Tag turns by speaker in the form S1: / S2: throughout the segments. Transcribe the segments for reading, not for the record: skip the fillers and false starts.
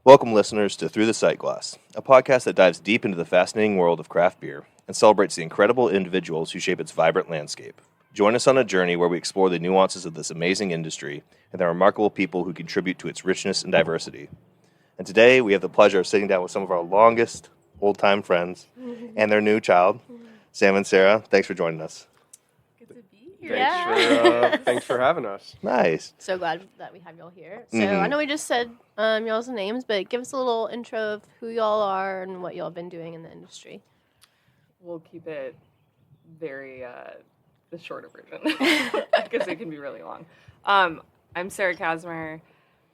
S1: Welcome, listeners, to Thru the Sightglass, a podcast that dives deep into the fascinating world of craft beer and celebrates the incredible individuals who shape its vibrant landscape. Join us on a journey where we explore the nuances of this amazing industry and the remarkable people who contribute to its richness and diversity. And today, we have the pleasure of sitting down with some of our longest old-time friends and their new child, Sam and Sara. Thanks for joining us.
S2: Good to be here.
S3: Thanks for having us.
S1: Nice.
S2: So glad that we have y'all here. So I know we just said y'all's names, but give us a little intro of who y'all are and what y'all have been doing in the industry.
S4: We'll keep it very the shorter version because it can be really long. I'm Sara Casimir.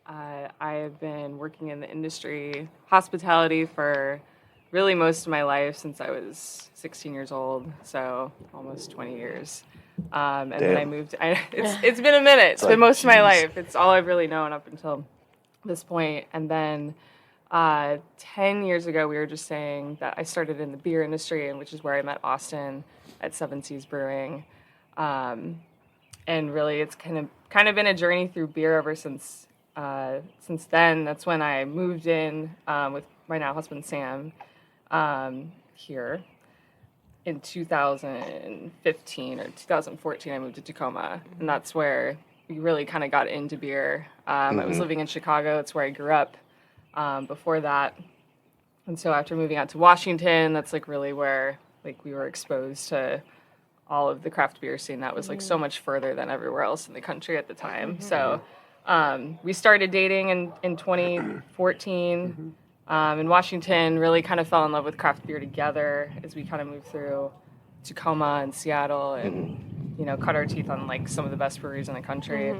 S4: I have been working in the industry, hospitality, for really most of my life since I was 16 years old, so almost 20 years. And then I moved. It's been a minute. It's been most of my life. It's all I've really known up until this point. And then 10 years ago, we were just saying that I started in the beer industry, and which is where I met Austin at Seven Seas Brewing. And really, it's kind of been a journey through beer ever since then. That's when I moved in with my now husband Sam here. In 2015 or 2014, I moved to Tacoma, and that's where we really kind of got into beer. I was living in Chicago. That's where I grew up before that. And so after moving out to Washington, that's like really where like we were exposed to all of the craft beer scene that was like so much further than everywhere else in the country at the time. So we started dating in 2014. In Washington, really kind of fell in love with craft beer together as we kind of moved through Tacoma and Seattle and, cut our teeth on like some of the best breweries in the country.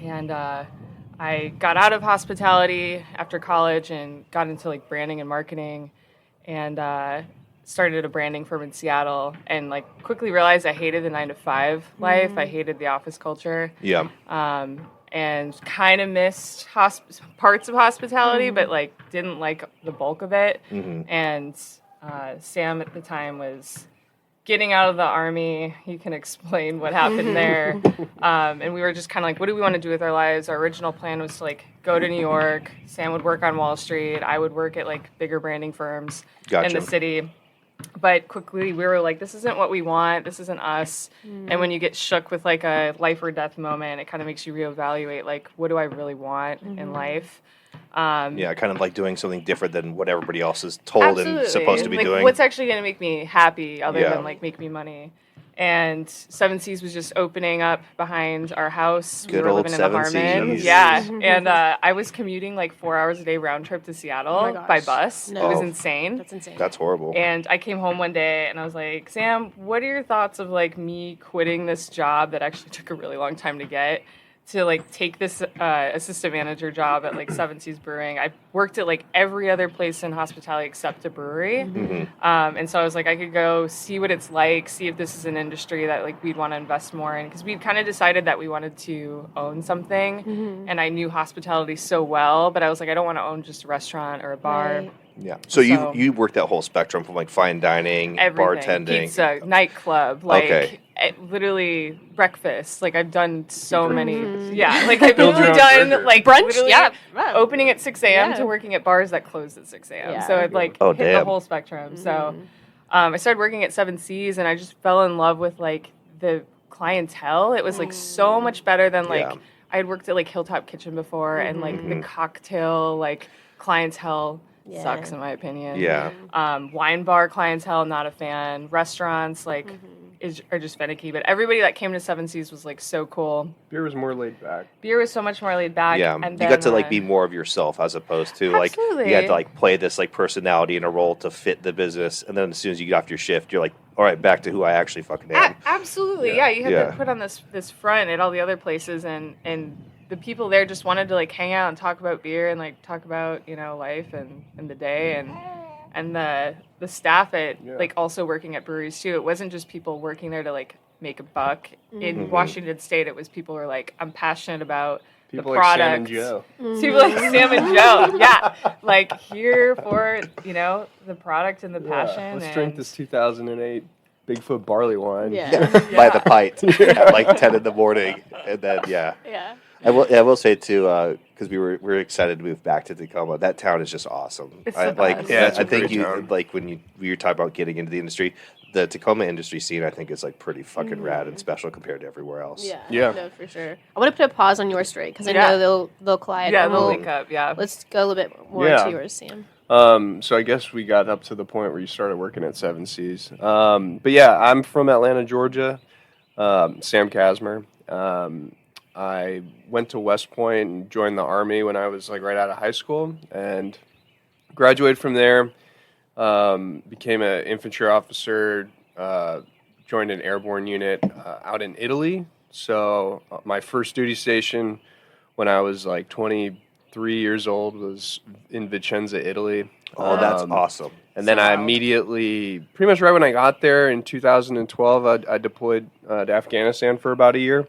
S4: And I got out of hospitality after college and got into like branding and marketing and started a branding firm in Seattle and like quickly realized I hated the 9-to-5 life. I hated the office culture. Yeah. And kind of missed parts of hospitality, but like didn't like the bulk of it. And Sam at the time was getting out of the Army. He can explain what happened there. And we were just kind of like, what do we want to do with our lives? Our original plan was to like go to New York. Sam would work on Wall Street. I would work at like bigger branding firms in the city. But quickly we were like, this isn't what we want. This isn't us. And when you get shook with like a life or death moment, it kind of makes you reevaluate, like, what do I really want in life? Kind
S1: of like doing something different than what everybody else is told and supposed to be
S4: like,
S1: doing.
S4: What's actually going to make me happy other than like make me money? And Seven Seas was just opening up behind our house.
S1: Good
S4: we were
S1: old
S4: living in
S1: Seven
S4: apartment.
S1: Seas.
S4: Yeah. And I was commuting like 4 hours a day round trip to Seattle by bus.
S2: No.
S4: It was insane.
S2: That's insane.
S1: That's horrible.
S4: And I came home one day and I was like, Sam, what are your thoughts of like me quitting this job that actually took a really long time to get to like take this assistant manager job at like Seven Seas Brewing? I worked at like every other place in hospitality except a brewery. And so I was like, I could go see what it's like, see if this is an industry that like we'd want to invest more in, because we'd kind of decided that we wanted to own something. And I knew hospitality so well, but I was like, I don't want to own just a restaurant or a bar.
S2: Right.
S1: Yeah. So you worked that whole spectrum from like fine dining,
S4: Everything.
S1: bartending,
S4: pizza, nightclub, like literally breakfast. Like I've done so many. Yeah, like I've literally done like
S2: brunch. Yeah,
S4: opening at 6 a.m. to working at bars that closed at 6 a.m.
S2: Yeah.
S4: So I'd like hit the whole spectrum. So I started working at Seven Seas, and I just fell in love with like the clientele. It was like so much better than like I had worked at like Hilltop Kitchen before, and like the cocktail like clientele. Sucks in my opinion. Wine bar clientele, not a fan. Restaurants are just finicky, but everybody that came to Seven Seas was like so cool.
S3: Beer was more laid back.
S4: Beer was so much more laid back.
S1: Yeah,
S4: and
S1: you
S4: then,
S1: got to like be more of yourself as opposed to like you had to like play this like personality in a role to fit the business, and then as soon as you get off your shift, you're like, all right, back to who I actually fucking am.
S4: Absolutely, yeah. You had to put on this front at all the other places, and the people there just wanted to like hang out and talk about beer and like talk about life and the day and the staff at like also working at breweries too. It wasn't just people working there to like make a buck. In Washington State, it was people who were like, I'm passionate about
S3: people
S4: the product.
S3: Sam and Joe.
S4: People like Sam and Joe. Yeah, like here for the product and the passion.
S3: Let's drink this 2008 Bigfoot barley wine.
S2: Yeah.
S1: By the pint at like 10 in the morning, and then I will say too, because we're excited to move back to Tacoma. That town is just awesome.
S4: It's
S1: I
S4: the
S1: like.
S4: best.
S3: Yeah, it's
S1: I
S3: a
S1: think
S3: great
S1: you
S3: town.
S1: like when you talk about getting into the industry. The Tacoma industry scene, I think, is like pretty fucking rad and special compared to everywhere else.
S3: Yeah.
S2: No, for sure. I want to put a pause on your story because I
S4: Yeah.
S2: know they'll collide.
S4: Yeah,
S2: and
S4: they'll
S2: we'll-
S4: link up. Yeah.
S2: Let's go a little bit more
S3: Yeah.
S2: into yours, Sam.
S3: So I guess we got up to the point where you started working at Seven Seas. But yeah, I'm from Atlanta, Georgia. Sam Kasmer. I went to West Point and joined the Army when I was like right out of high school and graduated from there. Became an infantry officer. Joined an airborne unit out in Italy. So my first duty station when I was like 23 years old was in Vicenza, Italy.
S1: Oh, that's awesome.
S3: And then
S4: So
S3: I
S4: wild.
S3: immediately, pretty much right when I got there in 2012, I deployed to Afghanistan for about a year,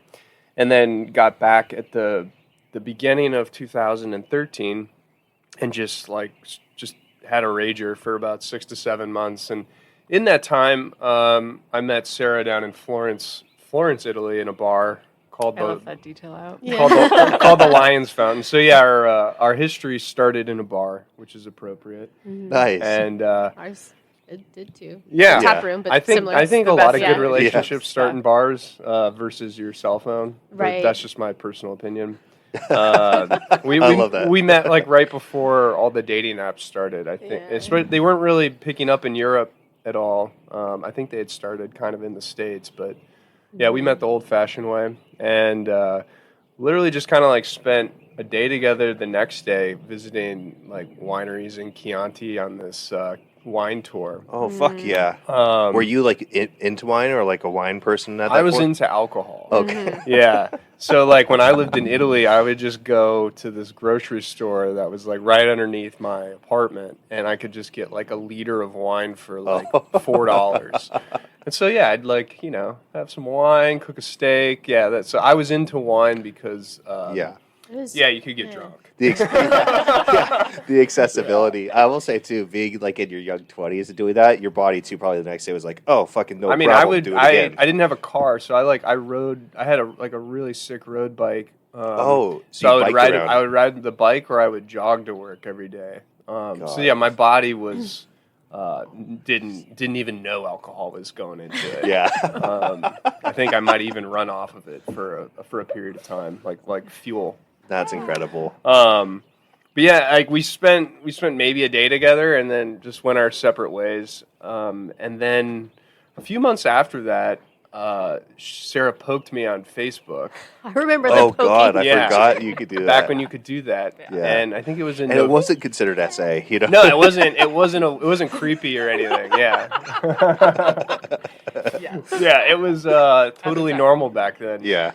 S3: and then got back at the beginning of 2013, and just had a rager for about 6 to 7 months. And in that time, I met Sara down in Florence, Italy, in a bar called
S4: I left that detail out.
S3: called the Lions Fountain. So yeah, our history started in a bar, which is appropriate.
S1: Nice.
S3: And
S2: Ours it did too.
S3: yeah,
S2: Tap room, but
S3: I think
S2: similar.
S3: I think
S4: The
S3: a lot
S4: best,
S3: of
S4: yeah.
S3: good relationships
S4: Yeah.
S3: start in bars versus your cell phone. But
S2: Right.
S3: that's just my personal opinion. We
S1: I love that.
S3: We met like right before all the dating apps started. I think
S2: Yeah.
S3: they weren't really picking up in Europe at all. I think they had started kind of in the States, but yeah, we met the old-fashioned way, and literally just kind of like spent a day together the next day visiting like wineries in Chianti on this wine tour.
S1: Oh, fuck yeah.
S3: Um,
S1: Were you like into wine or like a wine person at that
S3: I was
S1: point?
S3: into alcohol.
S1: Okay.
S3: Yeah. So like when I lived in Italy, I would just go to this grocery store that was like right underneath my apartment, and I could just get like a liter of wine for like $4. And so yeah, I'd like have some wine, cook a steak. Yeah, so I was into wine because
S1: Yeah.
S2: It was-
S3: you could get drunk.
S1: The accessibility. I will say too, being like in your young 20s and doing that, your body too probably the next day was like, oh, fucking no
S3: I mean,
S1: problem. Do it
S3: I
S1: again.
S3: didn't have a car, so I rode. I had a really sick road bike.
S1: So
S3: So I
S1: you
S3: would
S1: biked
S3: ride.
S1: around.
S3: I would ride the bike, or I would jog to work every day. So yeah, my body was didn't even know alcohol was going into it.
S1: Yeah.
S3: I think I might even run off of it for a period of time, like fuel.
S1: That's incredible.
S3: But yeah, like we spent maybe a day together, and then just went our separate ways. And then a few months after that, Sara poked me on Facebook.
S2: I remember the
S1: Oh
S2: poking.
S1: God, I
S3: Yeah.
S1: forgot you could do that.
S3: Back when you could do that,
S1: Yeah.
S3: and I think it was in
S1: and it wasn't considered SA, you know.
S3: No, it wasn't. It wasn't creepy or anything. Yeah,
S4: Yeah.
S3: yeah. It was totally normal back then.
S1: Yeah.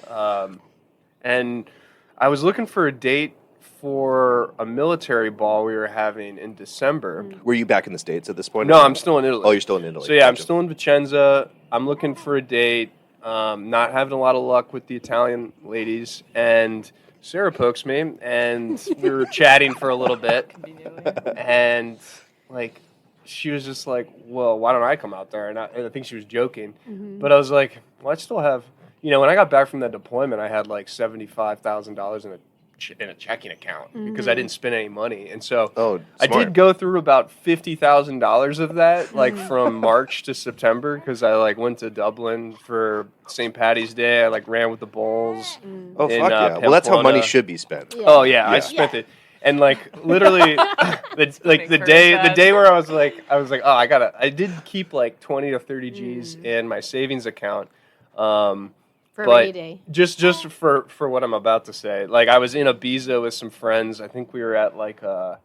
S3: And I was looking for a date for a military ball we were having in December.
S1: Were you back in the States at this point?
S3: No, I'm still in Italy.
S1: Oh, you're still in Italy.
S3: So yeah, I'm
S1: Gotcha.
S3: still in Vicenza. I'm looking for a date. Not having a lot of luck with the Italian ladies, and Sara pokes me, and we were chatting for a little bit, and like she was just like, "Well, why don't I come out there?" And I think she was joking, but I was like, "Well, I still have, when I got back from that deployment, I had like $75,000 in a checking account because I didn't spend any money, and so
S1: Oh,
S3: I
S1: smart.
S3: did go through about $50,000 of that, like from March to September, because I like went to Dublin for St. Patty's Day. I like ran with the Bulls.
S1: Oh,
S3: in,
S1: fuck yeah. Well, that's how money
S3: Pamplona.
S1: should be spent.
S2: Yeah.
S3: Oh yeah, I
S1: Yeah.
S3: spent it, and like literally, the day where I was like, oh, I did keep like 20 to 30 G's in my savings account.
S2: For a
S3: but
S2: rainy day.
S3: just for what I'm about to say, like I was in Ibiza with some friends. I think we were at like a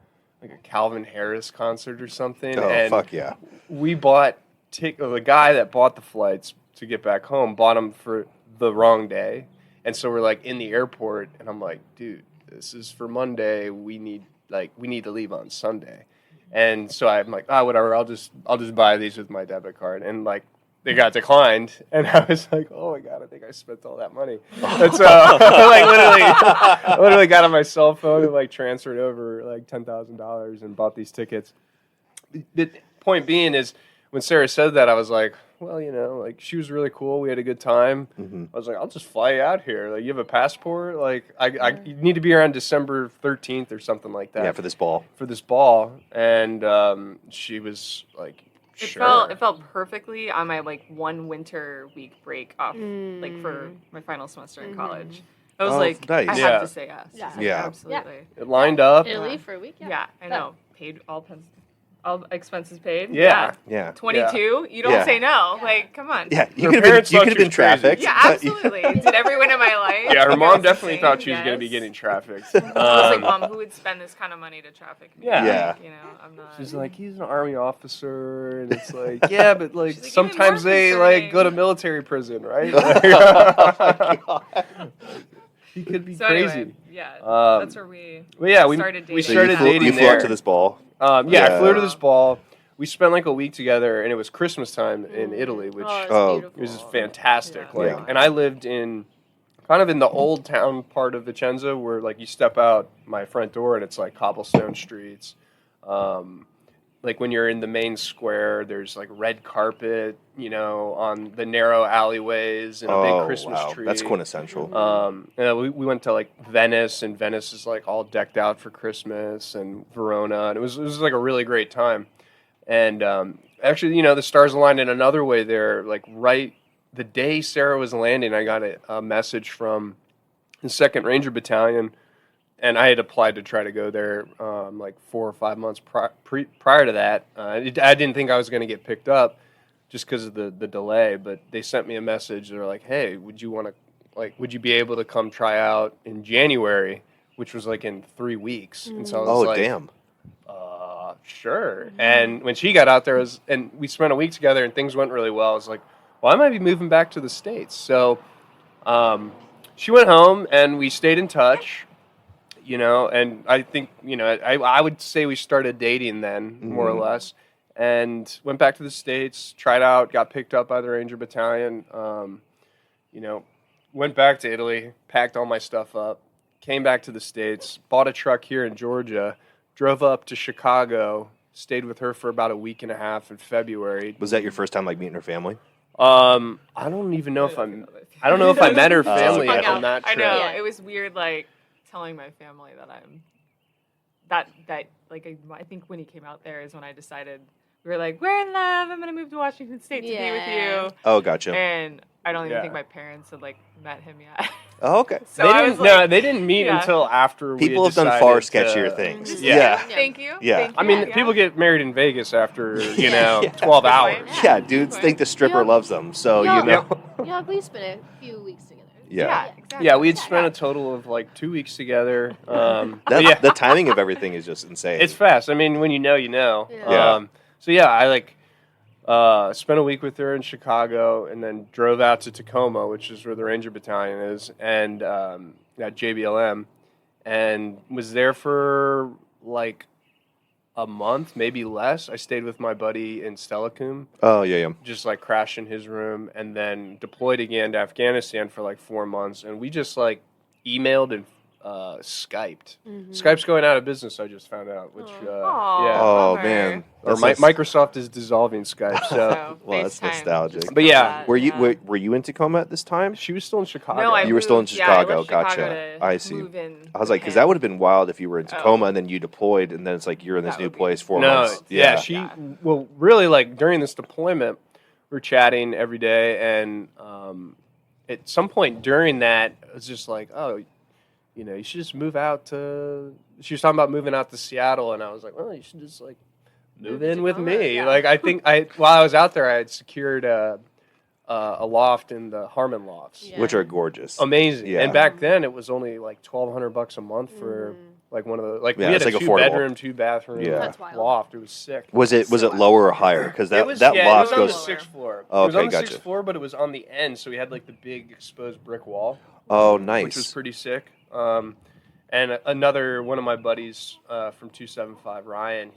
S3: Calvin Harris concert or something.
S1: Oh,
S3: and
S1: fuck yeah.
S3: we bought the guy that bought the flights to get back home bought them for the wrong day, and so we're like in the airport, and I'm like, dude, this is for Monday. We need to leave on Sunday, and so I'm like, whatever. I'll just buy these with my debit card, and like. They got declined, and I was like, "Oh my god, I think I spent all that money." And so, I literally got on my cell phone and like transferred over like $10,000 and bought these tickets. The point being is, when Sarah said that, I was like, well, like she was really cool. We had a good time.
S1: Mm-hmm.
S3: I was like, I'll just fly you out here. Like, you have a passport? Like, I you need to be around December 13th or something like that.
S1: Yeah, for this ball.
S3: And she was like, sure.
S4: It felt perfectly on my like 1 winter week break off, like for my final semester in college. I was like,
S1: nice.
S4: I have to say yes.
S2: Yeah.
S4: Absolutely.
S3: It lined up.
S2: Italy for a week.
S4: Yeah, I know. Paid all expenses paid.
S3: Yeah.
S4: 22. You don't say no. Like, come on.
S1: Yeah, you
S3: Her
S1: could have
S3: parents thought
S1: been
S3: she was
S1: trafficked.
S4: Yeah, absolutely. Did everyone in my life?
S3: Yeah, her mom
S4: Yes,
S3: definitely thought she was
S4: yes.
S3: going to be getting trafficked.
S4: I was like, Mom, who would spend this kind of money to traffic me?
S3: Yeah.
S4: Like, I'm not.
S3: She's like, he's an army officer, and it's like, yeah, but like
S4: She's like,
S3: sometimes
S4: even more
S3: they
S4: concerning.
S3: like go to military prison, right? He could be
S4: So
S3: crazy.
S4: anyway, yeah, that's where we started dating.
S3: We
S1: So
S3: started dating
S1: you flew
S3: there.
S1: out to this ball.
S3: I flew
S1: Yeah.
S3: to this ball. We spent like a week together, and it was Christmas time in Italy, which
S2: Beautiful.
S3: it was fantastic.
S4: Yeah.
S3: Like,
S1: Yeah.
S3: and I lived in kind of in the old town part of Vicenza, where like you step out my front door and it's like cobblestone streets. Like when you're in the main square, there's like red carpet, on the narrow alleyways and a big Christmas tree.
S1: That's quintessential.
S3: We went to like Venice, and Venice is like all decked out for Christmas, and Verona, and it was like a really great time. And actually, the stars aligned in another way there. Like right the day Sarah was landing, I got a message from the 2nd Ranger Battalion, and I had applied to try to go there like 4 or 5 months prior to that. I didn't think I was going to get picked up just because of the delay, but they sent me a message. They're like, hey, would you be able to come try out in January, which was like in 3 weeks? And so I was like,
S1: damn.
S3: Sure. And when she got out there, and we spent a week together, and things went really well. I was like, well, I might be moving back to the States. So she went home, and we stayed in touch, and I think, I would say we started dating then, more or less, and went back to the States, tried out, got picked up by the Ranger Battalion, went back to Italy, packed all my stuff up, came back to the States, bought a truck here in Georgia, drove up to Chicago, stayed with her for about a week and a half in February.
S1: Was that your first time like meeting her family?
S3: I don't even know if I don't know if I met her family
S2: hung
S3: on
S2: out.
S3: that
S4: I
S3: trip.
S4: know.
S2: Yeah.
S4: It was weird, like, telling my family that that like, I think when he came out there is when I decided, we were like, we're in love, I'm going to move to Washington State to be with you.
S1: Oh, gotcha.
S4: And I don't even
S3: Yeah.
S4: think my parents had, like, met him yet.
S1: Oh, okay.
S4: So I was like,
S3: they didn't meet
S4: yeah.
S3: until after
S1: People
S3: we
S1: have done
S3: decided
S1: far
S3: to-
S1: sketchier things.
S3: Yeah.
S4: Thank you.
S1: Yeah.
S4: Thank
S3: I
S4: you.
S3: mean,
S4: Yeah.
S3: people get married in Vegas after, 12
S4: Good point.
S3: hours.
S1: Yeah, dudes think the stripper
S2: Yeah.
S1: loves them, so
S2: Yeah.
S1: you know.
S2: We spent a few weeks together.
S1: Yeah.
S4: Exactly.
S3: Yeah, we'd spent a total of like 2 weeks together. But
S1: That,
S3: yeah,
S1: The timing of everything is just insane.
S3: it's fast. I mean, when you know, you know.
S2: Yeah.
S3: So yeah, I spent a week with her in Chicago, and then drove out to Tacoma, which is where the Ranger Battalion is, and at JBLM, and was there for like a month, maybe less. I stayed with my buddy in Steilacoom,
S1: Oh, yeah.
S3: just like crashed in his room, and then deployed again to Afghanistan for like 4 months, and we just like emailed and Skyped. Skype's going out of business, I just found out, which
S4: Aw.
S3: yeah.
S1: Oh,
S4: Bummer.
S1: man.
S3: Or
S1: That's-
S3: Microsoft is dissolving Skype, so
S4: So,
S1: Well, that's
S4: FaceTime,
S1: nostalgic.
S4: just
S3: But yeah,
S4: that,
S1: Were you
S4: yeah.
S1: were you in Tacoma at this time?
S3: she was still in Chicago.
S4: No, I
S1: You were still in
S4: moved- yeah, I
S1: Chicago,
S4: left Chicago
S1: gotcha.
S4: to
S1: I see.
S4: move in
S1: I was like, because
S4: with
S1: that
S4: him.
S1: would have been wild if you were in
S4: Oh.
S1: Tacoma and then you deployed, and then it's like you're in this
S4: That
S1: new
S4: would be-
S1: place 4
S3: No,
S1: months.
S3: yeah, well, really, like during this deployment, we were chatting every day, and at some point during that, it was just like, oh, you should just move out to. She was talking about moving out to Seattle, and I was like, well, you should just like move in with
S4: Tacoma,
S3: me.
S4: yeah.
S3: Like, I think while I was out there, I had secured a loft in the Harmon Lofts.
S2: Yeah.
S1: Which are gorgeous.
S3: Amazing.
S1: Yeah.
S3: And back then, it was only like $1,200 a month for like one of the
S1: Yeah,
S3: we had
S1: it's
S3: a
S1: like affordable.
S3: 2-bedroom, 2-bathroom
S1: Yeah.
S2: That's wild.
S3: loft. It was sick.
S1: Was it lower or higher? Because that
S3: It was
S1: loft
S3: it was on the
S1: goes.
S3: 6th floor.
S1: Oh,
S3: it was on
S1: okay,
S3: the
S1: gotcha.
S3: 6th floor, but it was on the end, so we had like the big exposed brick wall,
S1: Oh,
S3: which was
S1: nice.
S3: pretty sick. And another one of my buddies from 275, Ryan,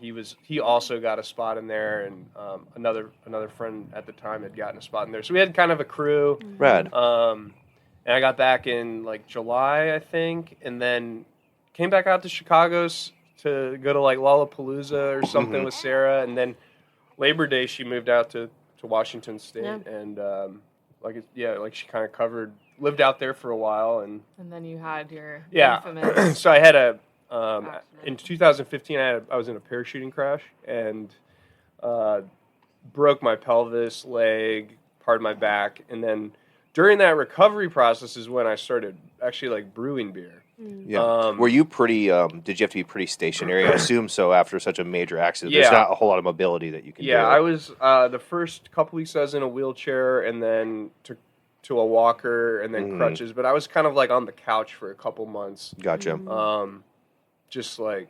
S3: he also got a spot in there, and another friend at the time had gotten a spot in there. So we had kind of a crew.
S1: Rad.
S3: And I got back in like July, I think, and then came back out to Chicago to go to like Lollapalooza or something with Sarah, and then Labor Day, she moved out to Washington State,
S2: Yeah.
S3: and she kind of lived out there for a while, and
S4: And then you had your
S3: yeah.
S4: infamous
S3: So I had
S4: accident.
S3: in 2015, I was in a parachuting crash and broke my pelvis, leg, part of my back, and then during that recovery process is when I started actually like brewing beer.
S1: Yeah. Were you pretty? Did you have to be pretty stationary? I assume so. After such a major accident,
S3: Yeah.
S1: there's not a whole lot of mobility that you can do.
S3: Yeah, I was the first couple weeks I was in a wheelchair, and then to a walker, and then crutches. But I was kind of like on the couch for a couple months.
S1: Gotcha.
S3: Just like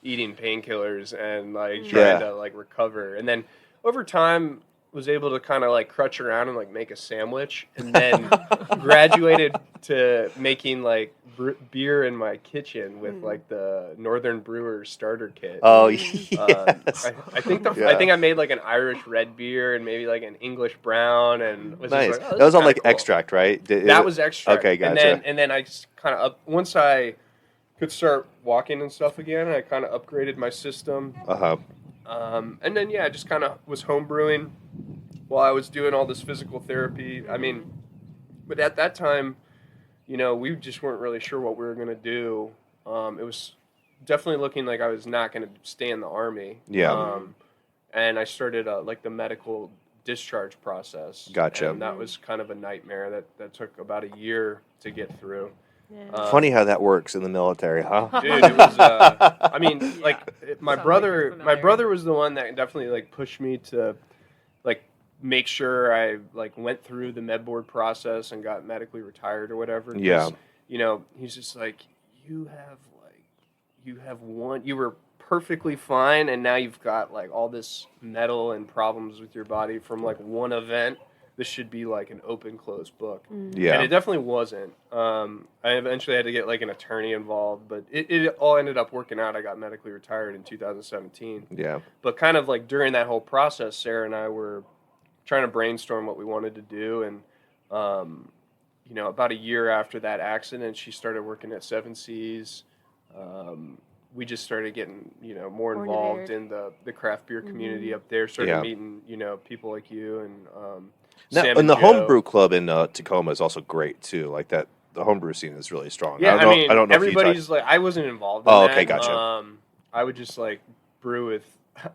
S3: eating painkillers and like trying to like recover, and then over time was able to kind of like crutch around and like make a sandwich, and then graduated to making like beer in my kitchen with like the Northern Brewer starter kit.
S1: Oh, yes.
S3: I think I made like an Irish red beer and maybe like an English brown, and was
S1: Nice.
S3: just like,
S1: That was on like
S3: cool.
S1: extract, right?
S3: That was extract.
S1: Okay, gotcha.
S3: And then I just kind of once I could start walking and stuff again, I kind of upgraded my system. And then I just kind of was home brewing while I was doing all this physical therapy. I mean, but at that time, we just weren't really sure what we were gonna do. It was definitely looking like I was not gonna stay in the Army.
S1: Yeah.
S3: And I started like the medical discharge process.
S1: Gotcha.
S3: And that was kind of a nightmare that took about a year to get through.
S2: Yeah.
S1: Funny how that works in the military, huh?
S3: Dude, it was. I mean, like my
S4: Sounds
S3: brother.
S4: like
S3: My brother was the one that definitely like pushed me to, like, make sure I like went through the med board process and got medically retired or whatever.
S1: Yeah.
S3: He's just like, you were perfectly fine, and now you've got like all this metal and problems with your body from like one event. This should be like an open closed book.
S1: Yeah.
S3: And it definitely wasn't. I eventually had to get like an attorney involved, but it all ended up working out. I got medically retired in 2017.
S1: Yeah.
S3: But kind of like during that whole process, Sarah and I were trying to brainstorm what we wanted to do. And, about a year after that accident, she started working at Seven Seas. We just started getting, more involved in the craft beer community up there. Started meeting, people like you and Sam
S1: And the
S3: Joe.
S1: homebrew club in Tacoma is also great too. Like that, the homebrew scene is really strong.
S3: Yeah,
S1: I don't know.
S3: everybody's like, I wasn't involved in
S1: Oh,
S3: that.
S1: okay, gotcha.
S3: I would just like brew with.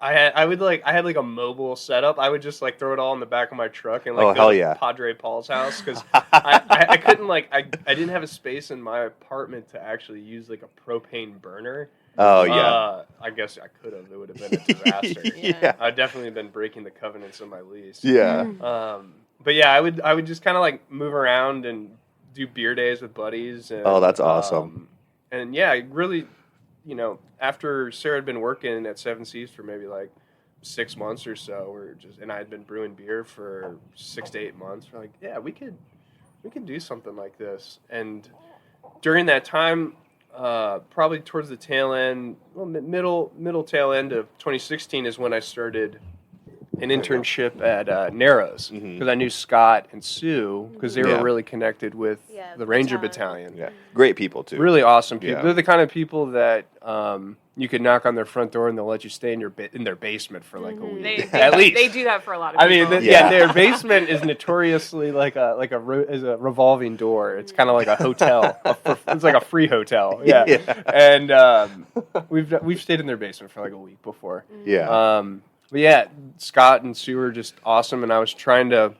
S3: I had like a mobile setup. I would just like throw it all in the back of my truck and like go to Padre Paul's house because I couldn't like I didn't have a space in my apartment to actually use like a propane burner.
S1: Oh yeah.
S3: I guess I could have. It would have been a disaster.
S1: Yeah.
S3: I'd definitely been breaking the covenants of my lease.
S1: Yeah.
S3: But yeah, I would just kind of like move around and do beer days with buddies. And,
S1: Oh, that's awesome.
S3: And yeah, really, after Sarah had been working at Seven Seas for maybe like 6 months or so, and I had been brewing beer for 6 to 8 months. We're like, yeah, we could do something like this. And during that time, probably towards the tail end, middle tail end of 2016 is when I started an internship at Narrows because I knew Scott and Sue because they were really connected with the Ranger Battalion.
S1: Yeah, great people too.
S3: Really awesome people.
S1: Yeah.
S3: They're the kind of people that you could knock on their front door and they'll let you stay in their basement for like a week at least.
S4: They do that for a lot of people.
S3: I mean, their basement is notoriously like a revolving door. It's kind of like a hotel. It's like a free hotel. Yeah. And we've stayed in their basement for like a week before.
S1: Yeah.
S3: But yeah, Scott and Sue are just awesome, and I was trying to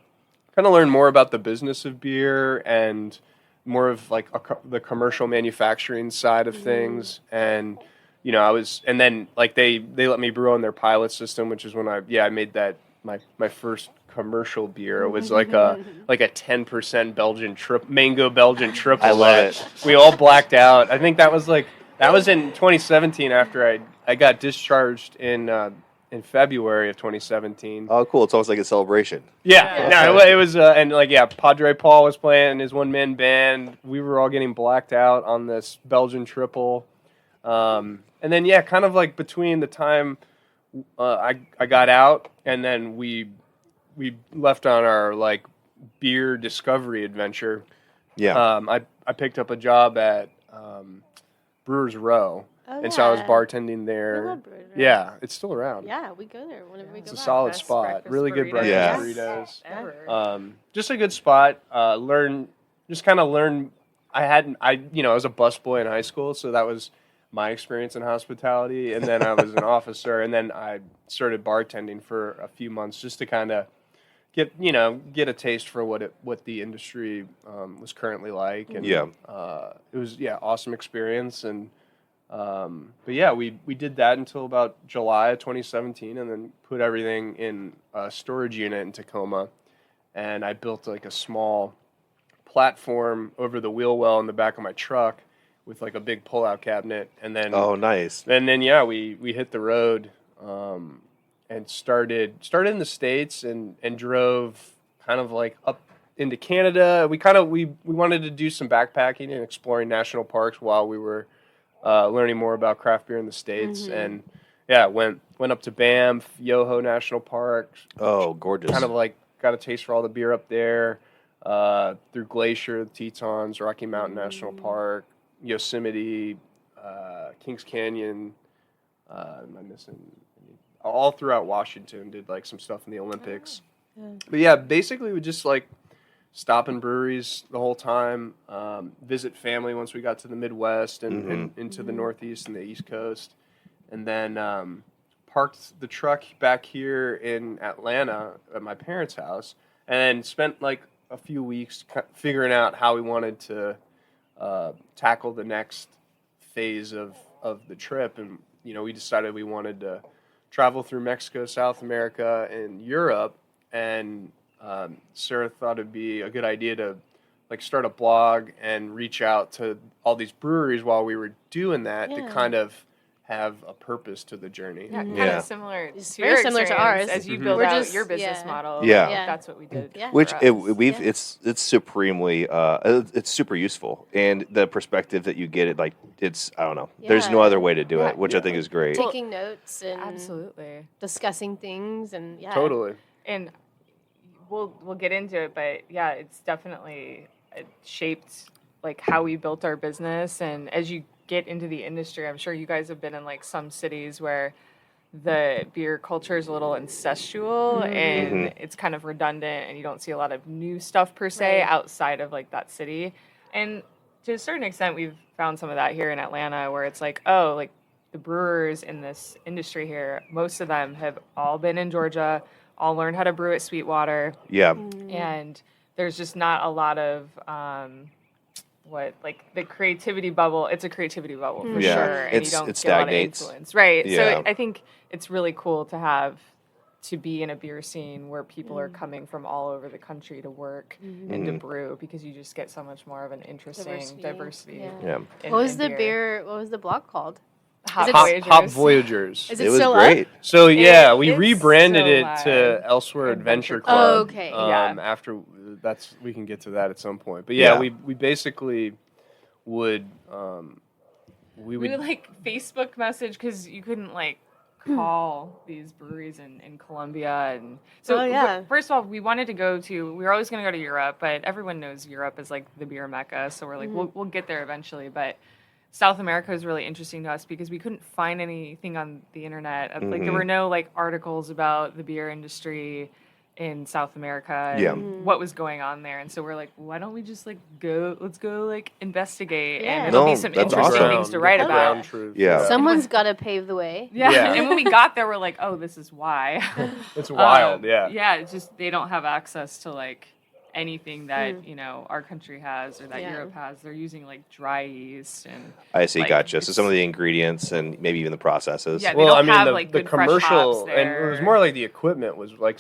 S3: kind of learn more about the business of beer and more of like the commercial manufacturing side of things. And and then like they let me brew on their pilot system, which is when I made that my first commercial beer. It was like a 10% mango Belgian triple.
S1: I love it.
S3: We all blacked out. I think that was in 2017 after I got discharged in February of 2017.
S1: Oh, cool! It's almost like a celebration.
S3: Yeah. No, it was, and like, Padre Paul was playing in his one-man band. We were all getting blacked out on this Belgian triple. And then, kind of like between the time I got out and then we left on our like beer discovery adventure.
S1: Yeah.
S3: I picked up a job at Brewers Row.
S2: Oh,
S3: and so I was
S2: yeah.
S3: bartending
S2: We
S3: there.
S2: love Brewery.
S3: Yeah, it's still around.
S2: Yeah, we go there whenever we go
S3: It's a
S2: back.
S3: solid
S4: Best
S3: spot.
S4: breakfast
S3: Really good
S4: burritos
S3: breakfast
S1: Yeah.
S3: burritos.
S4: Ever.
S3: Just a good spot. Just kind of learn. I was a busboy in high school, so that was my experience in hospitality. And then I was an officer, and then I started bartending for a few months just to kind of get a taste for what the industry was currently like. And
S1: Yeah.
S3: it was awesome experience. And but yeah, we did that until about July of 2017, and then put everything in a storage unit in Tacoma. And I built like a small platform over the wheel well in the back of my truck with like a big pull-out cabinet. And then
S1: Nice.
S3: and then we hit the road and started in the States and drove kind of like up into Canada. We wanted to do some backpacking and exploring national parks while we were learning more about craft beer in the States. And went up to Banff, Yoho National Park.
S1: Oh, gorgeous.
S3: Kind of like got a taste for all the beer up there. Through Glacier, the Tetons, Rocky Mountain National Park, Yosemite, Kings Canyon. Am I missing? All throughout Washington, did like some stuff in the Olympics. But yeah, basically we just like stop in breweries the whole time, visit family once we got to the Midwest and into the Northeast and the East Coast, and then parked the truck back here in Atlanta at my parents' house, and then spent like a few weeks figuring out how we wanted to tackle the next phase of the trip. And we decided we wanted to travel through Mexico, South America, and Europe. And Sarah thought it'd be a good idea to like start a blog and reach out to all these breweries while we were doing that to kind of have a purpose to the journey.
S4: Yeah, kind
S1: Yeah.
S4: of similar.
S2: It's
S4: to
S2: very
S4: your
S2: similar to
S4: experience
S2: ours.
S4: as you build
S2: We're
S4: out
S2: just-
S4: your business
S2: yeah.
S4: model.
S1: Yeah.
S4: like,
S2: Yeah.
S4: that's what we did.
S2: Yeah.
S1: Which
S4: for
S1: it,
S4: us.
S1: we've it's supremely it's super useful, and the perspective that you get, it's I don't know. There's no
S2: Yeah.
S1: other way to do
S4: Yeah.
S1: it, which I think is great.
S2: Taking notes and
S4: Absolutely.
S2: discussing things and
S3: Totally.
S4: And we'll get into it, but yeah, it's definitely shaped like how we built our business. And as you get into the industry, I'm sure you guys have been in like some cities where the beer culture is a little incestual and it's kind of redundant, and you don't see a lot of new stuff per se
S2: Right.
S4: outside of like that city. And to a certain extent, we've found some of that here in Atlanta, where it's like, oh, like the brewers in this industry here, most of them have all been in Georgia, all learned how to brew at Sweetwater,
S1: Yeah.
S4: and there's just not a lot of the creativity bubble. It's a creativity bubble for
S1: Yeah.
S4: sure, and
S1: It's-
S4: you don't
S1: it
S4: get a lot of
S1: stagnates.
S4: influence, right?
S1: Yeah.
S4: So I think it's really cool to be in a beer scene where people are coming from all over the country to work and to brew, because you just get so much more of an interesting diversity.
S2: Yeah.
S1: Yeah.
S4: in-
S2: What was
S4: in
S2: the
S4: beer.
S2: What was the blog called?
S4: Hop
S2: it
S4: Voyagers.
S3: Hop Voyagers.
S2: Is
S1: It
S2: it
S1: was
S2: still
S1: great.
S2: up?
S3: So yeah, we
S4: it's
S3: rebranded
S4: so
S3: it
S4: live.
S3: to Elserwhere Adventure
S4: Adventure
S3: Club.
S2: Oh, okay.
S4: Yeah.
S3: After we can get to that at some point. But yeah,
S1: Yeah.
S3: we basically would
S4: We would like Facebook message, because you couldn't like call these breweries in Colombia, and so
S2: Oh, yeah.
S4: first of all, we wanted to go to. We were always going to go to Europe, but everyone knows Europe is like the beer mecca. So we're like, we'll get there eventually. But South America is really interesting to us because we couldn't find anything on the internet. Like there were no like articles about the beer industry in South America and
S1: Yeah.
S4: what was going on there. And so we're like, why don't we just like let's go like investigate,
S2: Yeah.
S4: and it'll
S1: No,
S4: be some
S1: that's
S4: interesting
S1: awesome.
S4: things to write
S3: Ground
S4: about.
S3: truth.
S1: Yeah.
S2: Someone's got to pave the way.
S4: Yeah.
S3: Yeah.
S4: And when we got there, we're like, oh, this is why.
S3: It's wild. Yeah.
S4: Yeah, it's just they don't have access to like anything that our country has or that
S2: Yeah.
S4: Europe has. They're using like dry yeast and
S1: I see.
S4: like,
S1: Gotcha. So
S4: it's-
S1: some of the ingredients and maybe even the processes.
S4: Yeah, they
S3: Well,
S4: don't
S3: I mean,
S4: have,
S3: the,
S4: like,
S3: the
S4: good fresh hops
S3: commercial, and it
S4: there.
S3: was more like the equipment was like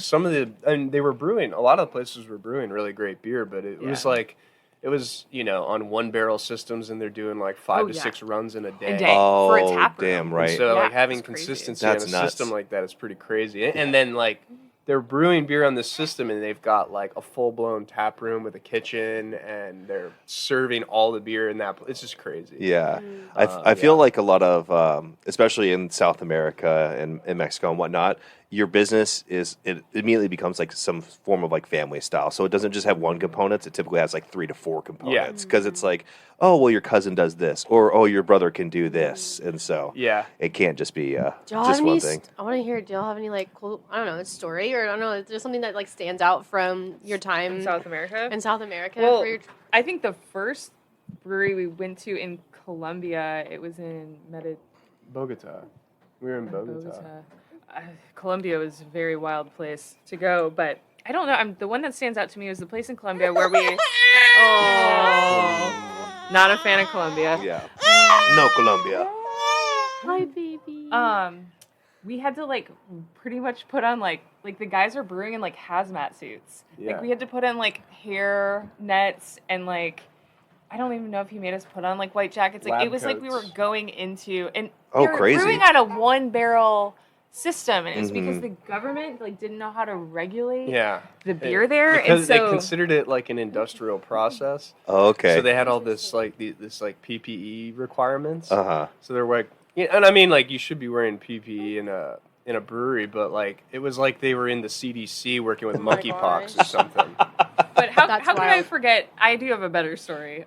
S3: and they were brewing. A lot of the places were brewing really great beer, but it was
S4: Yeah.
S3: like, it was on 1-barrel systems, and they're doing like 5 to
S4: yeah.
S3: 6 runs in a day.
S4: A day. For a
S1: Oh,
S4: tap room.
S1: damn
S3: And
S1: right.
S3: so
S4: Yeah,
S3: like having
S4: it's crazy.
S3: consistency
S1: That's
S3: in a
S1: nuts.
S3: system like that is pretty crazy. And then like they're brewing beer on this system, and they've got like a full-blown tap room with a kitchen, and they're serving all the beer in that. It's just crazy.
S1: Yeah, I feel
S3: yeah.
S1: like a lot of, especially in South America and in Mexico and whatnot, your business it immediately becomes like some form of like family style. So it doesn't just have one component. It typically has like 3 to 4 components because it's like, oh, well, your cousin does this, or oh, your brother can do this, and so it can't just be just one thing.
S2: I want to hear. Do y'all have any like cool? I don't know, a story or I don't know. Is there something that like stands out from your time
S4: In South America?
S2: Well,
S4: I think the first brewery we went to in Colombia, it was in
S3: Bogota. We were in Bogota.
S4: Colombia was a very wild place to go, but I don't know. The one that stands out to me was the place in Colombia where we. Not a fan of Colombia.
S1: Yeah. No, Colombia.
S2: Hi, baby.
S4: We had to like pretty much put on like the guys were brewing in like hazmat suits.
S3: Yeah.
S4: Like we had to put on like hair nets and like I don't even know if he made us put on like white jackets. Like
S3: Lab
S4: it was like we were
S3: coats.
S4: going into and
S1: Oh,
S4: they were
S1: crazy.
S4: brewing out a 1-barrel system, and it's because the government like didn't know how to regulate the beer there,
S3: because
S4: and so
S3: they considered it like an industrial process.
S1: Oh, okay.
S3: So they had all this like this like PPE requirements.
S1: Uh-huh.
S3: So they're like, and I mean like you should be wearing PPE in a brewery, but like it was like they were in the CDC working with monkeypox or something.
S4: But how could I
S2: wild.
S4: forget? I do have a better story.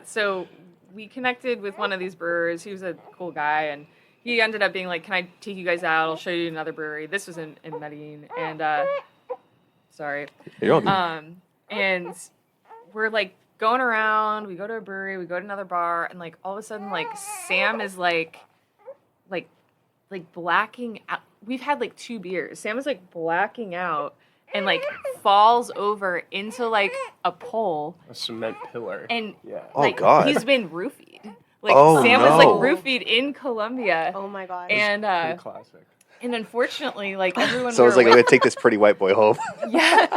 S4: So we connected with one of these brewers. He was a cool guy, and he ended up being like, "Can I take you guys out? I'll show you another brewery." This was in Medellin, and sorry.
S1: You're all good.
S4: And we're like going around. We go to a brewery. We go to another bar, and like all of a sudden, like Sam is like blacking out. We've had like 2 beers. Sam is like blacking out and like falls over into like a pole.
S3: A cement pillar.
S4: And
S1: Oh,
S4: like
S1: God.
S4: he's been roofied. Like
S1: Oh,
S4: Sam was
S1: no.
S4: like roofied in Colombia.
S2: Oh my god.
S4: And
S3: Pretty classic.
S4: and unfortunately, like everyone
S1: So I was
S4: we
S1: like,
S4: were
S1: I'm
S4: with,
S1: gonna take this pretty white boy home.
S4: yeah,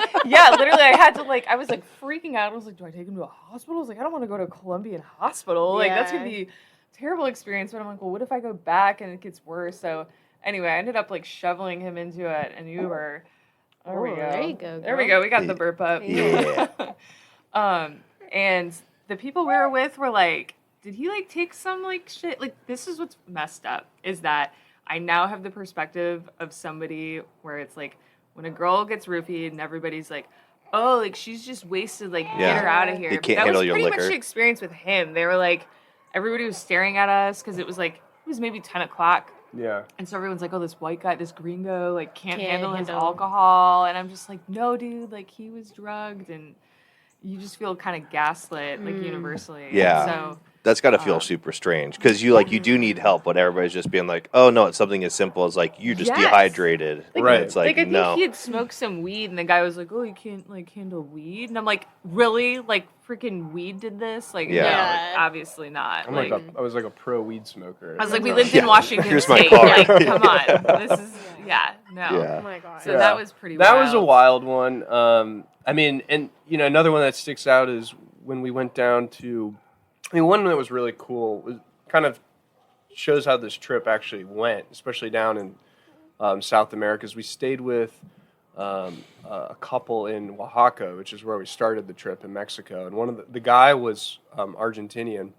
S4: literally I had to like I was like freaking out. I was like, do I take him to a hospital? I was like, I don't want to go to a Colombian hospital. Like that's gonna be a terrible experience. But I'm like, well, what if I go back and it gets worse? So anyway, I ended up like shoveling him into an Uber. There we go.
S2: There you go.
S4: There we go. We got the burp up.
S1: Yeah.
S4: And the people we were with were like, did he like take some like shit? Like this is what's messed up is that I now have the perspective of somebody where it's like when a girl gets roofied and everybody's like, oh, like she's just wasted, like get her out of here.
S1: You can't
S4: that
S1: handle
S4: was
S1: your
S4: pretty
S1: liquor.
S4: much the experience with him. They were like, everybody was staring at us because it was maybe 10 o'clock.
S3: Yeah.
S4: And so everyone's like, oh, this white guy, this gringo, like can't handle his
S2: handle.
S4: alcohol. And I'm just like, no, dude, like he was drugged. And you just feel kind of gaslit, like universally.
S1: Yeah.
S4: And so
S1: That's got to feel super strange because you do need help, but everybody's just being like, oh no, it's something as simple as like you just
S4: Yes.
S1: dehydrated.
S4: Like,
S3: Right.
S1: It's like,
S4: I think
S1: no.
S4: he had smoked some weed, and the guy was like, "Oh, you can't like handle weed," and I'm like, "Really? Like freaking weed did this? Like,
S1: Yeah.
S4: no,
S2: Yeah.
S4: like, obviously not."
S3: I was like a pro weed smoker.
S4: I was like, "We
S3: So-
S4: lived in
S1: Yeah.
S4: Washington
S1: Here's my
S4: State.
S1: car.
S4: Like, come on, this is no."
S1: Yeah.
S2: Oh my god.
S4: So
S3: Yeah.
S4: that was pretty.
S3: That
S4: wild.
S3: was a wild one. I mean, and another one that sticks out is when we went down to. I mean, one that was really cool was kind of shows how this trip actually went, especially down in South America. Is we stayed with a couple in Oaxaca, which is where we started the trip in Mexico, and one of the guy was Argentinian,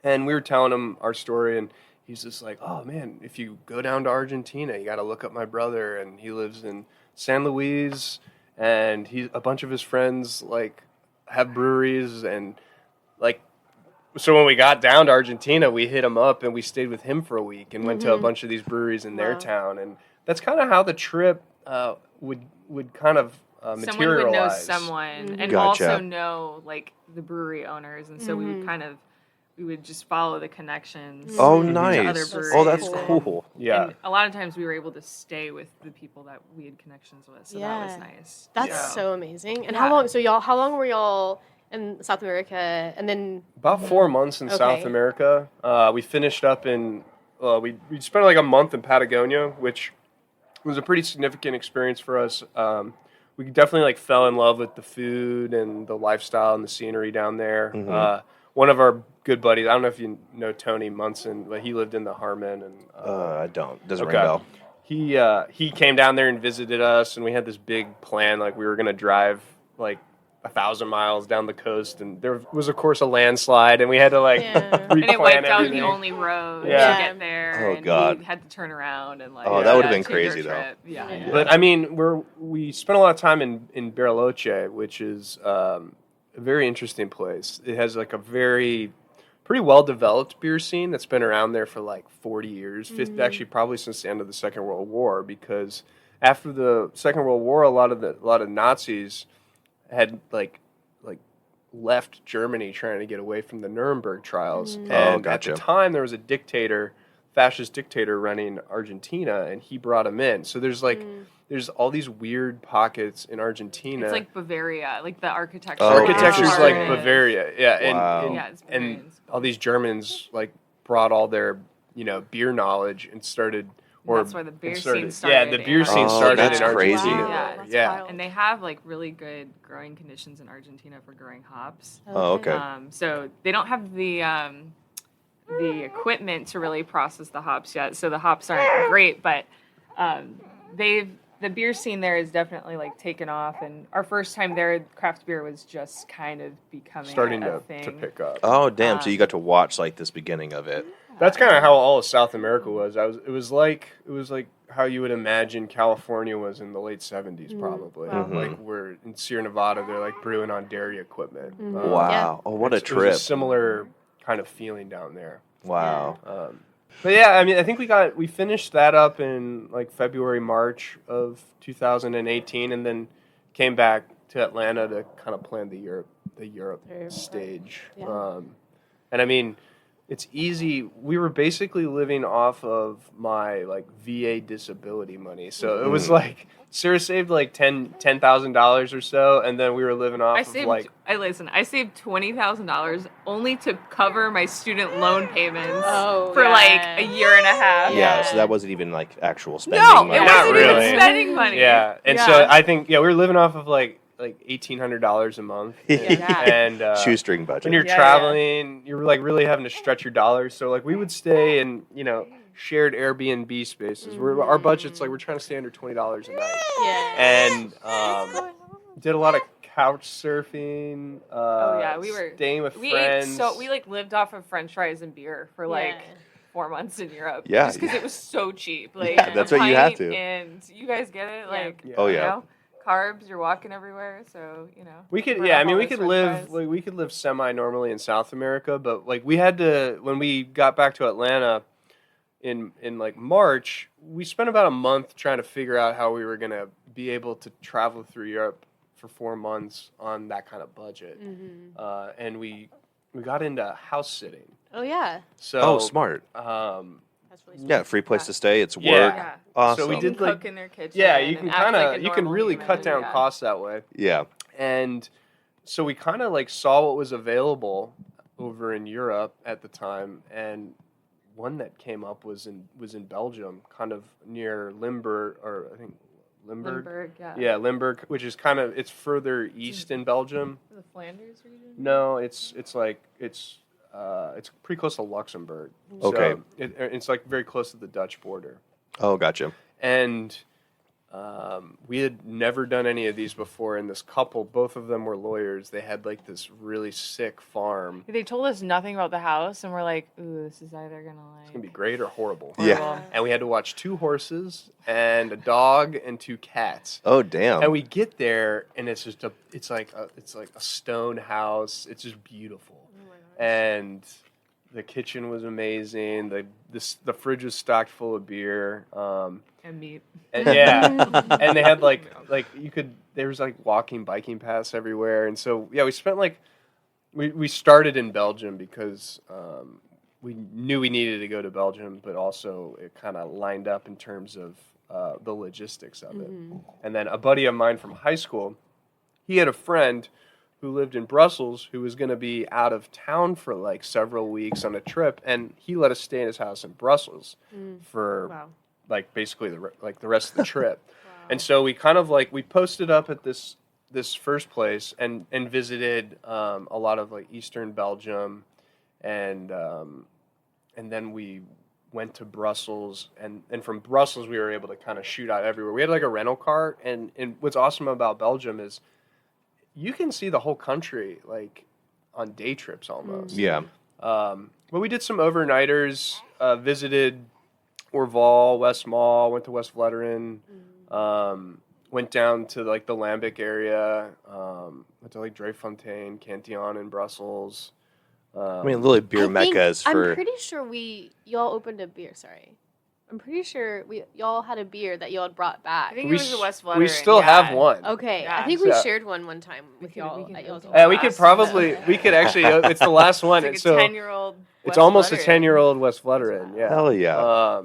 S3: and we were telling him our story, and he's just like, "Oh man, if you go down to Argentina, you got to look up my brother, and he lives in San Luis, and a bunch of his friends like have breweries, and like." So when we got down to Argentina, we hit him up and we stayed with him for a week and went to a bunch of these breweries in their town, and that's kind of how the trip would kind of materialize.
S4: Someone would know someone, and
S1: Gotcha.
S4: also know like the brewery owners, and so we would just follow the connections.
S1: Oh,
S4: to
S1: nice.
S4: other breweries.
S1: Oh, that's
S2: and-
S1: cool.
S3: Yeah,
S4: And a lot of times we were able to stay with the people that we had connections with, so that was
S2: Yeah.
S4: nice.
S2: That's so amazing. And
S4: Yeah.
S2: how long were y'all in South America? And then
S3: about 4 months in South
S2: Okay.
S3: America. We finished up in we spent like a month in Patagonia, which was a pretty significant experience for us. We definitely like fell in love with the food and the lifestyle and the scenery down there. One of our good buddies, I don't know if you know Tony Munson, but he lived in the Harmon, and
S1: I don't. Doesn't ring a bell.
S3: he came down there and visited us, and we had this big plan, like we were gonna drive like 1,000 miles down the coast, and there was of course a landslide, and we had to like
S2: Yeah.
S3: replan
S4: And it wiped out
S3: everything.
S4: the only road
S3: Yeah.
S4: to get there.
S1: Oh,
S4: and
S1: God.
S4: we had to turn around and like.
S1: Oh, that would've
S4: yeah,
S1: been
S4: change our
S1: crazy, though.
S4: trip. Yeah.
S2: Yeah.
S3: But I mean, we spent a lot of time in Bariloche, which is a very interesting place. It has like a pretty well developed beer scene that's been around there for like 40 years, actually probably since the end of the Second World War. Because after the Second World War, a lot of Nazis had like left Germany trying to get away from the Nuremberg trials. And at
S1: gotcha.
S3: the time, there was a fascist dictator running Argentina, and he brought him in. So there's all these weird pockets in Argentina.
S4: It's like Bavaria, like the architecture.
S1: Oh,
S3: Architecture's
S1: interesting.
S3: like Bavaria, yeah.
S1: Wow.
S3: And,
S4: Yeah, it's
S3: and
S4: Bavarian.
S3: all these Germans like brought all their beer knowledge and started. Or
S4: That's where the beer scene
S3: Yeah,
S4: started.
S3: the beer scene
S1: Oh,
S3: started
S1: that's
S3: in Argentina.
S1: crazy.
S2: Wow, that's
S3: Yeah.
S2: wild.
S4: And they have like really good growing conditions in Argentina for growing hops.
S1: Oh, okay.
S4: So they don't have the equipment to really process the hops yet. So the hops aren't great, but the beer scene there is definitely like taken off. And our first time there, craft beer was just kind of becoming
S3: Starting
S4: a
S3: to
S4: thing.
S3: pick up.
S1: Oh, damn. So you got to watch like this beginning of it.
S3: That's kind of how all of South America was. It was like how you would imagine California was in the late 70s, probably.
S2: Wow.
S3: Like we're in Sierra Nevada, they're like brewing on dairy equipment.
S1: Wow.
S2: Yeah.
S1: Oh, what a
S3: It was
S1: trip.
S3: a similar kind of feeling down there.
S1: Wow.
S3: But yeah, I mean, I think we finished that up in like February, March of 2018, and then came back to Atlanta to kind of plan the Europe stage.
S2: Yeah.
S3: And I mean, it's easy. We were basically living off of my like VA disability money, so it was like Sarah saved like $10,000 or so, and then we were living off
S4: I saved $20,000 only to cover my student loan payments for like a year and a half.
S1: Yeah, so that wasn't even like actual spending
S4: No,
S1: money.
S4: it
S3: Not
S4: wasn't
S3: really.
S4: even spending money.
S3: Yeah, and so I think we were living off of like $1,800 a month, and
S1: Shoestring budget.
S3: when you're traveling, you're like really having to stretch your dollars. So like we would stay in shared Airbnb spaces. Our budget's like we're trying to stay under $20 a night, and did a lot of couch surfing.
S4: We were
S3: staying with
S4: we
S3: friends.
S4: we like lived off of French fries and beer for like 4 months in Europe.
S1: Yeah,
S4: just because it was so cheap. Like
S1: Yeah, that's what you have to.
S4: And you guys get it, like
S1: Oh,
S4: you
S1: yeah.
S4: know, carbs. You're walking everywhere, so
S3: We could,
S4: burn
S3: yeah. I
S4: up
S3: mean,
S4: all
S3: we
S4: those
S3: could
S4: French
S3: live,
S4: fries.
S3: we could live semi-normally in South America, but like we had to when we got back to Atlanta in like March, we spent about a month trying to figure out how we were gonna be able to travel through Europe for 4 months on that kind of budget, and we got into house sitting.
S2: Oh yeah,
S3: So
S1: smart.
S2: that's really smart.
S1: Yeah, free place to stay. It's
S3: Yeah.
S1: work.
S4: Yeah.
S1: Awesome.
S3: So we
S4: You
S3: did
S4: can
S3: like
S4: cook in their kitchen.
S3: yeah, you
S4: and
S3: can
S4: act
S3: kind of
S4: like a
S3: you can
S4: normal
S3: really
S4: human,
S3: cut down
S4: yeah.
S3: costs that way.
S1: Yeah.
S3: And so we kind of like saw what was available over in Europe at the time, and one that came up was in Belgium, kind of near Limburg, or I think Limburg.
S4: Limburg, yeah.
S3: Yeah, Limburg, which is it's further east in Belgium.
S4: The Flanders region.
S3: No, it's pretty close to Luxembourg.
S1: Okay.
S3: So it's like very close to the Dutch border.
S1: Oh, gotcha.
S3: And we had never done any of these before, and this couple, both of them were lawyers. They had like this really sick farm.
S4: They told us nothing about the house, and we're like, "Ooh, this is either gonna
S3: It's gonna be great or horrible.
S1: Yeah.
S3: And we had to watch 2 horses and a dog and 2 cats.
S1: Oh, damn.
S3: And we get there, and it's just it's like a stone house. It's just beautiful. And the kitchen was amazing. The fridge was stocked full of beer.
S4: and meat."
S3: And yeah, and they had like there was like biking paths everywhere, and so yeah, we spent we started in Belgium because we knew we needed to go to Belgium, but also it kind of lined up in terms of the logistics of it. And then a buddy of mine from high school, he had a friend who lived in Brussels who was going to be out of town for like several weeks on a trip, and he let us stay in his house in Brussels for like basically the rest of the trip. And so we kind of we posted up at this first place and visited a lot of like Eastern Belgium, and then we went to Brussels, and from Brussels we were able to kind of shoot out everywhere. We had like a rental car, and what's awesome about Belgium is you can see the whole country like on day trips almost.
S1: Yeah.
S3: But we did some overnighters, visited Orval, West Mall, went to West Vleteren, went down to like the Lambic area, went to like Dreyfontein, Cantillon in Brussels.
S1: I mean, literally beer meccas for...
S2: I'm pretty sure y'all opened a beer, sorry. I'm pretty sure y'all had a beer that y'all had brought back.
S4: I think it was the West Vleteren.
S3: We still have one.
S2: Okay,
S4: Yeah.
S2: I think we shared one time with y'all at y'all's.
S3: We could actually, it's the last one.
S4: It's like a 10-year-old
S3: It's almost a 10-year-old West Vleteren, yeah.
S1: Hell yeah.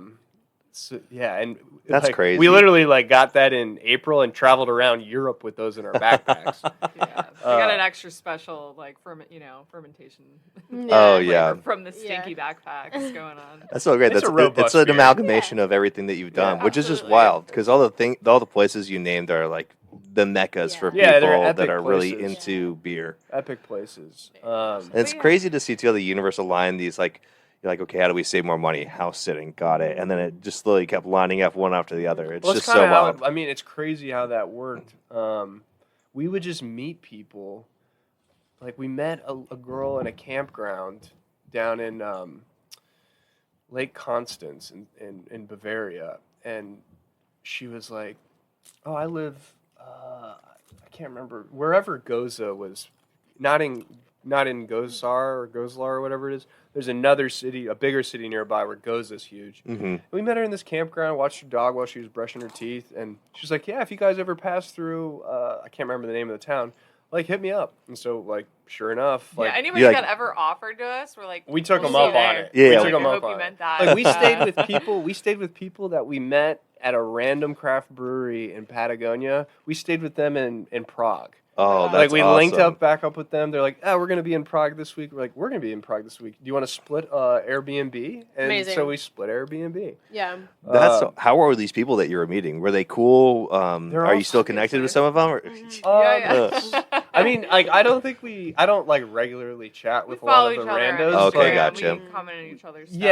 S3: And
S1: that's
S3: like,
S1: crazy.
S3: We literally like got that in April and traveled around Europe with those in our backpacks.
S4: Yeah, we got an extra special like fermentation. From the stinky backpacks going on.
S1: That's so great. It's an amalgamation of everything that you've done, which is just wild because all the places you named are like the meccas for people that are really into beer.
S3: Epic places.
S1: And it's crazy to see too how the universe aligned these like. You're like, okay, how do we save more money? House sitting, got it. And then it just slowly kept lining up one after the other. It's just so wild.
S3: I mean, it's crazy how that worked. We would just meet people. Like, we met a girl in a campground down in Lake Constance in Bavaria. And she was like, oh, I live, I can't remember, wherever Goza was, not in Goslar or Goslar or whatever it is. There's another city, a bigger city nearby where Goza's huge.
S1: Mm-hmm.
S3: We met her in this campground, watched her dog while she was brushing her teeth, and she's like, yeah, if you guys ever pass through, I can't remember the name of the town, like, hit me up. And so, like, sure enough. Like,
S4: anybody that ever offered to us, we're like,
S3: we took them up on it.
S1: Yeah,
S3: we
S1: like,
S3: took them
S4: I
S3: up
S4: hope you
S3: on
S4: meant
S3: it.
S4: that.
S3: Like, we stayed with people that we met at a random craft brewery in Patagonia. We stayed with them in Prague.
S1: Oh, that's
S3: like we
S1: awesome.
S3: linked back up with them. They're like, we're going to be in Prague this week. We're like, we're going to be in Prague this week. Do you want to split Airbnb? And
S2: Amazing.
S3: so we split Airbnb.
S2: Yeah.
S1: How were these people that you were meeting? Were they cool? Are you still connected with some of them? Or?
S4: Yeah.
S3: I mean, like, I don't like regularly chat with a lot of the randos.
S1: Okay, gotcha.
S4: We comment on each other's stuff.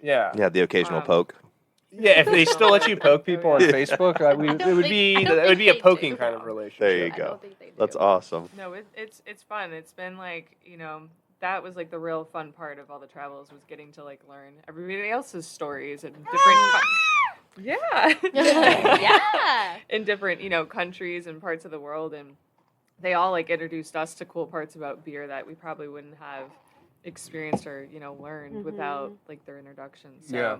S3: Yeah.
S1: Yeah, the occasional poke.
S3: Yeah, if they still let you poke people on Facebook, it would be a poking kind of relationship.
S1: There you go. That's awesome.
S4: No, it's fun. It's been like, that was like the real fun part of all the travels was getting to like learn everybody else's stories and different
S2: Yeah.
S4: in different, countries and parts of the world, and they all like introduced us to cool parts about beer that we probably wouldn't have experienced or, learned without like their introductions. So,
S3: yeah.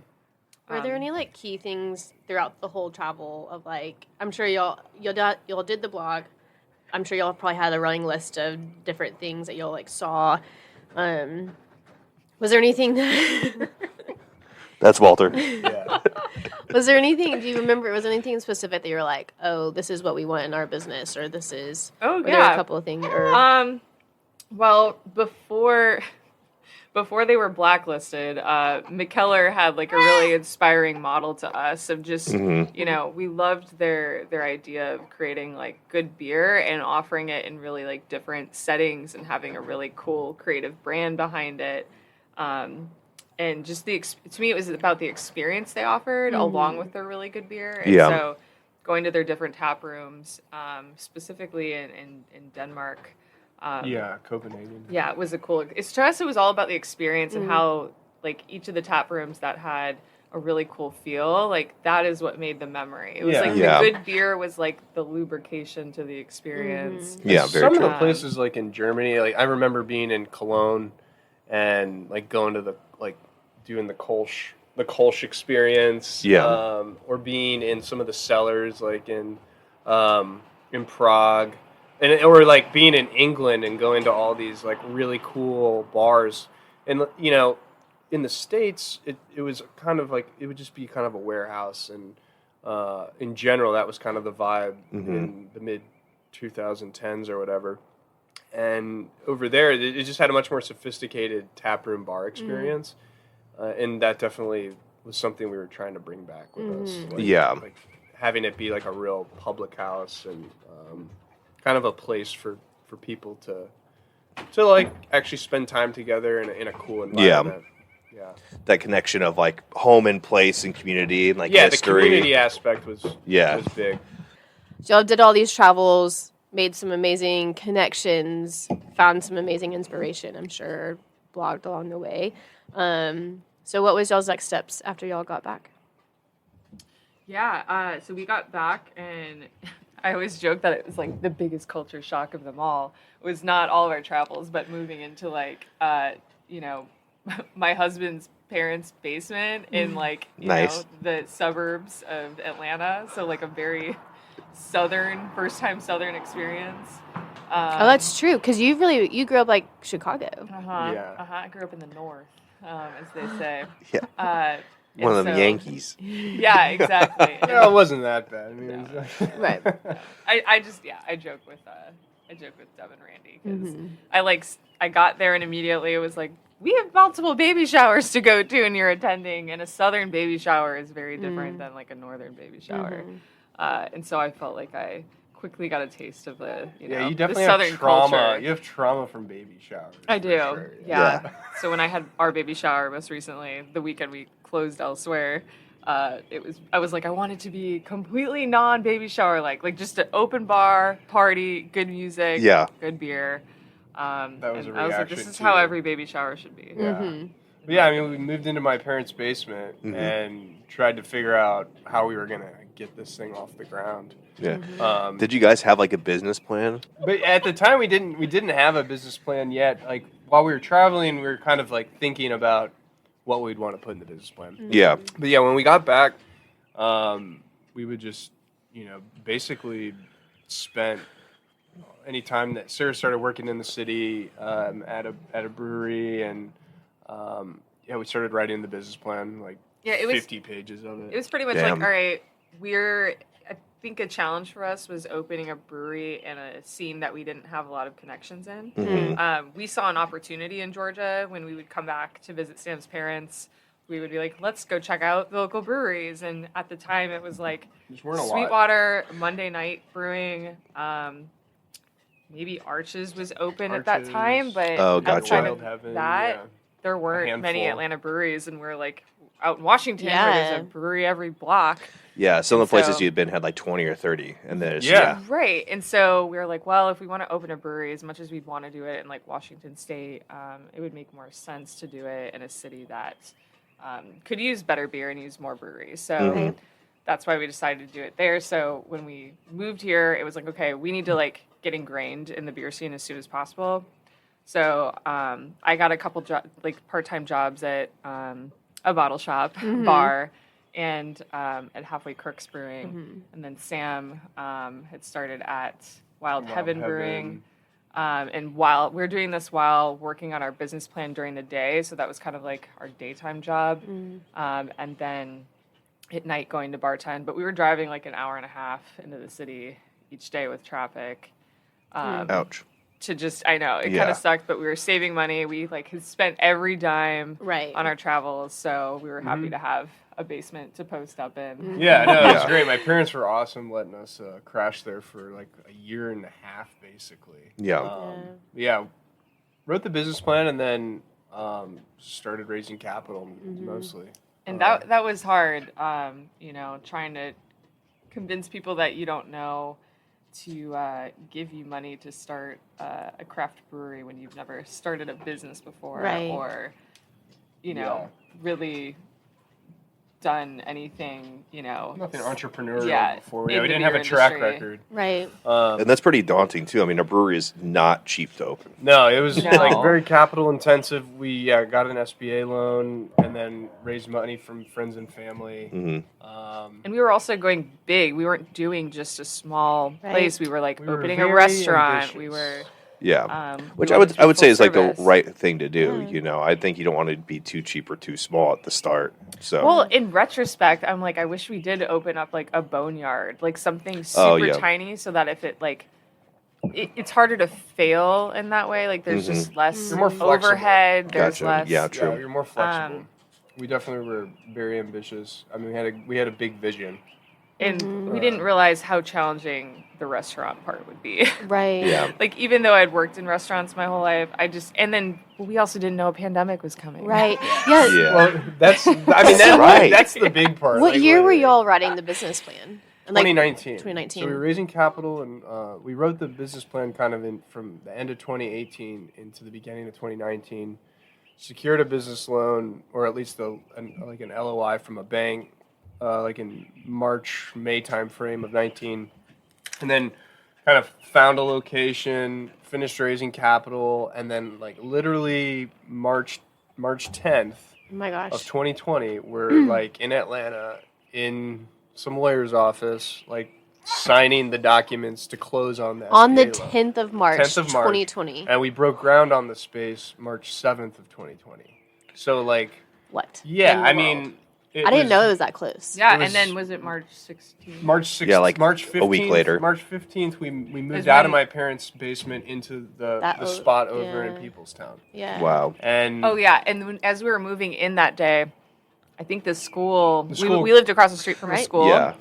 S2: Were there any like key things throughout the whole travel of like, I'm sure y'all did the blog. I'm sure y'all probably had a running list of different things that y'all like saw. Was there anything that
S1: That's Walter.
S3: Yeah.
S2: was there anything, do you remember, was there anything specific that you were like, oh, this is what we want in our business, or this is,
S4: were
S2: there were a couple of things, or
S4: well, before they were blacklisted, McKellar had like a really inspiring model to us of just, we loved their idea of creating like good beer and offering it in really like different settings and having a really cool creative brand behind it. And just to me, it was about the experience they offered along with their really good beer. And so going to their different tap rooms, specifically in Denmark,
S3: Copenhagen.
S4: Yeah, it was a cool. To us, it was all about the experience and how, like, each of the tap rooms that had a really cool feel, like, that is what made the memory. It was like the good beer was like the lubrication to the experience.
S1: Yeah, very
S3: Some
S1: true.
S3: of the places, like in Germany, like I remember being in Cologne and like going to doing the Kolsch experience.
S1: Yeah.
S3: Or being in some of the cellars, like in Prague. Or like being in England and going to all these like really cool bars, and in the States it was kind of like it would just be kind of a warehouse, and in general that was kind of the vibe in the mid 2010s or whatever. And over there it just had a much more sophisticated taproom bar experience, and that definitely was something we were trying to bring back with us. Like having it be like a real public house and kind of a place for people to like actually spend time together in a cool environment. Yeah.
S1: That connection of like home and place and community and like history.
S3: The community aspect was big.
S2: So y'all did all these travels. made some amazing connections, found some amazing inspiration, I'm sure, blogged along the way. So what was y'all's next steps after y'all got back?
S4: Yeah, so we got back, and I always joke that it was like the biggest culture shock of them all. It was not all of our travels, but moving into like, my husband's parents' basement in like, you
S1: Nice.
S4: know, the suburbs of Atlanta. So like a very first time Southern experience.
S2: Oh, that's true, because you grew up like Chicago.
S4: I grew up in the North, as they say.
S1: Yeah. One of them Yankees.
S4: Yeah, exactly.
S3: Yeah, it wasn't that bad. I mean, it was
S2: Right.
S4: I joke with Deb and Randy because I got there and immediately it was like, we have multiple baby showers to go to, and you're attending, and a Southern baby shower is very different than like a Northern baby shower. And so I felt like I quickly got a taste of the
S3: you
S4: the
S3: definitely
S4: Southern
S3: have trauma.
S4: culture.
S3: You have trauma from baby showers.
S4: I do.
S3: Sure.
S4: Yeah. So when I had our baby shower most recently, the weekend we closed Elserwhere, I was like, I want it to be completely non-baby shower like just an open bar, party, good music, good beer.
S3: That was a
S4: I was like,
S3: reaction
S4: this is
S3: to-
S4: how every baby shower should be.
S3: Yeah. But yeah, I mean, we moved into my parents' basement and tried to figure out how we were gonna get this thing off the ground.
S1: Yeah. Did you guys have like a business plan?
S3: But at the time, we didn't have a business plan yet. Like while we were traveling, we were kind of like thinking about what we'd want to put in the business plan.
S1: Yeah.
S3: But yeah, when we got back, we would just, basically spent any time that Sarah started working in the city at a brewery, and we started writing the business plan, like
S4: it was
S3: 50 pages of it.
S4: It was pretty much
S1: Damn.
S4: like, all right, I think a challenge for us was opening a brewery in a scene that we didn't have a lot of connections in. We saw an opportunity in Georgia when we would come back to visit Sam's parents. We would be like, let's go check out the local breweries. And at the time, it was like
S3: Just weren't a lot.
S4: Sweetwater, Monday Night Brewing, maybe Arches was open at that time, but
S1: Oh, gotcha.
S4: outside
S3: Wild
S4: of
S3: Heaven,
S4: that, there weren't many
S3: handful.
S4: Atlanta breweries, and we're like out in Washington, where
S2: Yeah.
S4: there's a brewery every block.
S1: Yeah. Some of the places
S4: So-
S1: you'd been had like 20 or 30, and then
S3: Yeah.
S4: Right. And so we were like, well, if we want to open a brewery, as much as we'd want to do it in like Washington State, it would make more sense to do it in a city that could use better beer and use more breweries. So that's why we decided to do it there. So when we moved here, it was like, okay, we need to like get ingrained in the beer scene as soon as possible. So I got a couple part-time jobs at a bottle shop, bar, and at Halfway Crooks Brewing. And then Sam had started at Wild Heaven Brewing. And while we're doing this while working on our business plan during the day, so that was kind of like our daytime job. And then at night going to bartend. But we were driving like an hour and a half into the city each day with traffic.
S1: Ouch.
S4: To just, I know, it
S1: Yeah.
S4: kind of sucked, but we were saving money. We like had spent every dime
S2: Right.
S4: on our travels, so we were happy to have a basement to post up in.
S3: Yeah, no, that's
S1: Yeah.
S3: great. My parents were awesome letting us crash there for like a year and a half, basically.
S1: Yeah.
S3: Wrote the business plan and then started raising capital mostly.
S4: And that was hard, trying to convince people that you don't know to give you money to start a craft brewery when you've never started a business before,
S2: Right.
S4: or
S3: Yeah.
S4: really done anything,
S3: Nothing entrepreneurial
S4: Yeah,
S3: before.
S4: in
S3: Yeah, we
S4: the
S3: didn't have
S4: beer
S3: a track
S4: industry.
S3: record.
S2: Right.
S1: And that's pretty daunting too. I mean, a brewery is not cheap to open.
S3: No, it was
S4: No.
S3: like very capital intensive. We got an SBA loan and then raised money from friends and family.
S4: And we were also going big. We weren't doing just a small
S2: Right.
S4: place. We were like
S3: We were
S4: opening a
S3: very
S4: restaurant.
S3: ambitious.
S4: We were,
S1: Yeah. Which
S4: we
S1: I
S4: wanted to
S1: would
S4: do
S1: say
S4: full
S1: is like the
S4: service.
S1: right thing to do. I think you don't want to be too cheap or too small at the start. So
S4: Well, in retrospect, I'm like, I wish we did open up like a boneyard, like something super
S1: Oh, yeah.
S4: tiny, so that if it like, it's harder to fail in that way. Like there's just less
S3: You're more flexible.
S4: overhead. There's
S1: Gotcha.
S4: less.
S1: Yeah, true.
S3: Yeah, you're more flexible. We definitely were very ambitious. I mean, we had a big vision.
S4: And we didn't realize how challenging the restaurant part would be.
S2: Right.
S1: yeah.
S4: Like even though I'd worked in restaurants my whole life, we also didn't know a pandemic was coming.
S2: Right. Yeah.
S1: Yeah.
S3: Well, that's
S1: Right.
S3: that's the big part.
S2: What
S3: like,
S2: year were
S3: literally.
S2: y'all writing the business plan? And, like,
S3: 2019.
S2: 2019.
S3: So we were raising capital, and we wrote the business plan kind of from the end of 2018 into the beginning of 2019. Secured a business loan, or at least an LOI from a bank, like in May time frame of 19, and then kind of found a location, finished raising capital, and then like literally March 10th
S2: Oh my gosh.
S3: of 2020, we're like in Atlanta in some lawyer's office, like signing the documents to close on that.
S2: On the 10th of March,
S3: 10th of March,
S2: 2020.
S3: And we broke ground on the space March 7th of 2020. So like,
S2: What?
S3: yeah,
S2: in the
S3: I
S2: world?
S3: mean,
S2: I didn't know it was that close.
S4: Yeah,
S3: It was-
S4: and then was it March 16th?
S3: March 16th,
S1: Yeah, like
S3: March 15th,
S1: a week later.
S3: March 15th, we moved
S4: Is
S3: out of
S4: when-
S3: my parents' basement into the
S2: That
S3: spot over in
S2: yeah.
S3: Peoplestown.
S2: Yeah.
S1: Wow.
S3: And
S4: Oh yeah, and as we were moving in that day, I think the school,
S3: school-
S4: we lived across the street from a
S2: Right?
S4: school.
S1: Yeah.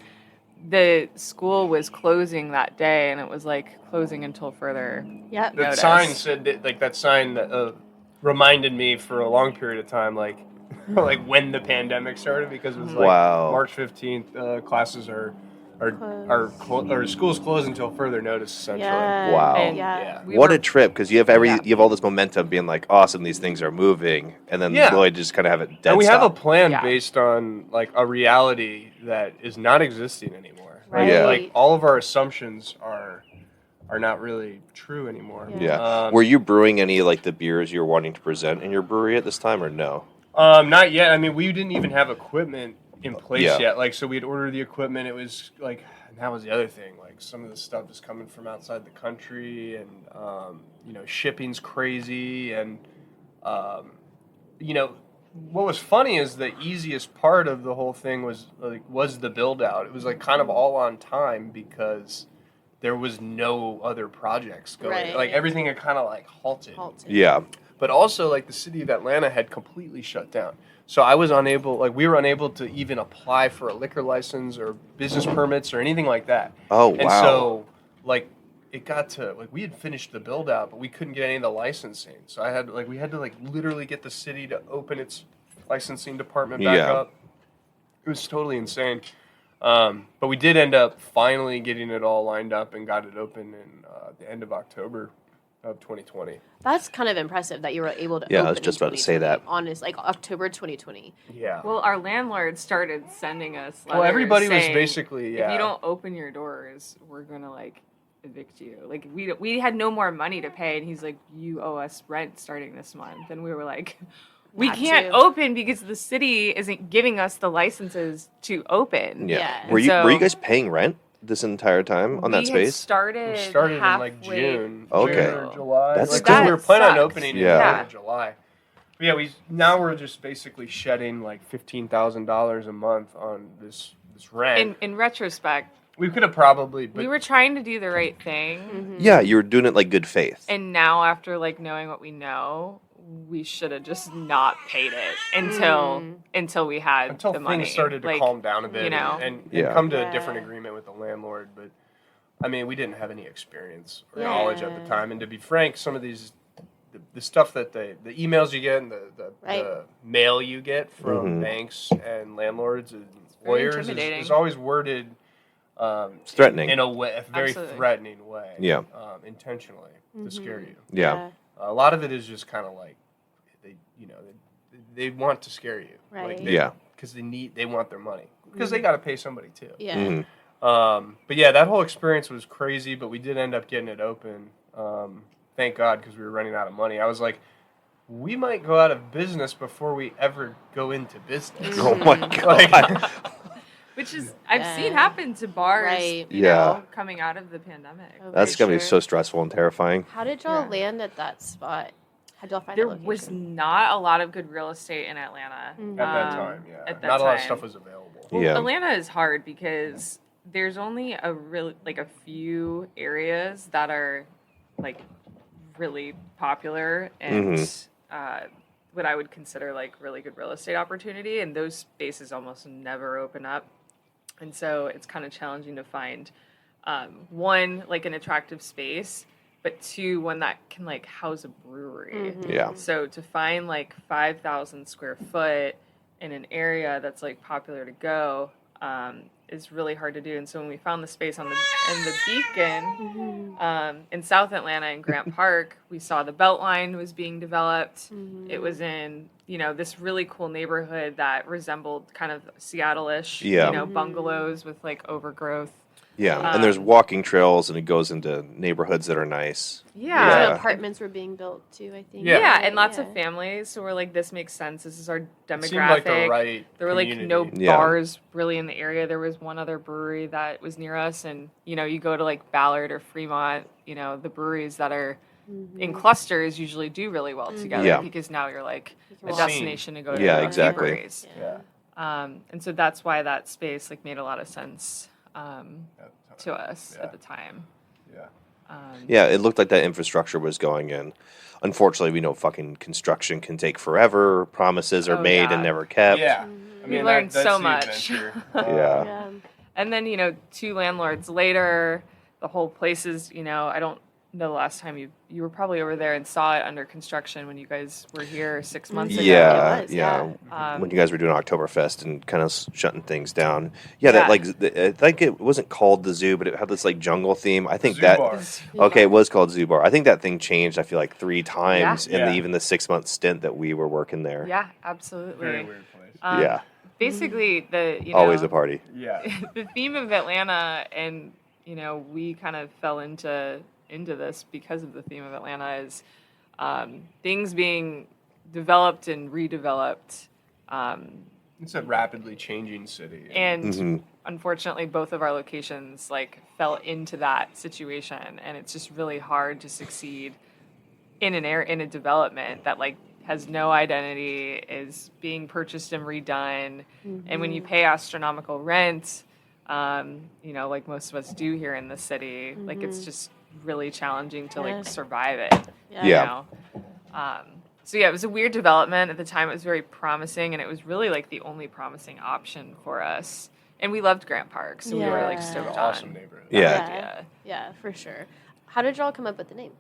S4: The school was closing that day, and it was like closing until further.
S2: Yep.
S3: that
S4: notice.
S3: sign said that, like that sign that reminded me for a long period of time, like like when the pandemic started, because it was like
S1: Wow.
S3: March 15th, classes or schools closed until further notice, essentially.
S2: Yeah.
S1: Wow.
S4: And
S2: Yeah.
S4: we
S1: What
S4: were-
S1: a trip, because you have
S4: Yeah.
S1: you have all this momentum being like, awesome, these things are moving, and then
S3: Yeah.
S1: Lloyd just kind of have it dead
S3: And we have a
S1: stop.
S3: plan
S4: Yeah.
S3: based on like a reality that is not existing anymore.
S2: Right.
S1: Yeah.
S3: Like all of our assumptions are not really true anymore.
S1: Yeah. Were you brewing any like the beers you were wanting to present in your brewery at this time, or no?
S3: Not yet. I mean, we didn't even have equipment in place
S1: Yeah.
S3: yet. Like, so we'd ordered the equipment. It was like, and that was the other thing. Like, some of the stuff is coming from outside the country, and shipping's crazy. And what was funny is the easiest part of the whole thing was the build out. It was like kind of all on time because there was no other projects going.
S2: Right.
S3: Like everything had kind of like halted.
S1: Yeah.
S3: But also, like, the city of Atlanta had completely shut down. So we were unable to even apply for a liquor license or business permits or anything like that.
S1: Oh, wow.
S3: And so, like, it got to, like, we had finished the build out, but we couldn't get any of the licensing. So we had to, like, literally get the city to open its licensing department back
S1: Yeah.
S3: up. It was totally insane. But we did end up finally getting it all lined up and got it open in the end of October of 2020.
S2: That's kind of impressive that you were able to.
S1: Yeah, I
S2: open
S1: was just
S2: in
S1: about to say that.
S2: 2020, Honest, like October 2020.
S3: Yeah.
S4: Well, our landlord started sending us letters.
S3: Well, everybody was
S4: saying,
S3: basically,
S4: if you don't open your doors, we're gonna like evict you. Like we had no more money to pay, and he's like, you owe us rent starting this month, and we were like, we
S2: Not
S4: can't
S2: to.
S4: open because the city isn't giving us the licenses to open.
S1: Yeah.
S2: Yeah.
S1: Were you
S4: So-
S1: were you guys paying rent this entire time on that
S4: We had
S1: space?
S4: started
S3: We started in like
S4: halfway
S3: June,
S1: Okay.
S3: June or July.
S1: That's
S3: like,
S1: cool.
S3: we were planning on
S4: Sucks.
S3: opening
S1: Yeah.
S3: in June or July. But yeah, now we're just basically shedding like $15,000 a month on this rent.
S4: In retrospect,
S3: We could have probably, but
S4: we were trying to do the right thing,
S2: Mm-hmm.
S1: Yeah, you were doing it like good faith.
S4: and now after like knowing what we know, we should have just not paid it until we had
S3: until
S4: the
S3: things
S4: money.
S3: started to
S4: Like,
S3: calm down a bit,
S4: you know.
S3: and
S1: Yeah.
S3: come to
S2: Yeah.
S3: a different agreement with the landlord. But I mean, we didn't have any experience or
S2: Yeah.
S3: knowledge at the time. And to be frank, some of these, the stuff that the emails you get and the
S2: Right.
S3: mail you get from
S1: Mhm.
S3: banks and landlords and
S4: very
S3: lawyers
S4: intimidating.
S3: is always worded
S1: It's threatening.
S3: in a way, a very
S4: Absolutely.
S3: threatening way.
S1: Yeah.
S3: Intentionally to scare you.
S1: Yeah.
S3: A lot of it is just kind of like they want to scare you,
S2: Right.
S1: Yeah.
S3: because they want their money because they got to pay somebody too.
S2: Yeah.
S1: Mhm.
S3: But yeah, that whole experience was crazy, but we did end up getting it open. Thank God, because we were running out of money. I was like, we might go out of business before we ever go into business.
S1: Oh my
S3: Like-
S1: god.
S4: which is I've
S2: Yeah.
S4: seen happen to bars,
S2: Right.
S4: you
S1: Yeah.
S4: know, coming out of the pandemic.
S2: Oh,
S1: That's
S2: for
S1: gonna be
S2: sure.
S1: so stressful and terrifying.
S2: How did y'all
S4: Yeah.
S2: land at that spot? How did y'all find
S4: There
S2: that
S4: was
S2: location?
S4: not a lot of good real estate in Atlanta
S2: Mhm.
S3: At that
S4: Um,
S3: time, yeah.
S4: at that
S3: Not a lot of
S4: time.
S3: stuff was available.
S4: Well,
S1: Yeah.
S4: Atlanta is hard because there's only a few areas that are like really popular and what I would consider like really good real estate opportunity, and those spaces almost never open up, and so it's kind of challenging to find one, like an attractive space, but two, one that can like house a brewery.
S2: Mhm.
S1: Yeah.
S4: So to find like 5,000 square foot in an area that's like popular to go, is really hard to do. And so when we found the space in the Beacon in South Atlanta in Grant Park, we saw the Beltline was being developed. It was in, this really cool neighborhood that resembled kind of Seattle-ish, bungalows with like overgrowth.
S1: Yeah, and there's walking trails, and it goes into neighborhoods that are nice.
S4: Yeah.
S2: Apartments were being built too, I think.
S4: Yeah, and lots of families. So we're like, this makes sense. This is our demographic.
S3: It seemed like the right
S4: there were like
S3: community.
S4: no bars really in the area. There was one other brewery that was near us, and you go to like Ballard or Fremont. The breweries that are in clusters usually do really well together because now you're like a destination to go to.
S1: Yeah, exactly.
S4: Breweries. And so that's why that space like made a lot of sense. To us at the time.
S1: It looked like that infrastructure was going in. Unfortunately, we know fucking construction can take forever. Promises are made and never kept.
S3: Yeah.
S4: We learned so much. And then, 2 landlords later, the whole place is, I don't know the last time you were probably over there and saw it under construction when you guys were here 6 months ago.
S1: When you guys were doing Oktoberfest and kind of shutting things down. That I think it wasn't called the zoo, but it had this like jungle theme. I think it was called Zoo Bar. I think that thing changed. I feel like 3 times in even the 6-month stint that we were working there.
S4: Yeah, absolutely.
S3: Very weird place.
S4: Basically,
S1: always a party.
S3: Yeah.
S4: The theme of Atlanta, and we kind of fell into this because of the theme of Atlanta, is things being developed and redeveloped.
S3: It's a rapidly changing city.
S4: And unfortunately, both of our locations like fell into that situation, and it's just really hard to succeed in a development that like has no identity, is being purchased and redone, and when you pay astronomical rent, like most of us do here in the city, like it's just really challenging to like survive it. So it was a weird development at the time. It was very promising, and it was really like the only promising option for us. And we loved Grant Park, so we were like stoked on.
S3: Awesome neighborhood.
S2: Yeah, for sure. How did y'all come up with the name?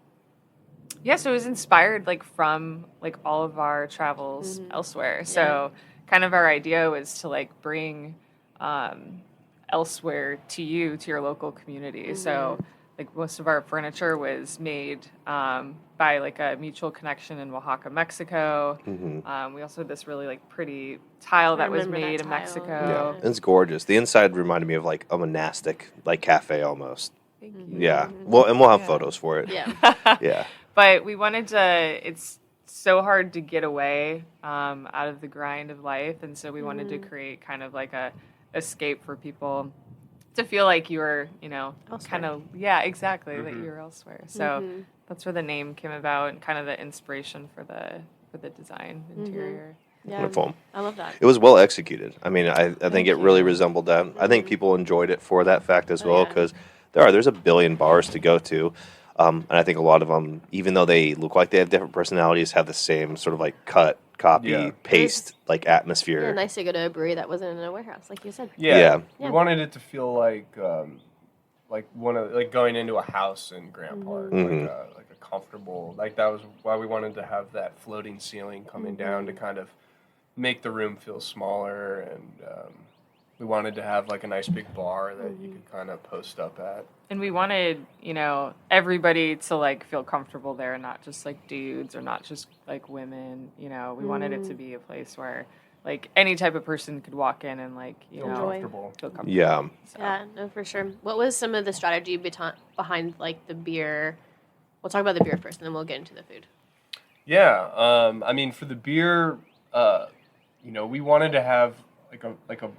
S4: Yeah, so it was inspired like from like all of our travels elsewhere. So kind of our idea was to like bring elsewhere to your local community. So like most of our furniture was made by like a mutual connection in Oaxaca, Mexico. We also had this really like pretty tile that was made in Mexico.
S1: It's gorgeous. The inside reminded me of like a monastic like cafe almost.
S4: Thank you.
S1: Yeah. Well, and we'll have photos for it.
S2: Yeah.
S4: But we wanted to. It's so hard to get away out of the grind of life, and so we wanted to create kind of like a escape for people to feel like you were, kind of, exactly, that you were elsewhere. So that's where the name came about, and kind of the inspiration for the design interior.
S2: Yeah,
S1: Wonderful.
S2: I love that.
S1: It was well executed. I mean, I think it really resembled that. I think people enjoyed it for that fact as well, because there's a billion bars to go to. And I think a lot of them, even though they look like they have different personalities, have the same sort of like cut, copy, paste, like atmosphere.
S2: Yeah, nice to go to a brewery that wasn't in a warehouse, like you said.
S1: Yeah.
S3: We wanted it to feel like going into a house in Grant Park, like a comfortable. Like that was why we wanted to have that floating ceiling coming down to kind of make the room feel smaller, and we wanted to have like a nice big bar that you could kind of post up at.
S4: And we wanted, everybody to like feel comfortable there, not just like dudes or not just like women. We wanted it to be a place where like any type of person could walk in and like, feel comfortable.
S1: Yeah.
S2: So. Yeah, no, for sure. What was some of the strategy behind like the beer? We'll talk about the beer first, and then we'll get into the food.
S3: Yeah. I mean, for the beer, we wanted to have like a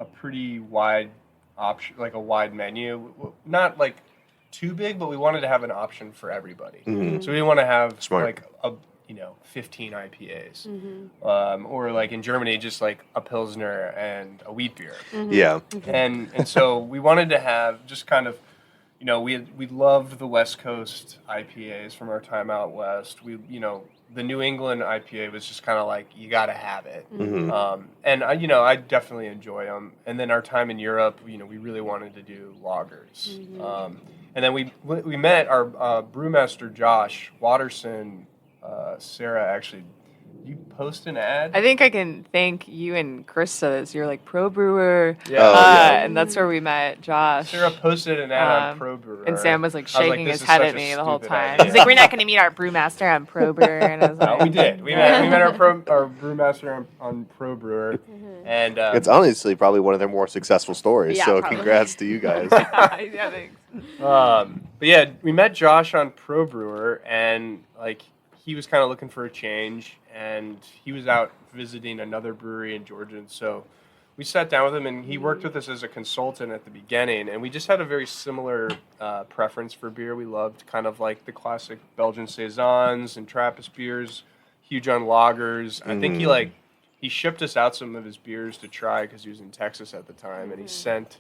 S3: pretty wide option, like a wide menu, not like too big, but we wanted to have an option for everybody. So we didn't want to have like 15 IPAs, or like in Germany, just like a Pilsner and a wheat beer.
S1: Yeah.
S3: And so we wanted to have just kind of, we loved the West Coast IPAs from our time out west. The New England IPA was just kind of like, you got to have it. And I definitely enjoy them. And then our time in Europe, we really wanted to do lagers. And then we met our brewmaster, Josh Watterson. Sarah actually you post an ad?
S4: I think I can thank you and Krista as you're like pro brewer.
S3: Yeah.
S1: Oh, yeah.
S4: And that's where we met Josh.
S3: Sarah posted an ad on Pro Brewer.
S4: And Sam was like
S3: I was
S4: shaking
S3: "This
S4: his
S3: is
S4: head
S3: such
S4: at
S3: a
S4: me the whole
S3: stupid
S4: time.
S3: idea."
S4: He's like, we're not going to meet our brewmaster on Pro Brewer. And I was like,
S3: We did. We met our brewmaster on Pro Brewer, and
S1: It's honestly probably one of their more successful stories.
S2: Yeah,
S1: so
S2: probably.
S1: congrats to you guys.
S4: yeah, thanks.
S3: but yeah, we met Josh on Pro Brewer, and like he was kind of looking for a change, and he was out visiting another brewery in Georgia, and so we sat down with him, and he worked with us as a consultant at the beginning, and we just had a very similar preference for beer. We loved kind of like the classic Belgian saisons and Trappist beers, huge on lagers. I think he shipped us out some of his beers to try because he was in Texas at the time, and he sent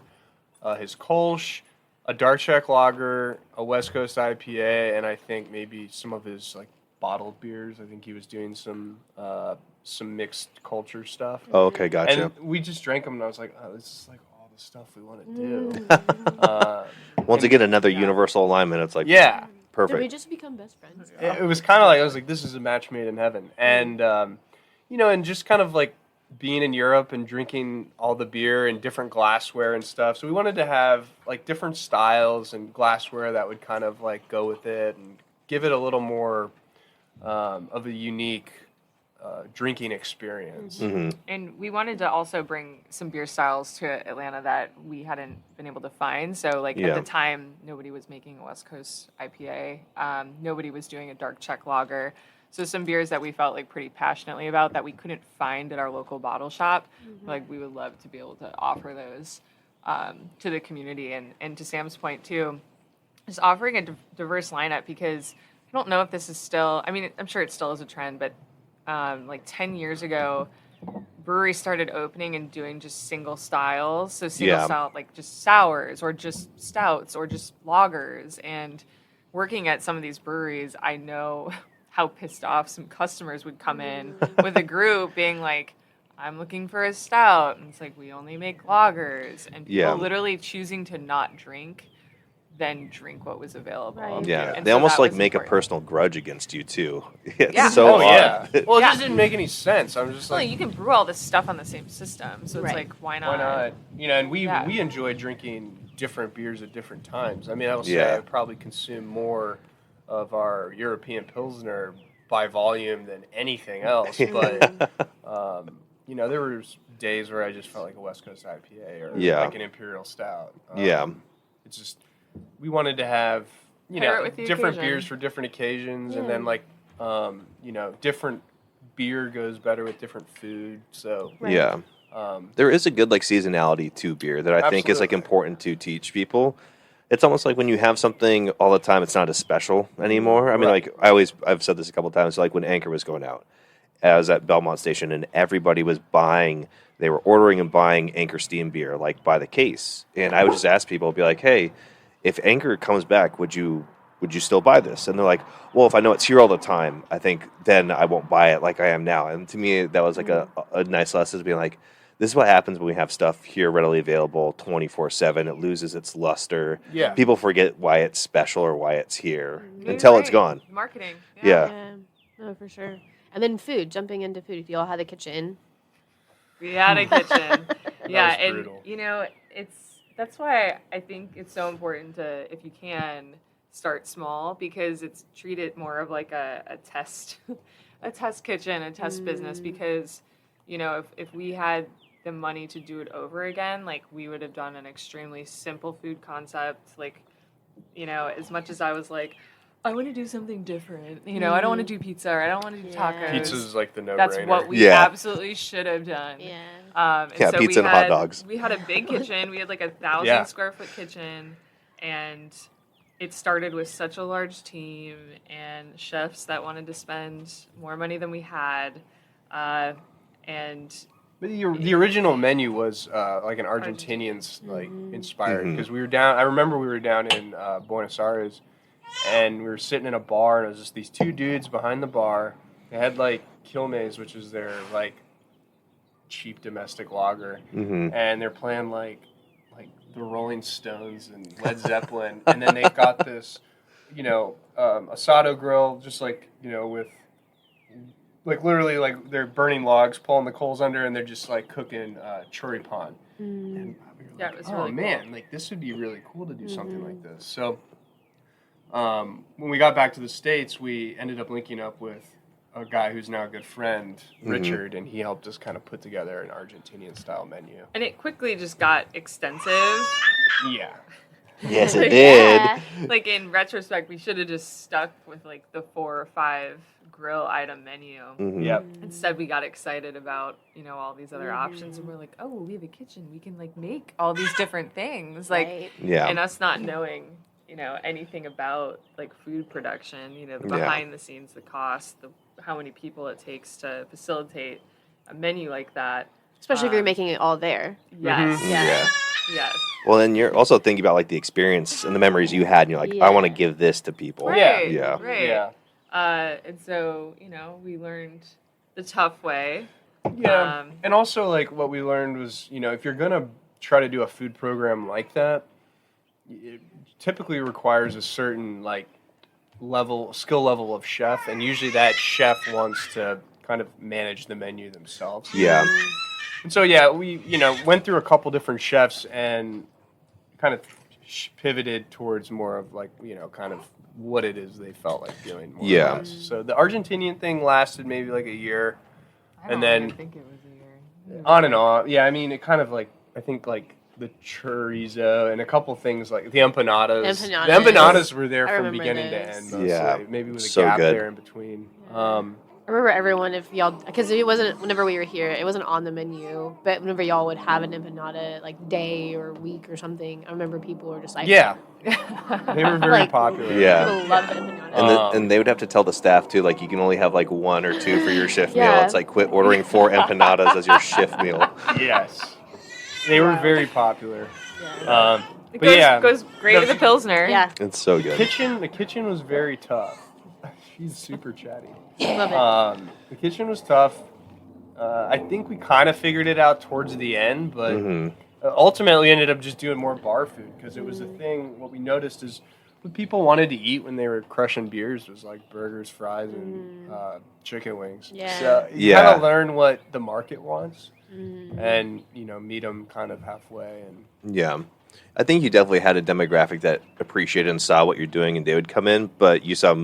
S3: his Kolsch, a dark Czech lager, a West Coast IPA, and I think maybe some of his like bottled beers. I think he was doing some mixed culture stuff.
S1: Oh, okay, gotcha.
S3: And we just drank them, and I was like, oh, this is like all the stuff we want to do.
S1: Once again, another universal alignment. It's like,
S3: Yeah.
S1: perfect.
S2: Did we just become best friends?
S3: It was kind of like, I was like, this is a match made in heaven. And, and just kind of like being in Europe and drinking all the beer and different glassware and stuff. So we wanted to have like different styles and glassware that would kind of like go with it and give it a little more of a unique drinking experience.
S4: And we wanted to also bring some beer styles to Atlanta that we hadn't been able to find. So, like, at the time, nobody was making a West Coast IPA. Nobody was doing a dark Czech lager. So some beers that we felt like pretty passionately about that we couldn't find at our local bottle shop. Like, we would love to be able to offer those to the community. And to Sam's point, too, just offering a diverse lineup, because I don't know if this is still, I mean, I'm sure it still is a trend, but like 10 years ago, breweries started opening and doing just single styles. So single style, like just sours or just stouts or just lagers. And working at some of these breweries, I know how pissed off some customers would come in with a group being like, I'm looking for a stout. And it's like, we only make lagers. And people literally choosing to not drink, then drink what was available.
S2: Right.
S1: Yeah,
S4: And
S1: they
S4: so
S1: almost
S4: that
S1: like
S4: was
S1: make
S4: important.
S1: a personal grudge against you too. It's
S4: Yeah.
S1: so odd.
S3: Well, it just didn't make any sense. I was just
S4: Well,
S3: like,
S4: you can brew all this stuff on the same system, so it's
S2: Right.
S4: like, why not?
S3: why not? And we
S4: Yeah.
S3: we enjoy drinking different beers at different times. I mean, I will say
S1: Yeah.
S3: I probably consume more of our European Pilsner by volume than anything else. But there were days where I just felt like a West Coast IPA or like an Imperial Stout. It's just we wanted to have
S4: Pair it with the
S3: different
S4: occasion.
S3: beers for different occasions, and then like different beer goes better with different food. So
S1: Yeah. There is a good like seasonality to beer that I think is like
S3: Absolutely.
S1: important to teach people. It's almost like when you have something all the time, it's not as special anymore. I mean,
S3: Right.
S1: like I've said this a couple of times, like when Anchor was going out, I was at Belmont Station and everybody was they were ordering and buying Anchor Steam beer, like by the case. And I would just ask people, be like, hey, if Anchor comes back, would you still buy this? And they're like, well, if I know it's here all the time, I think then I won't buy it like I am now. And to me, that was like a nice lesson to be like, this is what happens when we have stuff here readily available 24/7. It loses its luster.
S3: Yeah.
S1: People forget why it's special or why it's here
S4: You're
S1: until it's
S4: right.
S1: gone.
S4: Marketing.
S1: Yeah.
S2: Yeah. No, for sure. And then food, jumping into food. If you all had a kitchen.
S4: We had a kitchen. Yeah,
S3: was
S4: and
S3: brutal.
S4: that's why I think it's so important to, if you can, start small, because it's treated more of like a test, a test kitchen, a test business. Because if we had the money to do it over again, like we would have done an extremely simple food concept. Like, as much as I was like, I want to do something different. I don't want to do pizza, or I don't want to do tacos.
S3: Pizza's like the no-brainer.
S4: That's what we
S1: Yeah.
S4: absolutely should have done.
S2: Yeah.
S4: And
S1: Yeah,
S4: so
S1: pizza and hot dogs.
S4: We had a big kitchen. We had like 1,000
S3: Yeah.
S4: square foot kitchen, and it started with such a large team and chefs that wanted to spend more money than we had, and
S3: But the original menu was like an Argentinian like inspired, because we were down. I remember we were down in Buenos Aires, and we were sitting in a bar, and it was just these two dudes behind the bar. They had like Quilmes, which is their like cheap domestic lager, and they're playing like the Rolling Stones and Led Zeppelin, and then they've got this asado grill, just like with like literally like they're burning logs, pulling the coals under, and they're just like cooking chori pan. And we were
S4: Yeah,
S3: like,
S4: it was
S3: oh
S4: really
S3: man, like this would be really cool to do something like this. So when we got back to the States, we ended up linking up with a guy who's now a good friend, Richard, and he helped us kind of put together an Argentinian style menu.
S4: And it quickly just got extensive.
S3: Yeah.
S1: Yes, it did.
S2: Yeah.
S4: Like in retrospect, we should have just stuck with like the 4 or 5 grill item menu.
S1: Mhm.
S3: Yep.
S4: Instead, we got excited about, all these other options, and we're like, oh, we have a kitchen. We can like make all these different things. Like,
S2: Right.
S1: Yeah.
S4: and us not knowing, anything about like food production, the behind the scenes, the cost, how many people it takes to facilitate a menu like that.
S2: Especially if you're making it all there.
S4: Yes.
S3: Mhm.
S1: Yeah.
S4: Yes.
S1: Well, then you're also thinking about like the experience and the memories you had, and you're like, I want to give this to people.
S4: Right.
S1: Yeah.
S4: Right.
S3: Yeah.
S4: And so, we learned the tough way.
S3: Yeah. And also, like, what we learned was, if you're going to try to do a food program like that, it typically requires a certain, like, skill level of chef. And usually that chef wants to kind of manage the menu themselves.
S1: Yeah.
S3: And so, yeah, we, went through a couple different chefs and kind of pivoted towards more of, like, kind of what it is they felt like doing more
S1: Yeah.
S3: or less. So the Argentinian thing lasted maybe like a year. And then
S4: I think it was a year.
S3: on and on. Yeah, I mean, it kind of like, I think like the chorizo and a couple things like the empanadas. The empanadas were there
S2: I
S3: from
S2: remember
S3: beginning to
S2: those.
S3: end. Mostly.
S1: Yeah.
S3: Maybe with a
S1: So
S3: gap
S1: good.
S3: there in between.
S2: I remember everyone, if y'all, because it wasn't, whenever we were here, it wasn't on the menu, but whenever y'all would have an empanada, like day or week or something, I remember people were just like,
S3: Yeah. They were very
S2: Like,
S3: popular.
S1: Yeah.
S2: people loved the empanada.
S1: And they would have to tell the staff too, like you can only have like 1 or 2 for your shift meal.
S2: Yeah.
S1: It's like quit ordering 4 empanadas as your shift meal.
S3: Yes. They were very popular.
S2: Yeah.
S4: It
S3: But
S4: goes great with the Pilsner.
S2: Yeah.
S1: It's so good.
S3: the kitchen was very tough. She's super chatty.
S2: Love it.
S3: The kitchen was tough. I think we kind of figured it out towards the end, but ultimately ended up just doing more bar food because it was a thing. What we noticed is what people wanted to eat when they were crushing beers was like burgers, fries, and chicken wings.
S2: Yeah.
S3: So you kind of learn what the market wants and, meet them kind of halfway. And
S1: Yeah. I think you definitely had a demographic that appreciated and saw what you're doing, and they would come in. But you saw the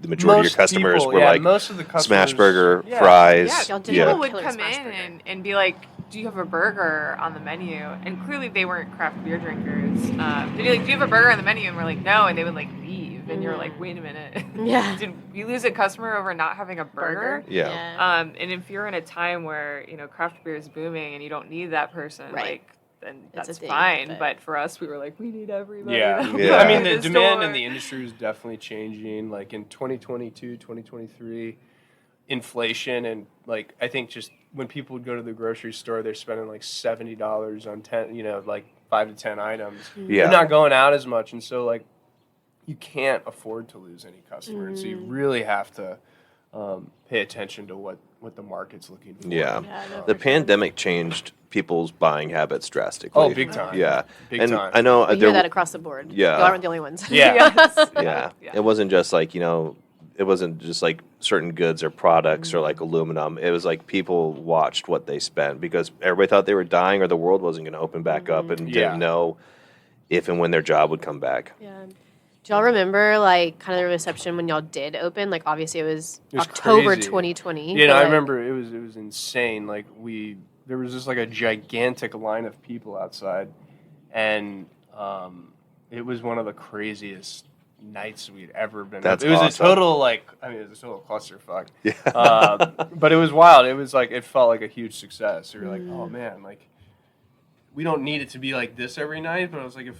S1: majority of your customers
S3: people,
S1: were like
S3: most of the customers,
S1: smash burger, fries.
S4: Yeah,
S2: Y'all did
S4: people
S2: have a
S4: would
S2: killer
S4: come
S2: smash
S4: in
S2: burger.
S4: and be like, do you have a burger on the menu? And clearly they weren't craft beer drinkers. They'd be like, do you have a burger on the menu? And we're like, no. And they would like leave. And you're like, wait a minute.
S2: Yeah.
S4: Did we lose a customer over not having a burger?
S1: Yeah.
S4: And if you're in a time where, craft beer is booming and you don't need that person,
S2: Right.
S4: then
S2: It's a
S4: that's
S2: thing,
S4: fine.
S2: but-
S4: But for us, we were like, we need everybody.
S3: Yeah.
S1: Yeah.
S3: I mean, the
S4: the
S3: demand
S4: store.
S3: in the industry is definitely changing. Like in 2022, 2023, inflation and like I think just when people would go to the grocery store, they're spending like $70 on 10, like 5 to 10 items.
S1: Yeah.
S3: They're not going out as much, and so like you can't afford to lose any customer. And so you really have to pay attention to what the market's looking for.
S1: Yeah.
S2: no,
S1: The
S2: for
S1: pandemic changed people's buying habits drastically.
S3: Oh, big time.
S1: Yeah.
S3: Big
S1: and
S3: time.
S1: I know
S2: We
S1: there
S2: hear that across the board.
S1: Yeah.
S2: Y'all aren't the only ones.
S3: Yeah.
S4: Yes.
S1: yeah.
S4: Yeah.
S1: It wasn't just like, it wasn't just like certain goods or products or like aluminum. It was like people watched what they spent because everybody thought they were dying or the world wasn't going to open back up and
S3: Yeah.
S1: didn't know if and when their job would come back.
S2: Yeah. Do y'all remember like kind of the reception when y'all did open? Like obviously it was
S3: It was
S2: October
S3: crazy.
S2: 2020.
S3: Yeah,
S2: but,
S3: I
S2: like,
S3: remember it was insane. Like there was just like a gigantic line of people outside, and it was one of the craziest nights we'd ever been.
S1: That's
S3: It was
S1: awesome.
S3: a total it was a total clusterfuck.
S1: Yeah.
S3: But it was wild. It was like it felt like a huge success. We were like, oh man, like we don't need it to be like this every night. But I was like, if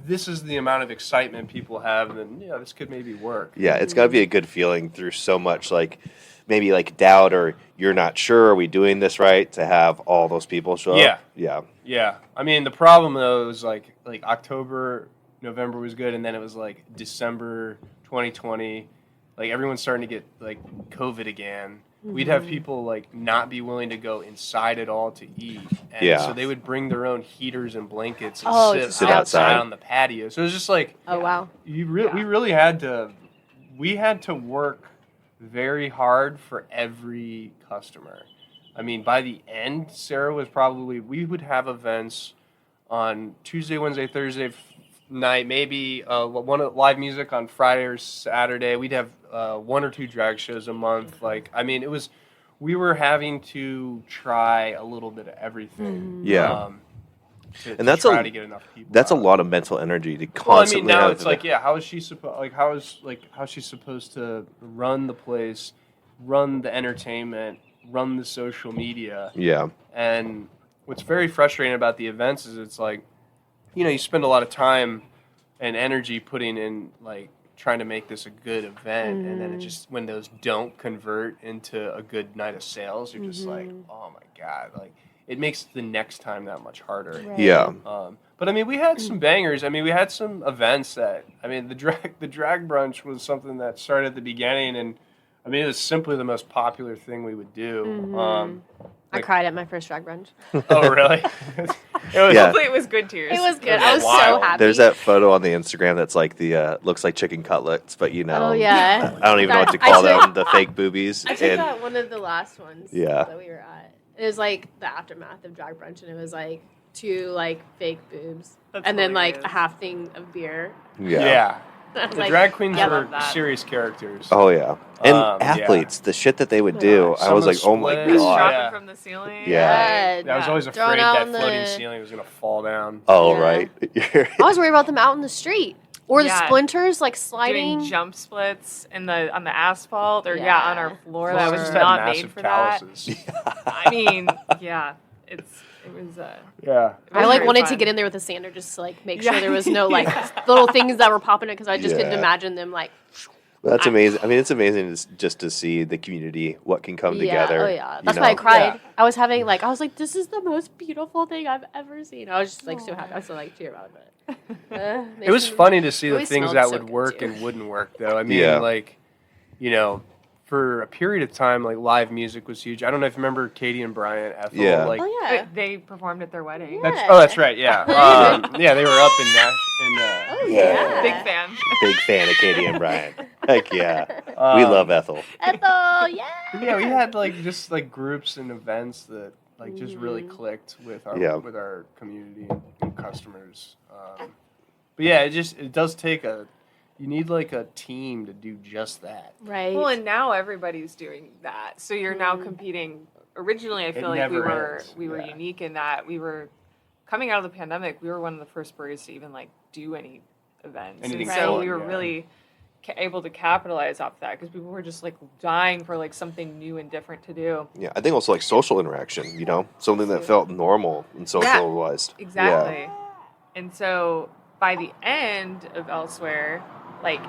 S3: this is the amount of excitement people have, then yeah, this could maybe work.
S1: Yeah, it's got to be a good feeling through so much like maybe like doubt or you're not sure, are we doing this right, to have all those people show
S3: Yeah.
S1: up. Yeah.
S3: Yeah, I mean the problem though was like October, November was good, and then it was like December 2020, like everyone's starting to get like COVID again. We'd have people like not be willing to go inside at all to eat, and
S1: Yeah.
S3: so they would bring their own heaters and blankets and
S2: Oh,
S3: sit
S2: just
S1: sit
S3: outside
S1: outside.
S3: on the patio. So it was just like
S2: Oh wow.
S3: we really had to work very hard for every customer. I mean, by the end, Sarah was probably, we would have events on Tuesday, Wednesday, Thursday night, maybe live music on Friday or Saturday. We'd have 1 or 2 drag shows a month. Like, I mean, we were having to try a little bit of everything.
S1: Yeah.
S3: And that's try to get enough people.
S1: That's
S3: out.
S1: a lot of mental energy to constantly.
S3: Now it's like, how is she supposed? How's she supposed to run the place, run the entertainment, run the social media?
S1: Yeah.
S3: And what's very frustrating about the events is it's like, you spend a lot of time and energy putting in like trying to make this a good event, and then it just when those don't convert into a good night of sales, you're just like, oh my god, like. It makes the next time that much harder.
S2: Right.
S1: Yeah.
S3: But I mean, we had some bangers. I mean, we had some events that. I mean, the drag brunch was something that started at the beginning, and I mean, it was simply the most popular thing we would do.
S2: I cried at my first drag brunch.
S3: Oh, really?
S4: Hopefully, it was good tears.
S2: It was good. I was so happy.
S1: There's that photo on the Instagram that's like the looks like chicken cutlets, but
S2: Oh yeah.
S1: I don't even know what to call them. The fake boobies.
S2: I took that one of the last ones.
S1: Yeah.
S2: That we were at. It was like the aftermath of drag brunch, and it was like 2 like fake boobs, and then like a half thing of beer.
S3: Yeah. The
S2: Like,
S3: drag queens
S2: yeah,
S3: were serious characters.
S1: Oh yeah, and athletes, the shit that they would do. I was like, oh my
S3: splits.
S1: god.
S4: Dropping from the ceiling.
S1: Yeah.
S3: I was always
S2: Throwing
S3: afraid
S2: out
S3: that
S2: in the-
S3: floating ceiling was gonna fall down.
S1: Oh
S2: Yeah.
S1: right.
S2: I was worried about them out in the street or the
S4: Yeah.
S2: splinters like sliding.
S4: Doing jump splits on the asphalt or on our floor
S3: Well,
S4: that
S3: I
S4: was
S3: just had
S4: not made
S3: massive
S4: for
S3: calluses.
S4: that. I mean, it was.
S3: Yeah.
S2: I like
S4: very
S2: wanted to
S4: fun.
S2: get in there with a sander just to like make sure there was no like little things that were popping up because I just couldn't
S1: Yeah.
S2: imagine them like.
S1: Well, that's amazing. I mean, it's amazing just to see the community, what can come together.
S2: Oh yeah,
S1: you
S2: that's
S1: know?
S2: why I cried.
S3: Yeah.
S2: I was having like I was like, this is the most beautiful thing I've ever seen. I was just like so happy. I was so like tear about it.
S3: It was funny to see
S2: It
S3: the
S2: always
S3: things
S2: smelled
S3: that
S2: so
S3: would
S2: good,
S3: work
S2: too.
S3: and wouldn't work, though. I mean,
S1: Yeah.
S3: like, for a period of time, like, live music was huge. I don't know if you remember Katie and Brian Ethel.
S1: Yeah.
S3: Like,
S2: Oh yeah.
S4: They performed at their wedding.
S2: Yeah.
S3: that's right, yeah. Yeah, they were up in Nash.
S2: Oh yeah.
S4: Big fan.
S1: Big fan of Katie and Brian. Heck yeah. We
S3: Um,
S1: love Ethel.
S2: Ethel, yeah.
S3: Yeah, we had, like, just, like, groups and events that, like, just really clicked with our community and customers. But yeah, it does take you need like a team to do just that.
S2: Right.
S4: Well, and now everybody's doing that. So you're now competing. Originally, I feel like we
S3: never
S4: were
S3: ends.
S4: unique in that we were coming out of the pandemic. We were one of the first breweries to even like do any events,
S3: Anything
S4: and so
S3: fun,
S4: we were
S3: yeah.
S4: really able to capitalize off that because people were just like dying for like something new and different to do.
S1: Yeah, I think also like social interaction, something that felt normal and socialized.
S4: Exactly. And so by the end of Elserwhere, like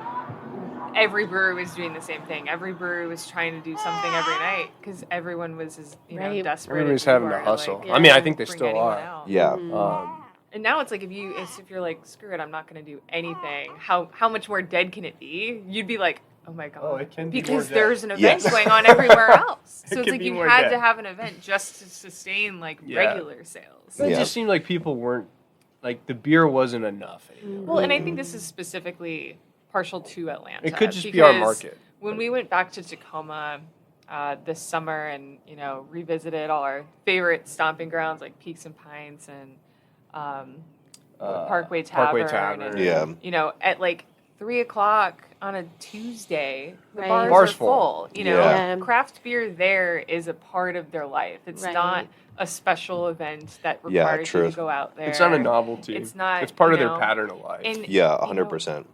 S4: every brewery was doing the same thing. Every brewery was trying to do something every night because everyone was as
S2: Right.
S4: desperate.
S3: Everybody's
S4: as we
S3: having
S4: were
S3: to hustle.
S4: like,
S3: I mean, I
S2: yeah,
S3: think they
S4: bring
S3: still
S4: anyone
S3: are.
S4: out.
S1: Yeah.
S4: And now it's like if you're like, screw it, I'm not going to do anything. How much more dead can it be? You'd be like, oh my god,
S3: Oh, it can be
S4: because
S3: more dead.
S4: there's an event
S1: Yes.
S4: going on everywhere else.
S3: It
S4: So it's
S3: can
S4: like
S3: be
S4: you
S3: more
S4: had
S3: dead.
S4: to have an event just to sustain like
S3: Yeah.
S4: regular sales.
S3: It
S1: Yeah.
S3: just seemed like people weren't, like, the beer wasn't enough anymore.
S4: Well, and I think this is specifically partial to Atlanta.
S3: It could just be our
S4: because
S3: market.
S4: When we went back to Tacoma this summer and revisited all our favorite stomping grounds like Peaks and Pints and Parkway Tavern, and,
S1: Yeah.
S4: at like 3:00 on a Tuesday, the
S2: Right.
S4: bars
S3: Bar's
S4: are full.
S1: Yeah.
S4: Craft beer there is a part of their life. It's
S2: Right.
S4: not a special event that
S1: Yeah,
S4: requires you
S1: true.
S4: to go out there.
S3: It's not a novelty.
S4: It's not,
S3: It's part of
S4: you
S3: their
S4: know,
S3: pattern of life.
S4: And
S1: Yeah,
S4: you know,
S1: 100%.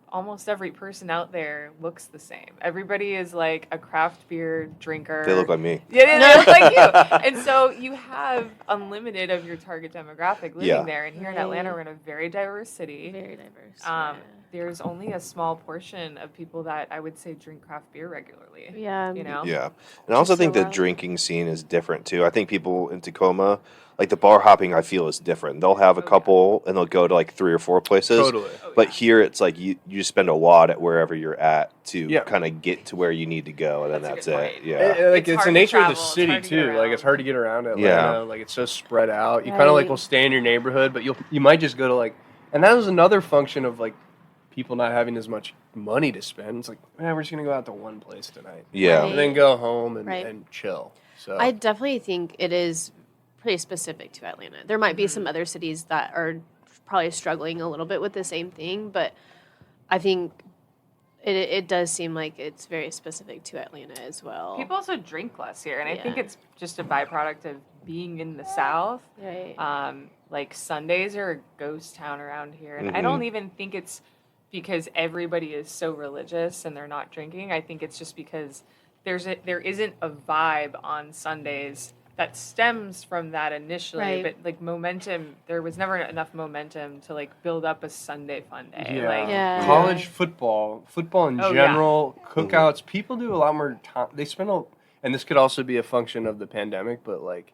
S4: almost every person out there looks the same. Everybody is like a craft beer drinker.
S1: They look like me.
S4: Yeah, they look like you. And so you have unlimited of your target demographic living
S1: Yeah.
S4: there. And here in
S2: Right.
S4: Atlanta, we're in a very diverse city.
S2: Very diverse.
S4: There's only a small portion of people that I would say drink craft beer regularly.
S2: Yeah.
S4: You know?
S1: Yeah. And I also
S2: Just
S1: think
S2: so
S1: the
S2: wild.
S1: drinking scene is different too. I think people in Tacoma, like the bar hopping, I feel is different. They'll have a couple and they'll go to like 3 or 4 places.
S3: Totally.
S1: But here it's like you just spend a lot at wherever you're at to
S3: Yeah.
S1: kind of get to where you need to go, and then
S4: That's
S1: that's
S4: a good
S1: it.
S4: point.
S1: Yeah.
S3: Like
S4: It's
S3: it's
S4: hard
S3: the
S4: to
S3: nature of
S4: travel,
S3: the
S4: it's
S3: city
S4: hard to get
S3: too. Like
S4: around.
S3: it's hard to get around Atlanta.
S1: Yeah.
S3: Like it's so spread out. You kind of like
S2: Right.
S3: will stay in your neighborhood, but you might just go to like, and that was another function of like people not having as much money to spend. It's like, man, we're just gonna go out to one place tonight,
S1: Yeah.
S2: Right.
S3: and then go home and,
S2: Right.
S3: and chill. So
S2: I definitely think it is pretty specific to Atlanta. There might be some other cities that are probably struggling a little bit with the same thing, but I think it does seem like it's very specific to Atlanta as well.
S4: People also drink less here, and I think
S2: Yeah.
S4: it's just a byproduct of being in the South.
S2: Right.
S4: Like Sundays are a ghost town around here, and I
S1: Mhm.
S4: don't even think it's because everybody is so religious and they're not drinking. I think it's just because there isn't a vibe on Sundays that stems from that initially,
S2: Right.
S4: but like momentum, there was never enough momentum to like build up a Sunday fun day.
S3: Yeah.
S4: Like,
S2: Yeah.
S3: college football in
S4: Oh, yeah.
S3: general, cookouts. People do a lot more time. They spend and this could also be a function of the pandemic, but like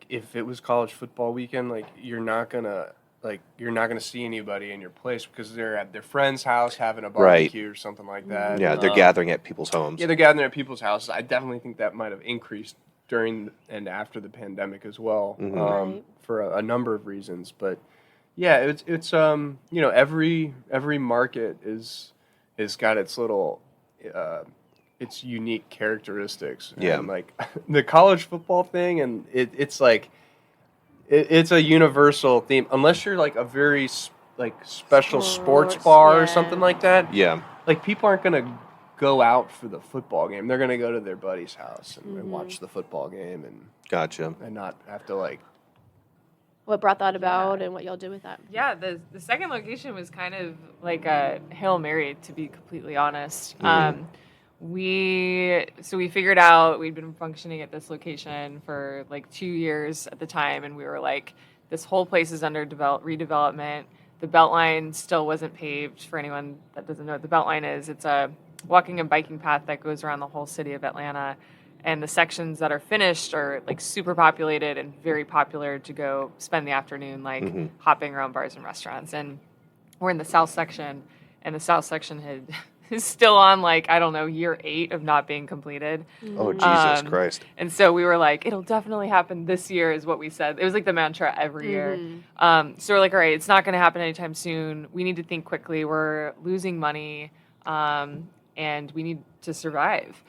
S3: if it was college football weekend, like you're not gonna see anybody in your place because they're at their friend's house having a barbecue or something like that.
S1: Yeah, they're gathering at people's homes.
S3: Yeah, they're gathering at people's houses. I definitely think that might have increased during and after the pandemic as well,
S2: Right.
S3: for a number of reasons. But yeah, it's every market has got its little its unique characteristics.
S1: Yeah.
S3: And like the college football thing, and it's like it's a universal theme, unless you're like a very special sports
S2: Sports,
S3: bar or
S2: yeah.
S3: something like that.
S1: Yeah.
S3: Like people aren't gonna go out for the football game. They're gonna go to their buddy's house and watch the football game
S1: Gotcha.
S3: and not have to like.
S2: What brought that about and what y'all did with that?
S4: yeah, the second location was kind of like a Hail Mary, to be completely honest. We figured out we'd been functioning at this location for like 2 years at the time, and we were like, this whole place is under redevelopment. The Beltline still wasn't paved. For anyone that doesn't know what the Beltline is, it's a walking and biking path that goes around the whole city of Atlanta. And the sections that are finished are like super populated and very popular to go spend the afternoon, like hopping around bars and restaurants. And we're in the south section, and the south section is still on like, I don't know, year 8 of not being completed.
S1: Oh, Jesus Christ.
S4: And so we were like, it'll definitely happen this year, is what we said. It was like the mantra every year. So we're like, all right, it's not going to happen anytime soon. We need to think quickly. We're losing money, and we need to survive.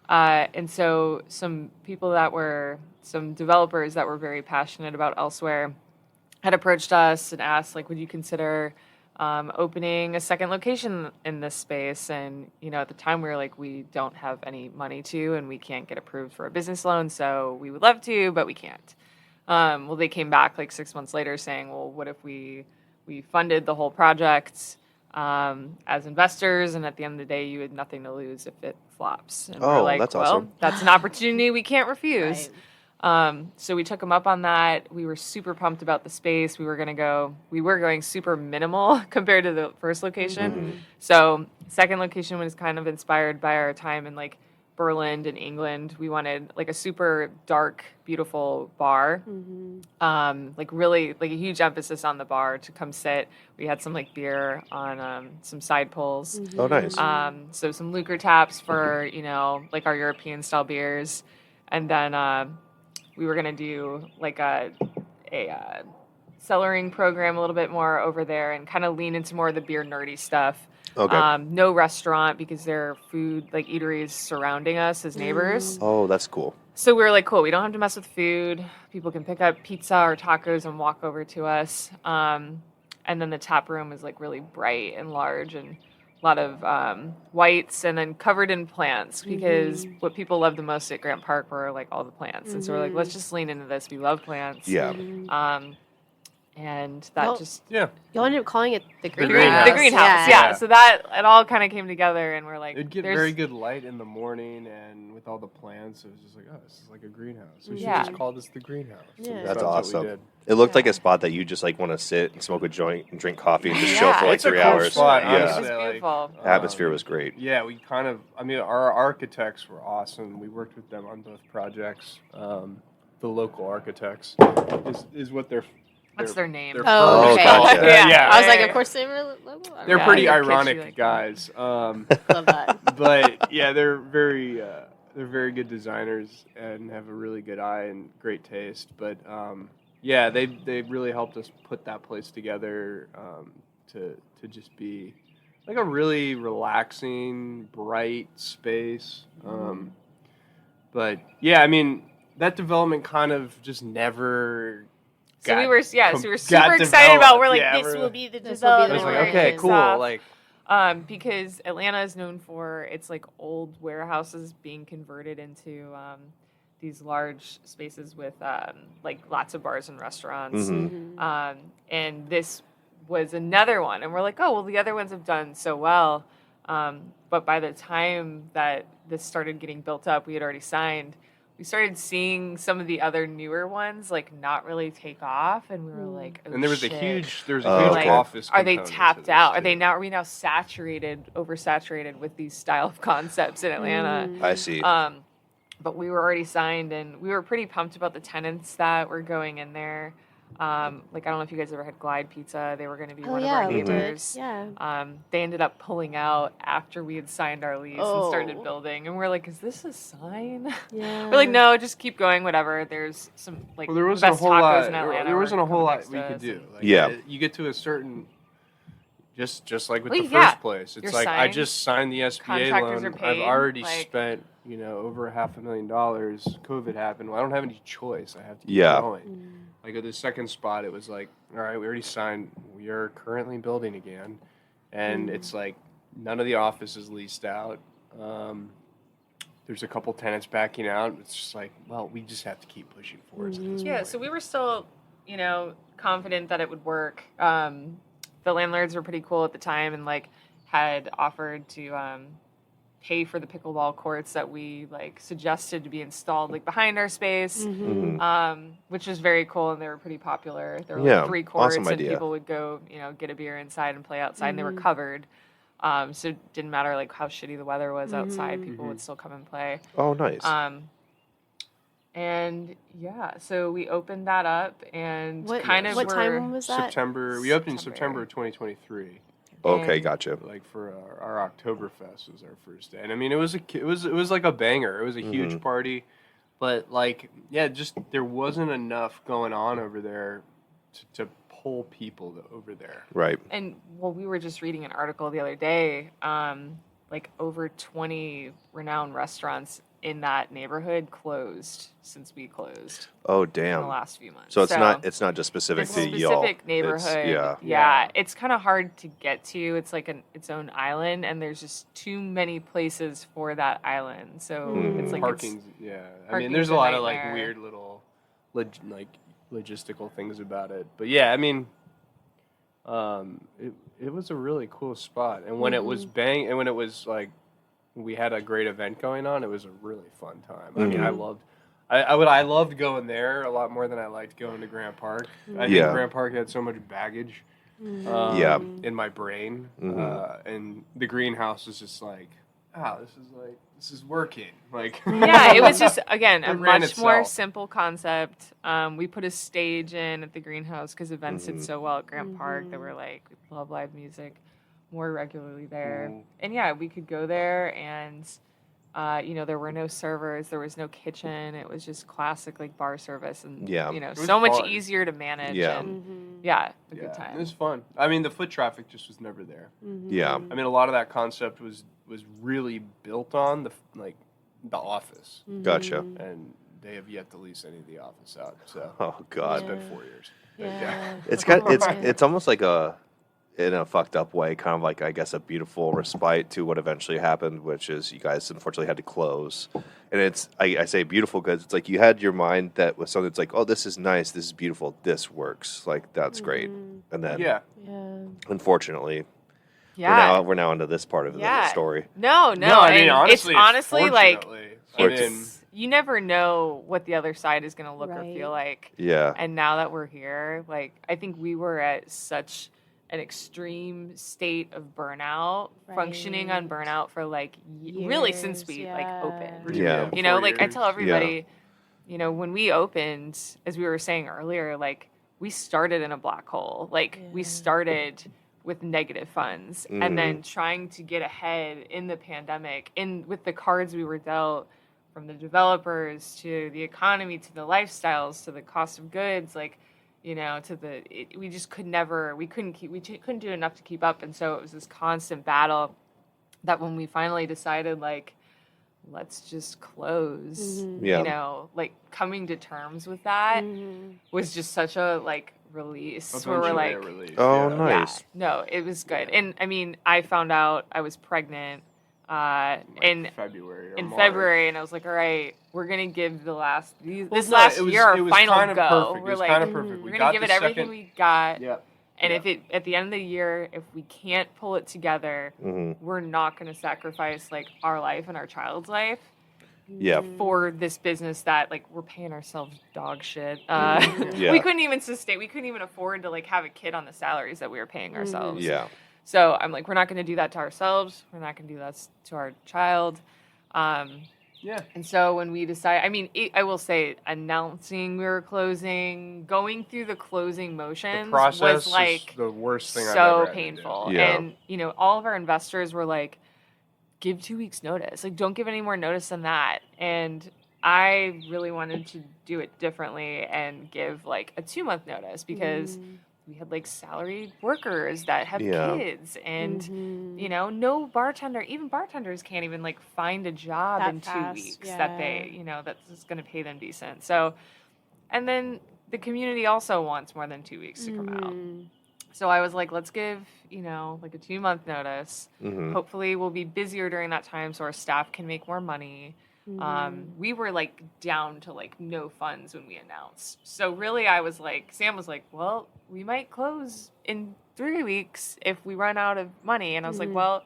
S4: And so some developers that were very passionate about Elserwhere had approached us and asked, like, would you consider opening a second location in this space? And, at the time we were like, we don't have any money and we can't get approved for a business loan. So we would love to, but we can't. Well, they came back like 6 months later saying, well, what if we funded the whole project as investors, and at the end of the day, you had nothing to lose if it flops. And we're like,
S1: that's
S4: well,
S1: awesome.
S4: that's an opportunity we can't refuse. So we took them up on that. We were super pumped about the space. We were going super minimal compared to the first location. So second location was kind of inspired by our time in like Berlin and England. We wanted like a super dark, beautiful bar. Like really like a huge emphasis on the bar to come sit. We had some like beer on some side pulls.
S1: Oh, nice.
S4: So some Lucre taps for, like our European style beers. And then we were going to do like a cellaring program a little bit more over there and kind of lean into more of the beer nerdy stuff.
S1: Okay.
S4: No restaurant because there are food, like eateries surrounding us as neighbors.
S1: Oh, that's cool.
S4: So we were like, cool, we don't have to mess with food. People can pick up pizza or tacos and walk over to us. And then the tap room is like really bright and large and a lot of whites and then covered in plants because what people loved the most at Grant Park were like all the plants. And so we're like, let's just lean into this. We love plants.
S1: Yeah.
S4: And that
S2: Well,
S3: Yeah.
S2: Y'all ended up calling it the greenhouse.
S3: greenhouse.
S4: The greenhouse, yeah. So that it all kind of came together, and we're like,
S3: It'd get very good light in the morning, and with all the plants, it was just like, oh, this is like a greenhouse. We should
S4: Yeah.
S3: just call this the greenhouse.
S2: Yeah.
S1: That's
S3: what we
S1: awesome.
S3: did.
S1: It looked like a spot that you just like want to sit and smoke a joint and drink coffee and just
S4: Yeah.
S1: chill for like
S3: It's a
S1: 3
S3: cool
S1: hours.
S3: spot,
S1: Yeah.
S4: It's
S3: honestly.
S4: beautiful.
S1: Atmosphere was great.
S3: Yeah, we kind of, our architects were awesome. We worked with them on both projects. The local architects is what they're.
S4: What's their name?
S2: Oh, okay.
S1: gotcha.
S3: Yeah.
S2: I was like, of course they were.
S3: They're
S4: Yeah,
S3: pretty
S4: they're kitschy
S3: ironic
S4: like that.
S3: guys.
S2: Love that.
S3: But yeah, they're very good designers and have a really good eye and great taste. But yeah, they really helped us put that place together. to just be like a really relaxing, bright space. But yeah, I mean, that development kind of just never.
S4: So we were
S3: got
S4: super excited about. We're like,
S3: Yeah,
S4: this
S3: we're-
S4: will be the
S2: This will be the
S3: I
S4: development.
S3: was like,
S2: Brewery
S3: okay,
S2: and
S3: cool.
S4: stuff.
S3: Like,
S4: Because Atlanta is known for its like old warehouses being converted into these large spaces with like lots of bars and restaurants. And this was another one, and we're like, oh well, the other ones have done so well. But by the time that this started getting built up, we had already signed. We started seeing some of the other newer ones like not really take off, and we were like, oh,
S3: and there was
S4: shit.
S3: a huge
S1: okay.
S3: office.
S4: Are they
S3: component to
S4: tapped
S3: this,
S4: out?
S3: too.
S4: Are we now oversaturated with these style of concepts in Atlanta?
S1: I see.
S4: But we were already signed, and we were pretty pumped about the tenants that were going in there. Like, I don't know if you guys ever had Glide Pizza. They were going to be one of our
S2: we did.
S4: neighbors.
S2: Yeah.
S4: They ended up pulling out after we had signed our lease and started
S2: Oh.
S4: building. And we're like, is this a sign?
S2: Yeah.
S4: We're like, no, just keep going, whatever. There's some, like,
S3: Well, there
S4: the
S3: wasn't a
S4: best
S3: whole
S4: tacos
S3: lot.
S4: in Atlanta.
S3: There wasn't a whole lot
S4: next
S3: we
S4: to
S3: could
S4: us,
S3: do.
S4: and-
S3: Like,
S1: Yeah.
S3: you get to a certain. Just like with
S4: Well,
S3: the
S4: yeah.
S3: first place, it's
S4: You're
S3: like I
S4: signed.
S3: just signed the SBA
S4: Contractors
S3: loan.
S4: are paid,
S3: I've already
S4: like-
S3: spent over $500,000. COVID happened. Well, I don't have any choice. I have to keep
S1: Yeah.
S3: going. Like at the second spot, it was like, all right, we already signed. We are currently building again, and it's like none of the office is leased out. There's a couple tenants backing out. It's just like, well, we just have to keep pushing forward. At this
S4: Yeah,
S3: point.
S4: so we were still, confident that it would work. The landlords were pretty cool at the time and like had offered to pay for the pickleball courts that we like suggested to be installed like behind our space, which was very cool, and they were pretty popular. There were
S1: Yeah,
S4: like 3 courts,
S1: awesome
S4: and
S1: idea.
S4: people would go, get a beer inside and play outside, and they were covered. So it didn't matter like how shitty the weather was outside; people would still come and play.
S1: Oh, nice.
S4: And yeah, so we opened that up, and
S2: What
S4: were
S2: time was that?
S3: September. We opened in
S4: September.
S3: September of 2023.
S1: Okay,
S4: and-
S1: gotcha.
S3: Like for our Oktoberfest was our first day, and I mean it was like a banger. It was a huge party, but like just there wasn't enough going on over there to pull people over there.
S1: Right.
S4: And well, we were just reading an article the other day. Like over 20 renowned restaurants in that neighborhood closed since we closed
S1: Oh,
S4: in the
S1: damn.
S4: last few months.
S1: So it's not just specific
S4: this
S1: to
S4: specific
S1: y'all.
S4: neighborhood.
S1: It's,
S4: Yeah, it's kind of hard to get to. It's like its own island, and there's just too many places for that island. So it's like
S3: Parking. I mean,
S4: parking's
S3: there's a
S4: a
S3: lot of like
S4: nightmare.
S3: weird little logistical things about it, but yeah, I mean, it was a really cool spot, and when it was and when it was like we had a great event going on, it was a really fun time. I mean, I loved going there a lot more than I liked going to Grant Park. I think Grant Park had so much baggage in my brain, and the greenhouse was just like, this is working. Like,
S4: yeah, it was just again a
S3: It ran
S4: much more
S3: itself.
S4: simple concept. We put a stage in at the greenhouse because events did so well at Grant Park that we're like, we love live music more regularly there. And yeah, we could go there, and there were no servers, there was no kitchen. It was just classic like bar service, and
S3: was
S4: so much
S3: fun.
S4: easier to manage.
S1: Yeah.
S4: And, a good
S3: It
S4: time.
S3: was fun. I mean, the foot traffic just was never there.
S1: Yeah.
S3: I mean, a lot of that concept was really built on the office,
S1: Gotcha.
S3: and they have yet to lease any of the office out. So
S1: Oh, God.
S3: it's been 4 years.
S2: Yeah.
S1: It's almost like in a fucked up way, kind of like, I guess, a beautiful respite to what eventually happened, which is you guys unfortunately had to close. And it's, I say beautiful because it's like you had your mind that was something that's like, oh, this is nice, this is beautiful, this works. Like, that's great. And then,
S2: Yeah.
S1: unfortunately,
S4: Yeah.
S1: we're now into this part of the story.
S4: No.
S3: I mean,
S4: and
S3: honestly,
S4: it's honestly like
S3: fortunately,
S4: it's, you never know what the other side is going to look or feel like.
S1: Yeah.
S4: And now that we're here, like, I think we were at such an extreme state of burnout, functioning on burnout for like really since we like opened.
S1: Yeah.
S4: You know,
S3: 4
S4: like I
S3: years.
S4: tell everybody, when we opened, as we were saying earlier, like we started in a black hole. Like we started with negative funds and then trying to get ahead in the pandemic with the cards we were dealt, from the developers to the economy to the lifestyles to the cost of goods, like we just couldn't do enough to keep up. And so it was this constant battle that when we finally decided, like, let's just close, like coming to terms with that was just such a like release where we're like,
S1: oh, nice.
S4: Yeah, no, it was good. And I mean, I found out I was pregnant in February, and I was like, all right, we're gonna give last year our final go. We're like, we're gonna give it everything we got.
S3: Yeah.
S4: And if at the end of the year, if we can't pull it together, we're not going to sacrifice like our life and our child's life for this business that like we're paying ourselves dog shit. We couldn't even afford to like have a kid on the salaries that we were paying ourselves.
S1: Yeah.
S4: So I'm like, we're not going to do that to ourselves. We're not going to do that to our child. And so when we decided, I mean, I will say, announcing we were closing, going through the closing motions was like
S3: the worst thing I've
S4: so
S3: ever
S4: painful.
S1: Yeah.
S4: And all of our investors were like, give 2 weeks notice. Like, don't give any more notice than that. And I really wanted to do it differently and give like a 2-month notice because we had like salaried workers that have kids and no bartender, even bartenders can't even like find a job
S2: that
S4: in
S2: fast,
S4: 2 weeks that they that's going to pay them decent. So, and then the community also wants more than 2 weeks to come out. So I was like, let's give like a 2-month notice. Hopefully we'll be busier during that time so our staff can make more money. We were like down to like no funds when we announced. So really I was like, Sam was like, well, we might close in 3 weeks if we run out of money. And I was like, well,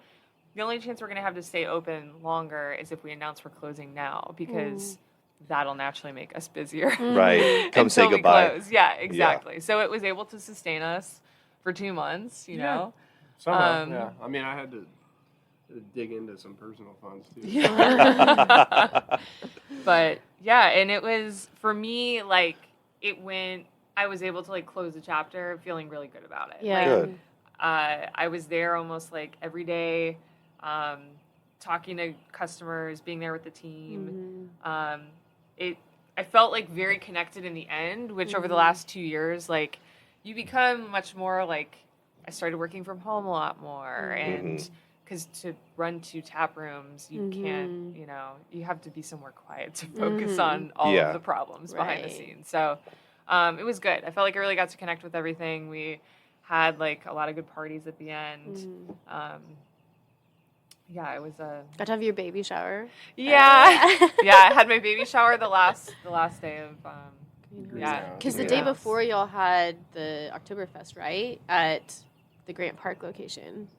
S4: the only chance we're going to have to stay open longer is if we announce we're closing now because that'll naturally make us busier.
S1: Right. Come say goodbye.
S4: Close. Yeah, exactly. Yeah. So it was able to sustain us for 2 months, you know.
S3: Somehow, I mean, I had to dig into some personal funds too.
S4: But yeah, and it was for me like I was able to like close the chapter feeling really good about it.
S2: Yeah.
S1: Good.
S4: I was there almost like every day, talking to customers, being there with the team. I felt like very connected in the end, which over the last 2 years, like you become much more like I started working from home a lot more and because to run 2 tap rooms, you can't, you have to be somewhere quiet to focus on all of the problems behind the scenes. So it was good. I felt like I really got to connect with everything. We had like a lot of good parties at the end. Yeah, it was
S2: got to have your baby shower.
S4: Yeah. I had my baby shower the last day of
S2: because the day before y'all had the Oktoberfest, right, at the Grant Park location.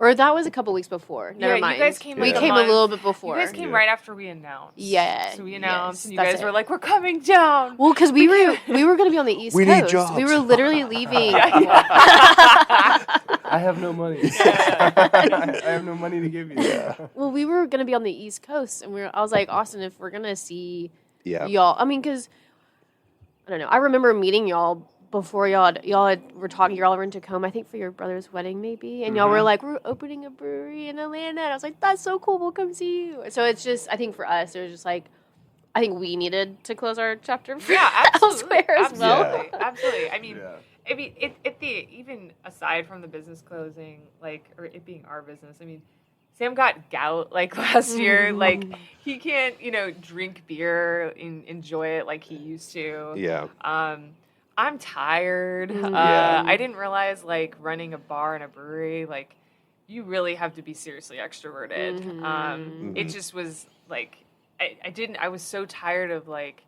S2: Or that was a couple weeks before. Never mind.
S4: You guys came.
S2: We came a little bit before.
S4: You guys came right after we announced.
S2: Yeah.
S4: So we announced, and you guys were like, "We're coming down."
S2: Well, because we were going to be on the East Coast.
S1: Need jobs.
S2: We were literally leaving.
S3: I have no money. I have no money to give you. Yeah.
S2: Well, we were going to be on the East Coast, and I was like, Austin, if we're going to see y'all, I mean, because I don't know. I remember meeting y'all before y'all were in Tacoma, I think for your brother's wedding maybe, and y'all were like, we're opening a brewery in Atlanta, and I was like, that's so cool, we'll come see you. So it's just, I think for us, it was just like, I think we needed to close our chapter for Elsewhere as well.
S4: Absolutely. I mean, even aside from the business closing, like, or it being our business, I mean, Sam got gout like last year. Like he can't, drink beer and enjoy it like he used to.
S1: Yeah.
S4: I'm tired. I didn't realize like running a bar and a brewery, like you really have to be seriously extroverted. It just was like, I was so tired of like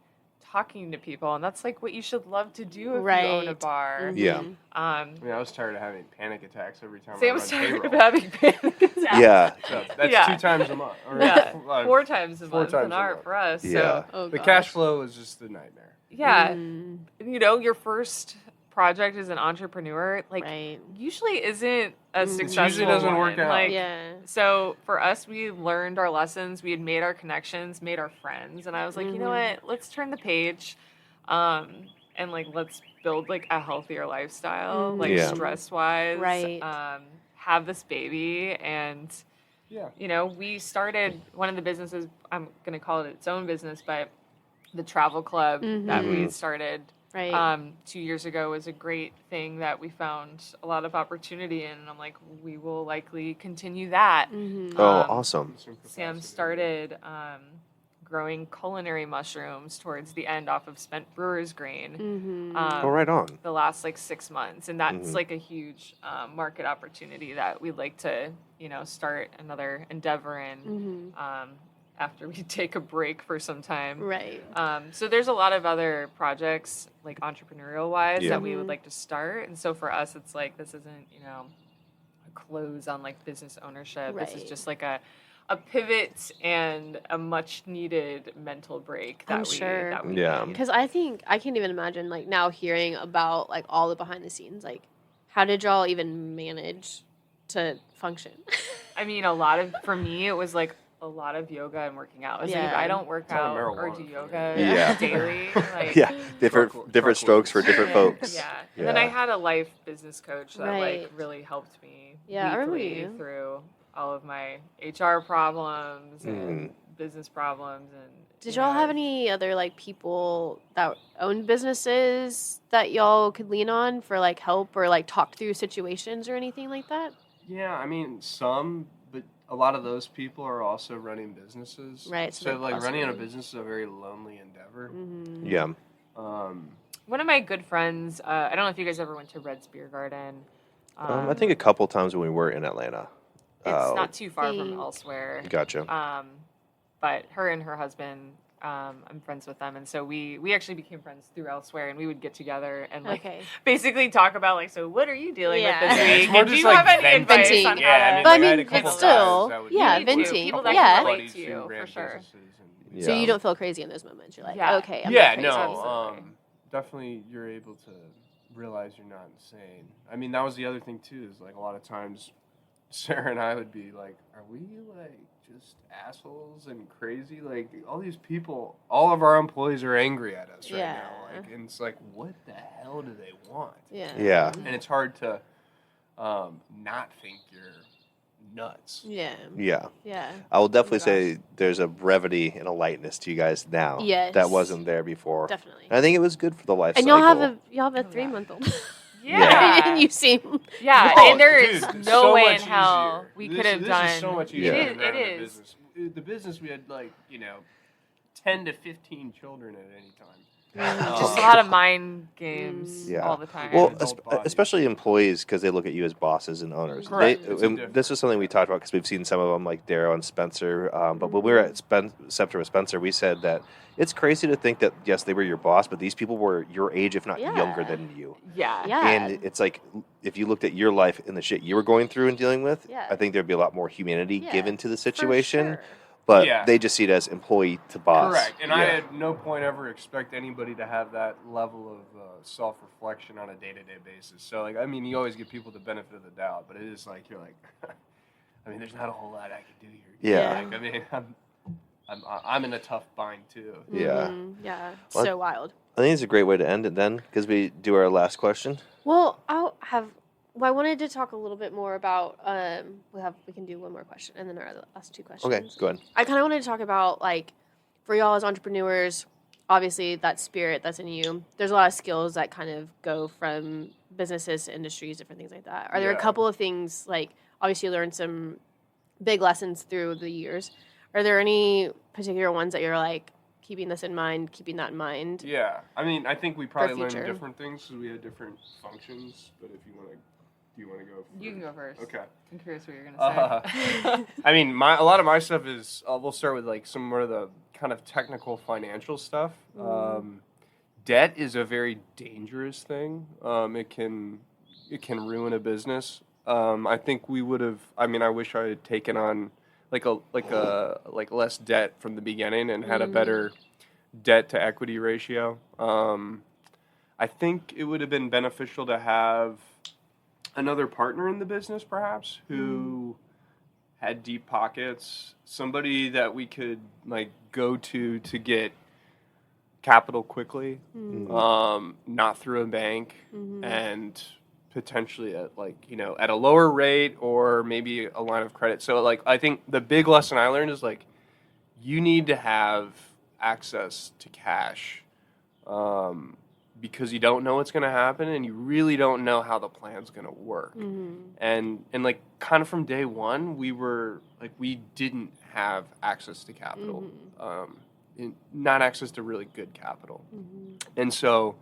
S4: talking to people, and that's like what you should love to do if you own a bar.
S1: Yeah.
S3: I was tired of having panic attacks every time
S4: Sam
S3: I
S4: was
S3: run
S4: tired
S3: payroll.
S4: of having panic attacks.
S1: Yeah.
S3: So that's 2 times a month. Or
S4: 4 times a month for us.
S1: Yeah.
S4: So
S3: the cash flow is just a nightmare.
S4: Yeah. Your first project as an entrepreneur, like usually isn't a successful.
S3: Usually doesn't work out.
S4: Like, so for us, we learned our lessons. We had made our connections, made our friends, and I was like, you know what? Let's turn the page, and like let's build like a healthier lifestyle, like stress wise.
S2: Right.
S4: Have this baby, and we started one of the businesses. I'm gonna call it its own business, but the travel club that we started
S2: Right.
S4: 2 years ago was a great thing that we found a lot of opportunity in, and I'm like, we will likely continue that.
S1: Oh, awesome.
S4: Sam started growing culinary mushrooms towards the end off of spent brewer's grain.
S1: Oh, right on.
S4: The last 6 months, and that's a huge market opportunity that we'd like to start another endeavor in after we take a break for some time.
S2: Right.
S4: So there's a lot of other projects entrepreneurial wise that we would like to start, and so for us it's this isn't a close on business ownership.
S2: Right.
S4: This is just a pivot and a much needed mental break that
S2: I'm sure.
S4: that we
S1: Yeah.
S4: need.
S2: Because I think I can't even imagine now hearing about all the behind the scenes. How did y'all even manage to function?
S4: I mean, for me, it was a lot of yoga and working out. It's if I don't work
S3: It's
S4: out
S3: like
S4: or
S3: marijuana
S4: do
S3: for
S4: yoga
S1: me. Yeah.
S4: daily,
S1: Yeah, different strokes for different folks.
S4: yeah. And then I had a life business coach that
S2: Right.
S4: really helped me
S2: Yeah, I remember
S4: weekly
S2: you.
S4: through all of my HR problems and business problems. And
S2: Did y'all have any other people that owned businesses that y'all could lean on for help or talk through situations or anything like that?
S3: Yeah, I mean, some, but a lot of those people are also running businesses.
S2: Right,
S3: So,
S2: so they're
S3: running a
S2: possibly-
S3: business is a very lonely endeavor.
S1: Yeah.
S4: one of my good friends, I don't know if you guys ever went to Red's Beer Garden.
S1: I think a couple times when we were in Atlanta.
S4: It's not too far
S2: think-
S4: from Elsewhere.
S1: Gotcha.
S4: But her and her husband, I'm friends with them, and so we actually became friends through Elsewhere, and we would get together and
S2: Okay.
S4: basically talk about so what are you dealing with
S2: Yeah.
S4: this
S2: Yeah,
S3: it's
S4: week?
S3: more
S4: And do
S3: just
S4: you have any
S3: venting.
S4: advice
S2: Venting.
S4: on
S3: Yeah,
S4: how to?
S3: I mean,
S2: But I
S3: I had
S2: mean,
S3: a couple
S2: it's still-
S3: guys that would
S2: yeah,
S3: do it.
S2: venting.
S4: People that
S2: Yeah.
S4: can relate
S3: Buddies
S4: to
S3: who
S4: you,
S3: ran
S4: for sure.
S3: businesses and-
S2: So
S1: Yeah.
S2: you don't feel crazy in those moments. You're like,
S4: Yeah.
S2: okay, I'm
S3: Yeah,
S2: not crazy.
S3: no,
S4: Absolutely.
S3: definitely you're able to realize you're not insane. I mean, that was the other thing too, is a lot of times Sarah and I would be like, are we just assholes and crazy? All these people, all of our employees are angry at us right
S2: Yeah.
S3: now. And it's what the hell do they want?
S2: Yeah.
S1: Yeah.
S3: And it's hard to not think you're nuts.
S2: Yeah.
S1: Yeah.
S2: Yeah.
S1: I will definitely
S4: gosh.
S1: say there's a brevity and a lightness to you guys now.
S2: Yes.
S1: That wasn't there before.
S2: Definitely.
S1: And I think it was good for the life
S2: And
S1: cycle.
S2: y'all have a 3-month-old.
S4: Yeah.
S2: And you seem
S4: Yeah,
S3: No,
S4: and there is
S3: dude,
S4: no
S3: so
S4: way in
S3: much
S4: hell
S3: easier.
S4: we
S3: This-
S4: could have done.
S3: This is so much easier
S1: Yeah.
S3: than running
S4: It
S3: a
S4: is.
S3: business. The business, we had 10 to 15 children at any time.
S4: Just a lot of mind games
S1: Yeah.
S4: all the time.
S1: Well,
S3: adult body.
S1: especially employees, because they look at you as bosses and owners.
S4: Correct.
S3: It's a
S1: And
S3: difference.
S1: this is something we talked about because we've seen some of them, like Darrow and Spencer. But when we were at Scepter with Spencer, we said that it's crazy to think that, yes, they were your boss, but these people were your age, if not
S2: Yeah.
S1: younger than you.
S4: yeah.
S2: Yeah.
S1: And it's if you looked at your life and the shit you were going through and dealing with,
S2: Yeah.
S1: I think there'd be a lot more humanity
S2: Yeah,
S1: given to the
S2: For
S1: situation.
S2: sure.
S1: But
S3: Yeah.
S1: they just see it as employee to boss.
S3: Correct. And I
S1: Yeah.
S3: at no point ever expect anybody to have that level of self-reflection on a day-to-day basis. So, you always give people the benefit of the doubt, but it is you're there's not a whole lot I can do here.
S1: Yeah.
S3: I'm in a tough bind too.
S1: Yeah.
S2: Yeah.
S1: Well,
S2: So wild.
S1: I think it's a great way to end it then, because we do our last question.
S2: Well, I wanted to talk a little bit more about. We can do one more question and then our last two questions.
S1: Okay, go ahead.
S2: I kind of wanted to talk about for y'all as entrepreneurs. Obviously, that spirit that's in you. There's a lot of skills that kind of go from businesses to industries, different things like that. Are there a
S3: Yeah.
S2: couple of things obviously you learned some big lessons through the years? Are there any particular ones that you're keeping this in mind, keeping that in mind?
S3: Yeah. I think we probably learned
S2: future.
S3: different things because we had different functions. But if you want to, do you want to go first?
S4: You can go first.
S3: Okay.
S4: I'm curious what you're gonna say.
S3: A lot of my stuff is. We'll start with some more of the kind of technical financial stuff. Debt is a very dangerous thing. It can ruin a business. I think we would have. I wish I had taken on less debt from the beginning and had a better debt to equity ratio. I think it would have been beneficial to have another partner in the business, perhaps, who had deep pockets, somebody that we could go to get capital quickly, not through a bank, and potentially at at a lower rate or maybe a line of credit. So I think the big lesson I learned is you need to have access to cash because you don't know what's going to happen and you really don't know how the plan's going to work. And like kind of from day one, we didn't have access to capital, not access to really good capital. And so,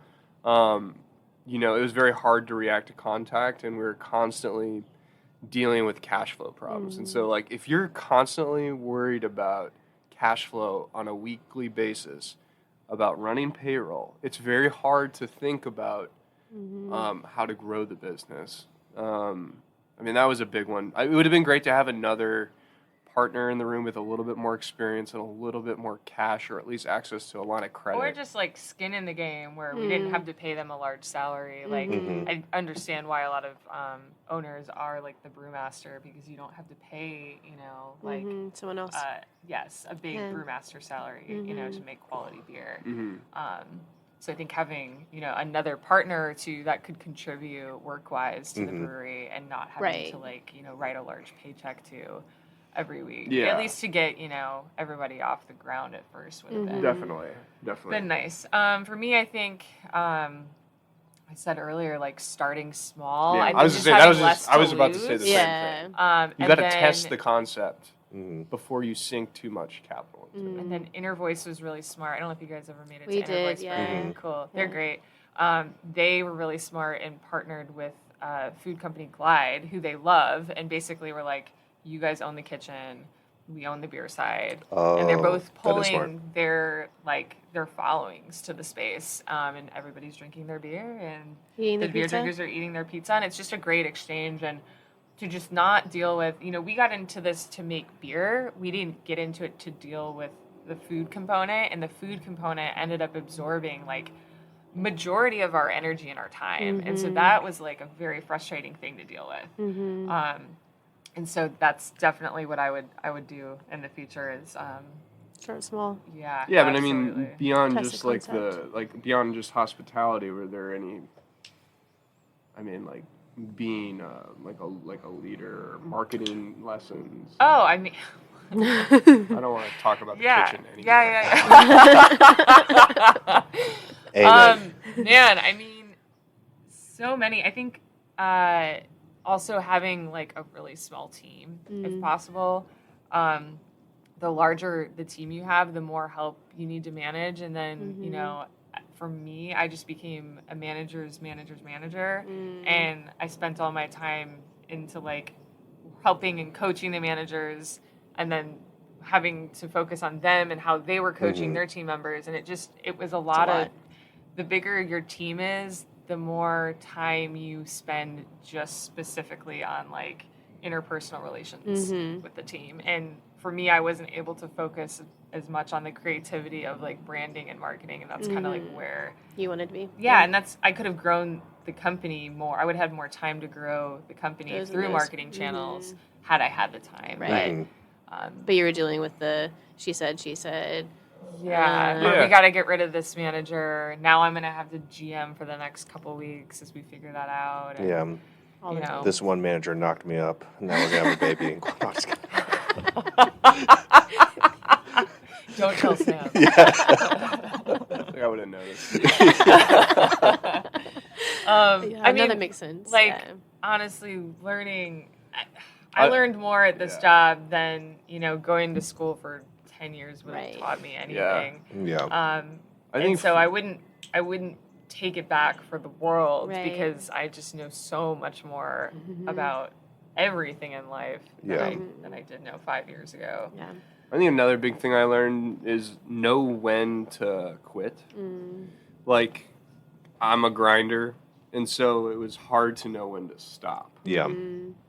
S3: it was very hard to react to contact, and we were constantly dealing with cash flow problems. And so, like, if you're constantly worried about cash flow on a weekly basis, about running payroll, it's very hard to think about how to grow the business. That was a big one. It would have been great to have another partner in the room with a little bit more experience and a little bit more cash, or at least access to a line of credit.
S4: Or just like skin in the game where we didn't have to pay them a large salary. Like I understand why a lot of owners are like the brewmaster, because you don't have to pay,
S2: someone else.
S4: Yes, a big brewmaster salary, to make quality beer. So I think having, another partner or two that could contribute work-wise to the brewery and not having to write a large paycheck to every week.
S3: Yeah.
S4: At least to get, everybody off the ground at first would have been
S3: Definitely.
S4: been nice. For me, I think I said earlier, like starting small.
S3: Yeah.
S4: I
S3: I was about to say the same thing. You got to test the concept before you sink too much capital into it.
S4: And then Inner Voice was really smart. I don't know if you guys ever made it to
S2: We
S4: Inner
S2: did,
S4: Voice.
S2: yeah.
S4: Cool. They're great. They were really smart and partnered with food company Glide, who they love, and basically were like, you guys own the kitchen, we own the beer side. And they're both pulling their followings to the space, and everybody's drinking their beer, and
S2: Eating
S4: the
S2: the
S4: beer
S2: pizza?
S4: drinkers are eating their pizza, and it's just a great exchange. And to just not deal with, we got into this to make beer. We didn't get into it to deal with the food component, and the food component ended up absorbing like majority of our energy and our time. And so that was like a very frustrating thing to deal with. And so that's definitely what I would do in the future is
S2: Start small.
S4: yeah.
S3: Yeah, but
S4: absolutely.
S3: beyond
S2: Test
S3: just
S2: the concept.
S3: beyond just hospitality, were there any? Being like a leader, or marketing lessons.
S4: Oh, I mean.
S3: I don't want to talk about the kitchen anymore.
S4: Yeah. Man, so many. I think also having like a really small team, if possible. The larger the team you have, the more help you need to manage. And then, for me, I just became a manager's manager. And I spent all my time into like helping and coaching the managers, and then having to focus on them and how they were coaching their team members. And it was a lot of, the bigger your team is, the more time you spend just specifically on like interpersonal relations with the team. And for me, I wasn't able to focus as much on the creativity of like branding and marketing, and that's kind of like where
S2: You wanted to be.
S4: Yeah, and I could have grown the company more. I would have had more time to grow the company through marketing channels had I had the time.
S2: Right. But you were dealing with the she said.
S4: Yeah, we got to get rid of this manager. Now I'm going to have the GM for the next couple weeks as we figure that out. And,
S1: This one manager knocked me up. Now we're going to have a baby. No, I'm just kidding.
S4: Don't tell Sam.
S3: I would have noticed.
S2: That makes sense.
S4: Honestly, learning, I learned more at this job than, going to school for 10 years would have taught me anything. I wouldn't take it back for the world because I just know so much more about everything in life than I did know 5 years ago.
S2: Yeah.
S3: I think another big thing I learned is know when to quit. Like, I'm a grinder, and so it was hard to know when to stop.
S1: Yeah.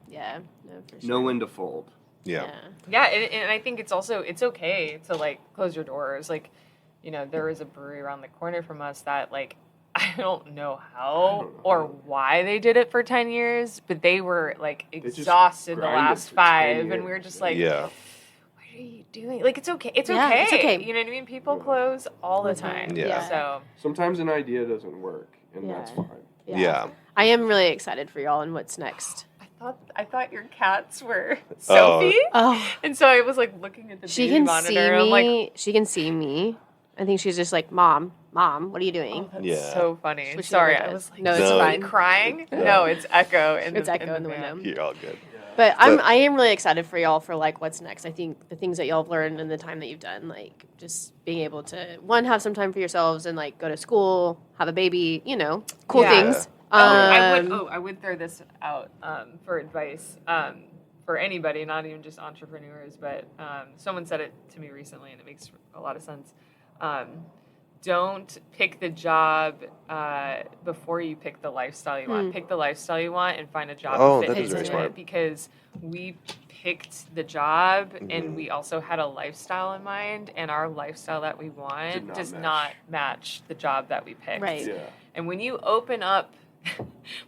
S2: Yeah. No, for sure.
S3: Know when to fold.
S1: Yeah.
S4: Yeah, and I think it's okay to like close your doors. Like, there was a brewery around the corner from us that like I don't know how or why they did it for 10 years, but they were like exhausted the last 5, and we were just like, what are you doing? Like, it's okay. It's okay. You know what I mean? People close all the time.
S1: Yeah.
S4: So
S3: sometimes an idea doesn't work, and that's fine.
S2: Yeah. I am really excited for y'all and what's next.
S4: I thought your cats were Sophie.
S2: Oh.
S4: And so I was like looking at the
S2: She
S4: beauty
S2: can
S4: monitor.
S2: see
S4: And I'm
S2: me.
S4: like,
S2: She can see me. I think she's just like, Mom, Mom, what are you doing?
S4: Oh, that's
S1: Yeah.
S4: so funny.
S2: Switching
S4: Sorry,
S2: over
S4: I
S2: to-
S4: was like,
S2: No,
S1: it's
S4: "Is he
S2: fine.
S4: crying?
S1: No.
S4: No, it's Echo in
S2: It's
S4: the,
S2: Echo in the
S4: van.
S2: window.
S1: You're all good.
S2: But
S1: But-
S2: I am really excited for y'all for like what's next. I think the things that y'all have learned in the time that you've done, like just being able to have some time for yourselves and like go to school, have a baby, cool
S4: Yeah.
S2: things.
S4: I would throw this out for advice for anybody, not even just entrepreneurs, but someone said it to me recently, and it makes a lot of sense. Don't pick the job before you pick the lifestyle you want. Pick the lifestyle you want and find a job that
S1: that
S4: fits
S1: is very
S4: into
S1: smart.
S4: it, because we picked the job and we also had a lifestyle in mind, and our lifestyle that we want does not match the job that we picked.
S2: Right.
S3: Yeah.
S4: And when you open up,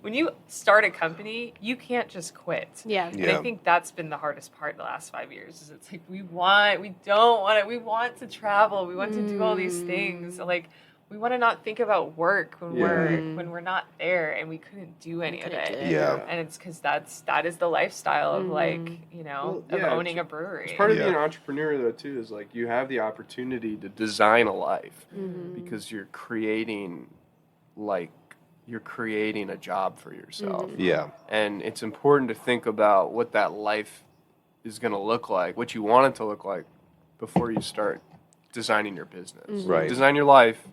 S4: when you start a company, you can't just quit.
S2: Yeah.
S4: And
S1: Yeah.
S4: I think that's been the hardest part the last 5 years. Is it's like we don't want it. We want to travel. We want to do all these things. Like we want to not think about work when we're not there, and we couldn't do any of it.
S1: Yeah.
S4: And it's because that is the lifestyle of
S3: Well,
S4: of
S3: yeah,
S4: owning a brewery.
S3: It's part of
S1: Yeah.
S3: being an entrepreneur, though, too, is like you have the opportunity to design a life because you're creating a job for yourself.
S1: Yeah.
S3: And it's important to think about what that life is going to look like, what you want it to look like before you start designing your business.
S1: Right.
S3: Design your life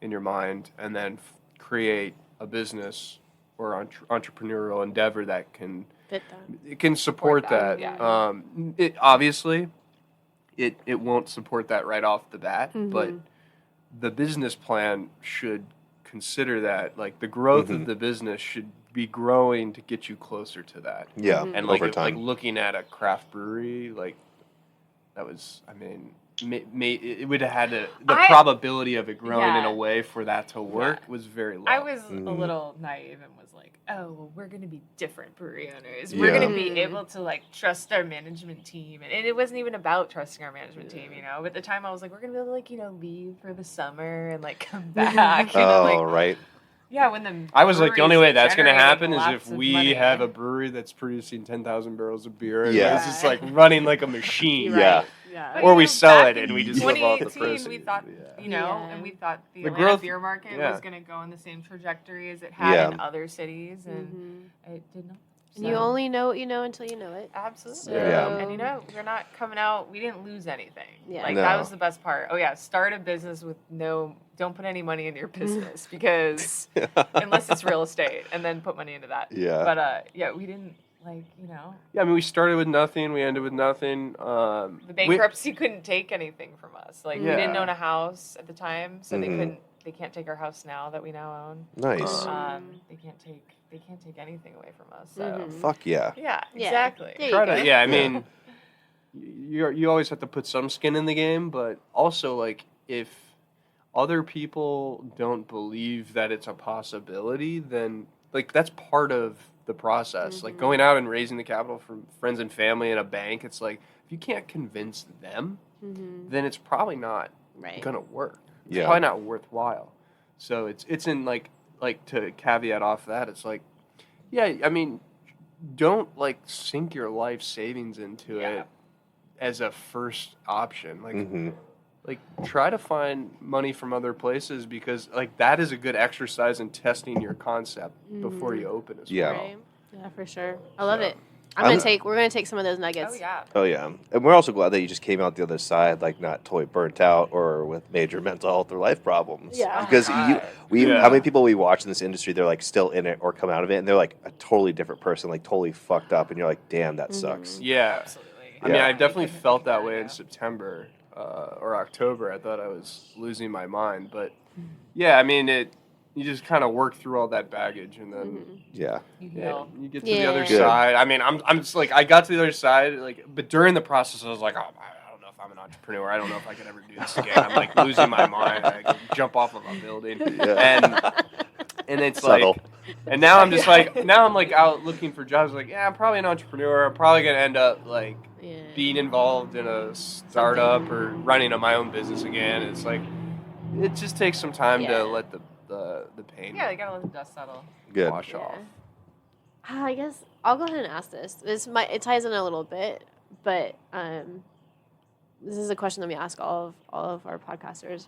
S3: in your mind and then create a business or entrepreneurial endeavor that can
S2: Fit that.
S3: it can support
S4: Support that,
S3: that.
S4: yeah.
S3: It obviously it won't support that right off the bat, but the business plan should consider that. Like the growth of the business should be growing to get you closer to that.
S1: Yeah.
S3: And like
S1: over
S3: like
S1: time.
S3: looking at a craft brewery, like that was, I mean, it would have had the probability of it growing in a way for that to work was very low.
S4: I was a little naive and was like, oh, well, we're going to be different brewery owners. We're going to be able to, like, trust our management team. And it wasn't even about trusting our management team, But at the time, I was like, we're going to be able to, like, leave for the summer and, like, come back.
S1: Right.
S4: Yeah, when the
S3: I was like, the only way that's going to
S4: generating
S3: happen is
S4: lots
S3: if
S4: of
S3: we
S4: money.
S3: have a brewery that's producing 10,000 barrels of beer and
S1: Yeah.
S3: it's just, like, running like a machine.
S1: Yeah.
S2: Yeah.
S4: But,
S3: Or we sell
S4: back
S3: it and
S4: in
S3: we just live off the
S4: 2018,
S3: proceeds.
S4: we thought,
S2: Yeah.
S4: and we thought the
S3: The
S4: Atlanta
S3: growth-
S4: beer market
S3: yeah.
S4: was going to go in the same trajectory as it had
S1: Yeah.
S4: in other cities, and it did not.
S2: And you only know what you know until you know it.
S4: Absolutely.
S1: Yeah.
S4: And we're not coming out, we didn't lose anything.
S2: Yeah.
S4: Like,
S1: No.
S4: that was the best part. Oh, yeah, start a business with don't put any money into your business because, unless it's real estate, and then put money into that.
S1: Yeah.
S4: But, we didn't,
S3: Yeah, I mean, we started with nothing, we ended with nothing.
S4: the bankruptcy couldn't take anything from us. Like, we didn't
S3: Yeah.
S4: own a house at the time, so they can't take our house now that we now own.
S1: Nice.
S4: They can't take anything away from us. So,
S1: Fuck yeah.
S4: yeah,
S2: Yeah.
S4: exactly.
S2: There you go.
S3: Yeah, I mean, you always have to put some skin in the game, but also, like, if other people don't believe that it's a possibility, then, like, that's part of the process. Like, going out and raising the capital from friends and family and a bank, it's like, if you can't convince them, then it's probably not
S2: Right.
S3: gonna work. It's
S1: Yeah.
S3: probably not worthwhile. So it's in like to caveat off that, it's like, yeah, I mean, don't like sink your life savings into it as a first option. Like like try to find money from other places, because like that is a good exercise in testing your concept before you open as
S1: Yeah.
S3: well.
S2: Right. Yeah, for sure. I love it.
S1: I'm-
S2: We're gonna take some of those nuggets.
S4: Oh, yeah.
S1: Oh yeah, and we're also glad that you just came out the other side, like not totally burnt out or with major mental health or life problems.
S2: Yeah.
S1: Because
S3: Yeah.
S1: how many people we watch in this industry, they're like still in it or come out of it, and they're like a totally different person, like totally fucked up, and you're like, damn, that sucks.
S3: Yeah.
S4: Absolutely.
S3: I mean,
S1: Yeah.
S3: I definitely
S4: couldn't
S3: felt
S4: think
S3: that
S4: of
S3: way
S4: it,
S3: in
S4: yeah.
S3: September or October. I thought I was losing my mind, but yeah, I mean, you just kind of work through all that baggage, and then
S1: Yeah.
S4: You
S3: yeah,
S4: know.
S3: you get to the other
S1: Good.
S3: side. I mean, I'm just like, I got to the other side, like, but during the process, I was like, oh, I don't know if I'm an entrepreneur. I don't know if I could ever do this again. I'm like losing my mind. I could jump off of a building, and it's
S1: Subtle.
S3: like, and now I'm just like, now I'm like out looking for jobs. Like, yeah, I'm probably an entrepreneur. I'm probably gonna end up like
S2: Yeah.
S3: being involved in a startup or running my own business again. It's like, it just takes some time
S2: Yeah.
S3: to let the pain
S4: Yeah, you gotta let the dust settle.
S1: Good.
S3: wash off.
S2: I guess I'll go ahead and ask this. It ties in a little bit, but this is a question that we ask all of our podcasters.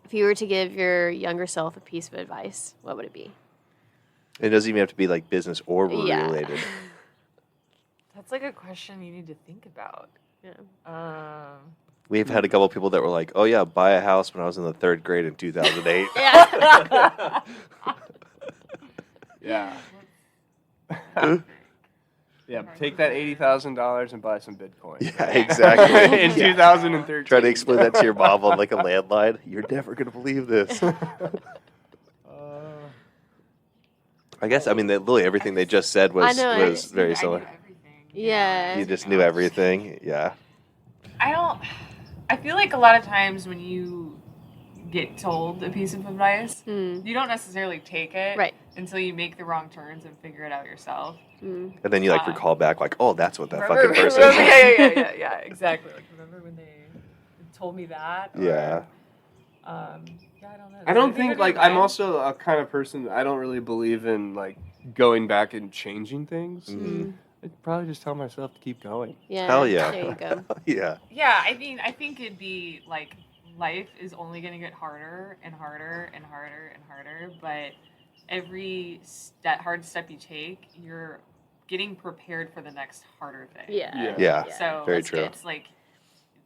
S2: if you were to give your younger self a piece of advice, what would it be?
S1: It doesn't even have to be like business or brewery
S2: Yeah.
S1: related.
S4: That's like a question you need to think about.
S2: Yeah.
S1: We've had a couple people that were like, "Oh yeah, buy a house when I was in the 3rd grade in 2008."
S2: Yeah.
S3: Yeah. Yeah, take that $80,000 and buy some Bitcoin.
S1: Yeah, exactly.
S3: In 2013.
S1: Try to explain that to your mom on like a landline. You're never gonna believe this. I guess literally everything they just said was
S2: I know,
S1: was very
S4: I knew
S1: similar.
S4: everything.
S2: Yeah.
S1: You just knew everything. Yeah.
S4: I feel like a lot of times when you get told a piece of advice, you don't necessarily take it
S2: Right.
S4: until you make the wrong turns and figure it out yourself.
S1: And then you like recall back like, "Oh, that's what that
S4: Remember-
S1: fucking person
S4: remember-
S1: said."
S4: yeah, exactly. Like, remember when they told me that? Or,
S1: Yeah.
S4: I don't know.
S3: I don't
S4: Does
S3: think,
S4: anybody
S3: like, I'm
S4: mind?
S3: also a kind of person, I don't really believe in, like, going back and changing things. I'd probably just tell myself to keep going.
S2: Yeah.
S1: Hell yeah.
S2: There you go.
S1: Yeah.
S4: Yeah, I mean, I think it'd be like life is only going to get harder and harder and harder and harder, but every hard step you take, you're getting prepared for the next harder thing.
S2: Yeah.
S1: Yeah.
S4: So
S1: Very true.
S4: it's like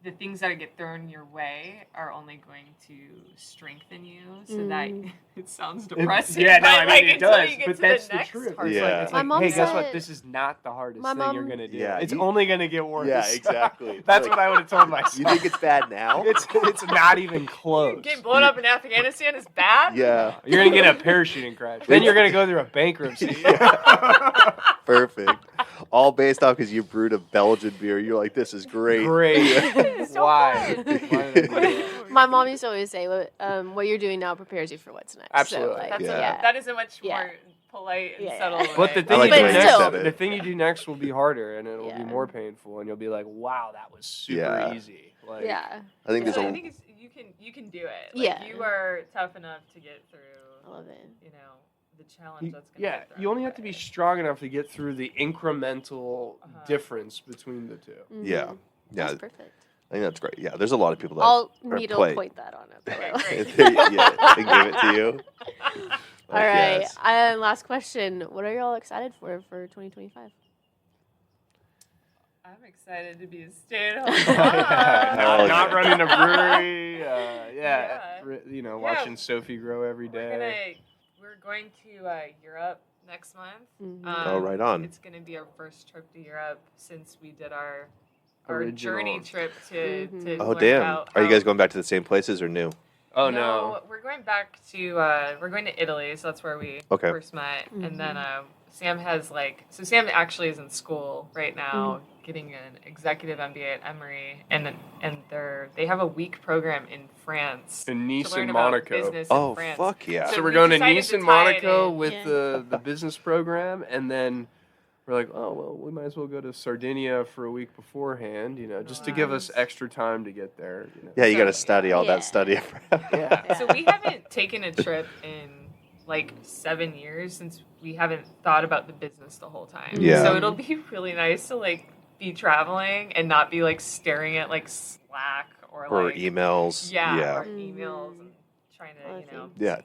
S4: the things that get thrown your way are only going to strengthen you so that it sounds depressing.
S3: Yeah, no,
S4: but,
S3: I mean,
S4: like,
S3: it
S4: until
S3: does,
S4: you get
S3: but
S4: to
S3: that's the
S4: next
S3: truth.
S4: hard
S1: Yeah.
S4: step.
S3: It's
S2: My
S3: like,
S2: mom
S3: hey, guess what?
S2: said-
S3: This is not the hardest
S2: My
S3: thing you're
S2: mom-
S3: going to do.
S1: Yeah,
S3: It's
S1: you-
S3: only going to get worse.
S1: Yeah, exactly.
S3: That's
S1: Like,
S3: what I would have told myself.
S1: You think it's bad now?
S3: It's not even close.
S4: Getting blown up in Afghanistan is bad?
S1: Yeah.
S3: You're going to get a parachuting crash. Then you're going to go through a bankruptcy.
S1: Perfect. All based off because you brewed a Belgian beer. You're like, this is great.
S3: Great.
S4: So
S3: Why?
S4: fun.
S3: Why did I do that?
S2: My mom used to always say, what you're doing now prepares you for what's next.
S3: Absolutely.
S2: So, like,
S4: That's
S1: Yeah.
S4: that is a much
S2: Yeah.
S4: more polite and
S2: Yeah.
S4: subtle way.
S3: But the
S1: I
S3: thing,
S1: like
S2: the
S3: you
S2: way
S3: do
S2: you
S3: next,
S2: said
S1: it.
S3: the thing you do next will be harder, and it'll
S2: Yeah.
S3: be more painful, and you'll be like, "Wow, that was super
S1: Yeah.
S3: easy." Like,
S2: Yeah.
S1: I think there's
S4: So
S1: a
S4: I think it's, you can do it. Like,
S2: Yeah.
S4: you are tough enough to get through.
S2: I love it.
S4: You know the challenge that's going
S3: yeah. You only have to be strong enough to get through the incremental difference between the two.
S1: yeah.
S2: Mhm.
S1: Yeah.
S2: That's perfect.
S1: I think that's great. Yeah. There's a lot of people that
S2: I'll
S1: are
S2: needle
S1: play.
S2: point that on it.
S4: Okay,
S2: though.
S4: great.
S1: Yeah, they give it to you.
S2: All right. Last question. What are y'all excited for 2025?
S4: I'm excited to be a stay-at-home
S1: Hell
S4: mom.
S3: Not running a brewery.
S4: Yeah.
S3: Watching Sophie grow every day.
S4: We're going to Europe next month.
S2: Mhm.
S1: Oh, right on.
S4: It's going to be our first trip to Europe since we did our
S3: Original.
S4: journey trip to
S1: Oh,
S4: learn
S1: damn.
S4: about
S1: Are you
S4: how-
S1: guys going back to the same places or new?
S3: Oh no.
S4: we're going back to we're going to Italy, so that's where we
S1: Okay.
S4: first met. And then Sam has Sam actually is in school right now, getting an executive MBA at Emory, and they have a week program in France
S3: In Nice
S4: to learn
S3: and
S4: about
S3: Monaco.
S4: business
S1: Oh,
S4: in France.
S1: fuck yeah.
S3: So
S4: we
S3: we're going to
S4: decided
S3: Nice
S4: to
S3: and
S4: tie it
S3: Monaco
S4: in.
S3: with
S2: Yeah.
S3: the business program, and then we're like, oh well, we might as well go to Sardinia for a week beforehand, just to give us extra time to get there.
S1: Yeah, you got to
S4: So-
S1: study all
S2: Yeah.
S1: that study.
S3: Yeah.
S4: So we haven't taken a trip in like 7 years since we haven't thought about the business the whole time.
S1: Yeah.
S4: So it'll be really nice to like be traveling and not be like staring at like Slack or
S1: Or
S4: like
S1: emails.
S4: or emails and trying to
S1: Yeah.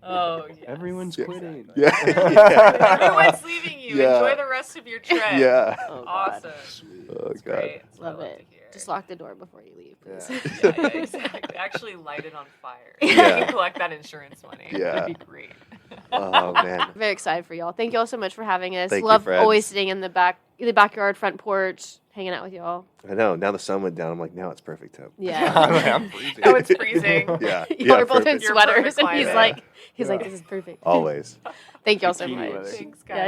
S4: Oh yes.
S3: Everyone's quitting.
S1: Yeah.
S4: Everyone's leaving you.
S1: Yeah.
S4: Enjoy the rest of your trip.
S1: Yeah.
S2: Oh, God.
S4: Awesome.
S1: Oh,
S4: It's
S1: God.
S4: great. It's what I
S2: Love it.
S4: to hear.
S2: Just lock the door before you leave, please.
S3: Yeah.
S4: Exactly. Actually light it on fire.
S1: Yeah.
S4: You can collect that insurance money.
S1: Yeah.
S4: That'd be great.
S1: Oh, man.
S2: I'm very excited for y'all. Thank y'all so much for having us.
S1: Thank you,
S2: Love
S1: friends.
S2: always sitting in the backyard, front porch, hanging out with y'all.
S1: I know. Now the sun went down. I'm like, now it's perfect time.
S2: Yeah.
S3: I'm freezing.
S4: Oh, it's freezing.
S1: Yeah.
S2: Y'all are both in
S1: perfect.
S4: Your
S2: sweaters,
S4: perfect
S2: and he's
S4: climate.
S2: like, this is perfect.
S1: Always.
S2: Thank y'all so
S3: Bikini
S2: much.
S3: weather.
S4: Thanks, guys.
S2: Yeah,